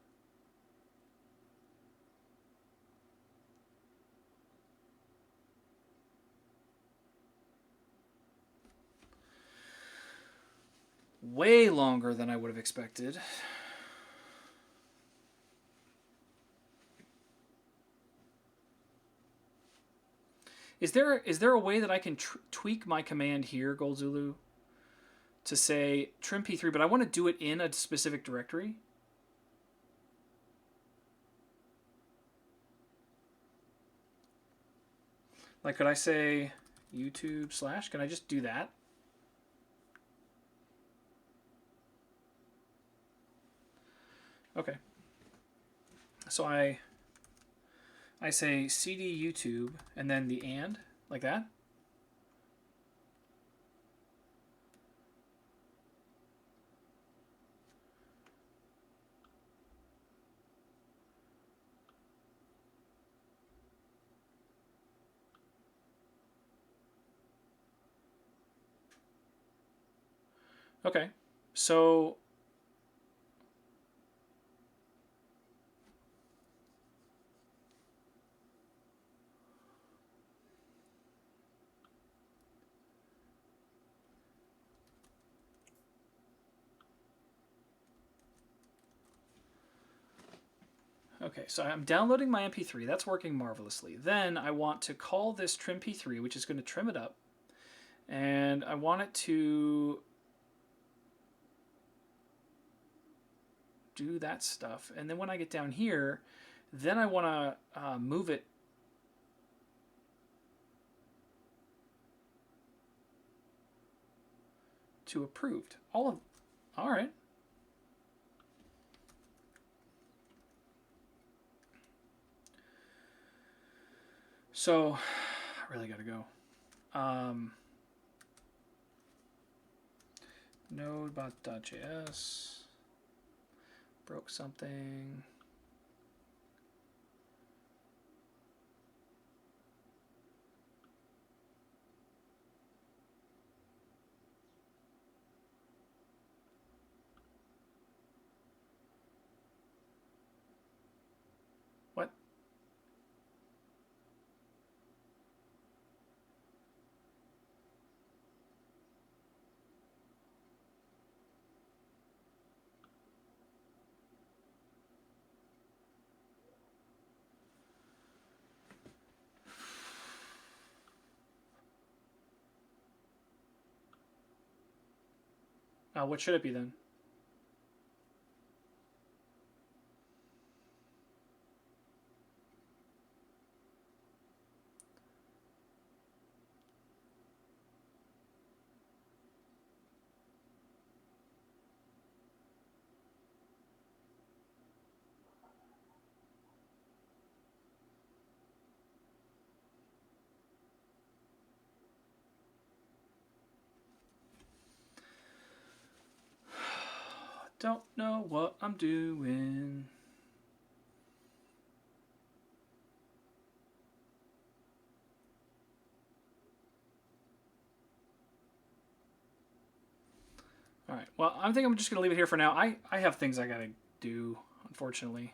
Way longer than I would have expected. Is there a way that I can tweak my command here, Gold Zulu, to say trim P3, but I want to do it in a specific directory? Like, could I say YouTube / can I just do that? Okay. So I say CD YouTube and then the and, like that. Okay. So okay, so I'm downloading my MP3. That's working marvelously. Then I want to call this trim P3, which is going to trim it up. And I want it to do that stuff. And then when I get down here, then I want to move it to approved. All right. So I really got to go. Node.js broke something. What? What should it be then? Don't know what I'm doing. All right. Well, I think I'm just going to leave it here for now. I have things I got to do, unfortunately.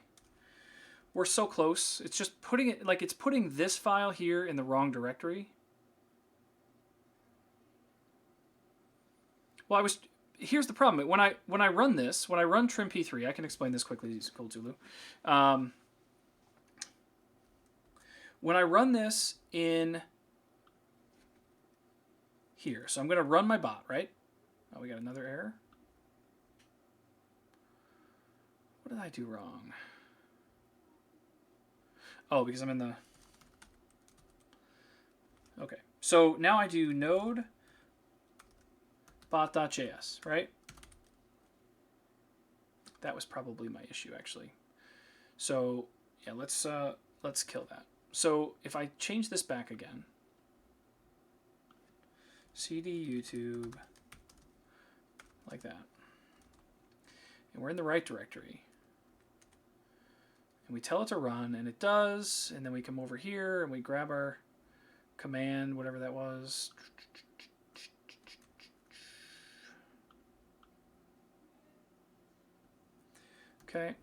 We're so close. It's just putting it, like, it's putting this file here in the wrong directory. Well, here's the problem. When I run this, when I run trim p3, I can explain this quickly, Cold Zulu. When I run this in here, so I'm going to run my bot, right? Oh, we got another error. What did I do wrong? Oh, because I'm in the... Okay. So now I do node bot.js, right? That was probably my issue, actually. So yeah, let's kill that. So if I change this back again, cd YouTube, like that, and we're in the right directory, and we tell it to run, and it does, and then we come over here and we grab our command, whatever that was. Okay.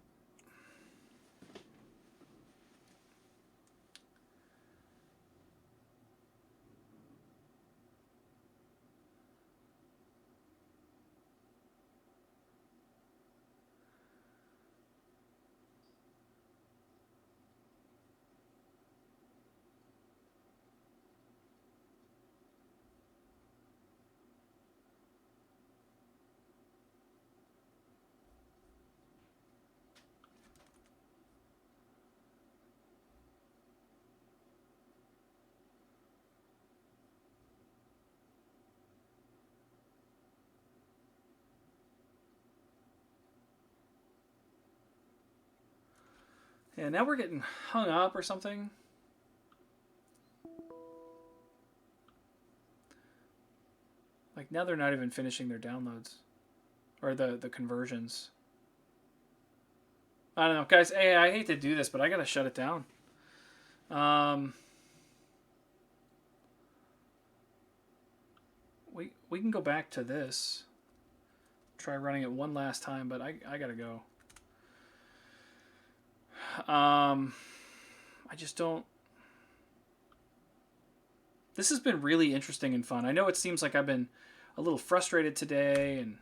And now we're getting hung up or something. Like now they're not even finishing their downloads or the conversions. I don't know, guys. Hey, I hate to do this, but I gotta shut it down. We can go back to this. Try running it one last time, but I gotta go. I just don't... This has been really interesting and fun. I know it seems like I've been a little frustrated today and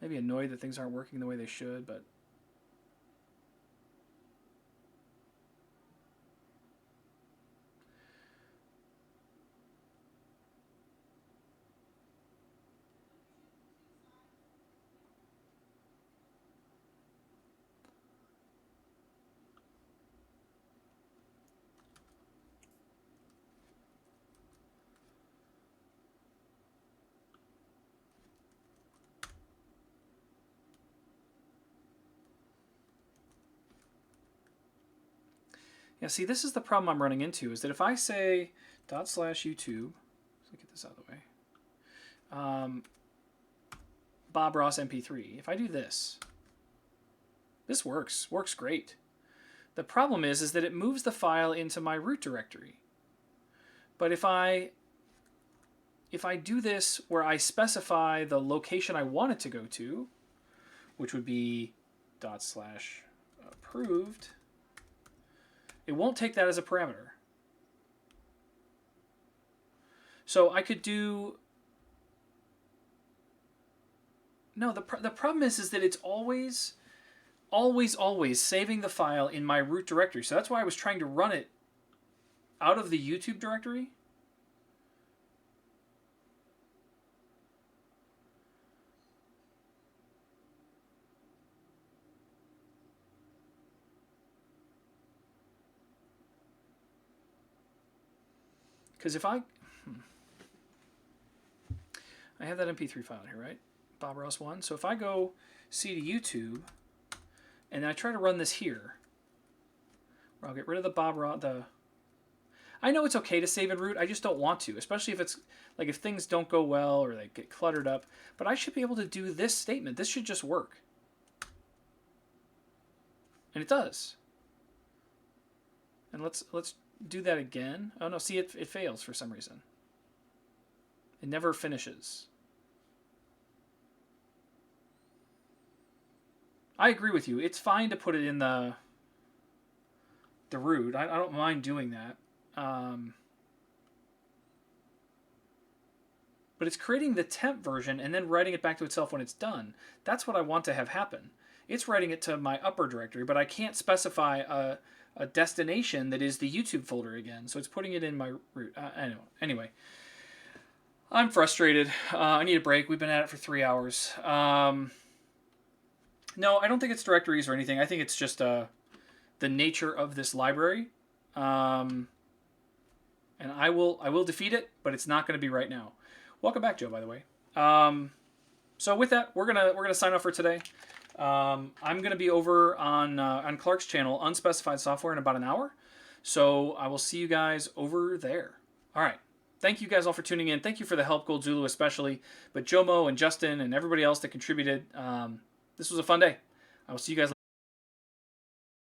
maybe annoyed that things aren't working the way they should, but... Yeah, see, this is the problem I'm running into, is that if I say /YouTube, let's get this out of the way, Bob Ross MP3, if I do this, this works great. The problem is that it moves the file into my root directory. But if I do this where I specify the location I want it to go to, which would be /approved, it won't take that as a parameter. So I could do... No, the problem is that it's always saving the file in my root directory. So that's why I was trying to run it out of the YouTube directory. Because if I have that MP3 file here, right? Bob Ross 1. So if I go cd YouTube and I try to run this here, where I'll get rid of the Bob Ross, I know it's okay to save in root, I just don't want to, especially if it's if things don't go well or they get cluttered up. But I should be able to do this statement. This should just work. And it does. And let's do that again. Oh no, see, it fails for some reason. It never finishes. I agree with you. It's fine to put it in the root. I don't mind doing that. But it's creating the temp version and then writing it back to itself when it's done. That's what I want to have happen. It's writing it to my upper directory, but I can't specify a destination that is the YouTube folder again. So it's putting it in my root. Anyway, I'm frustrated. I need a break. We've been at it for 3 hours. No, I don't think it's directories or anything. I think it's just the nature of this library. And I will defeat it, but it's not going to be right now. Welcome back, Joe, by the way. So with that, we're gonna sign off for today. I'm gonna be over on Clark's channel, Unspecified Software, in about an hour. So I will see you guys over there. All right. Thank you guys all for tuning in. Thank you for the help, Gold Zulu especially, but Jomo and Justin and everybody else that contributed. This was a fun day. I will see you guys later.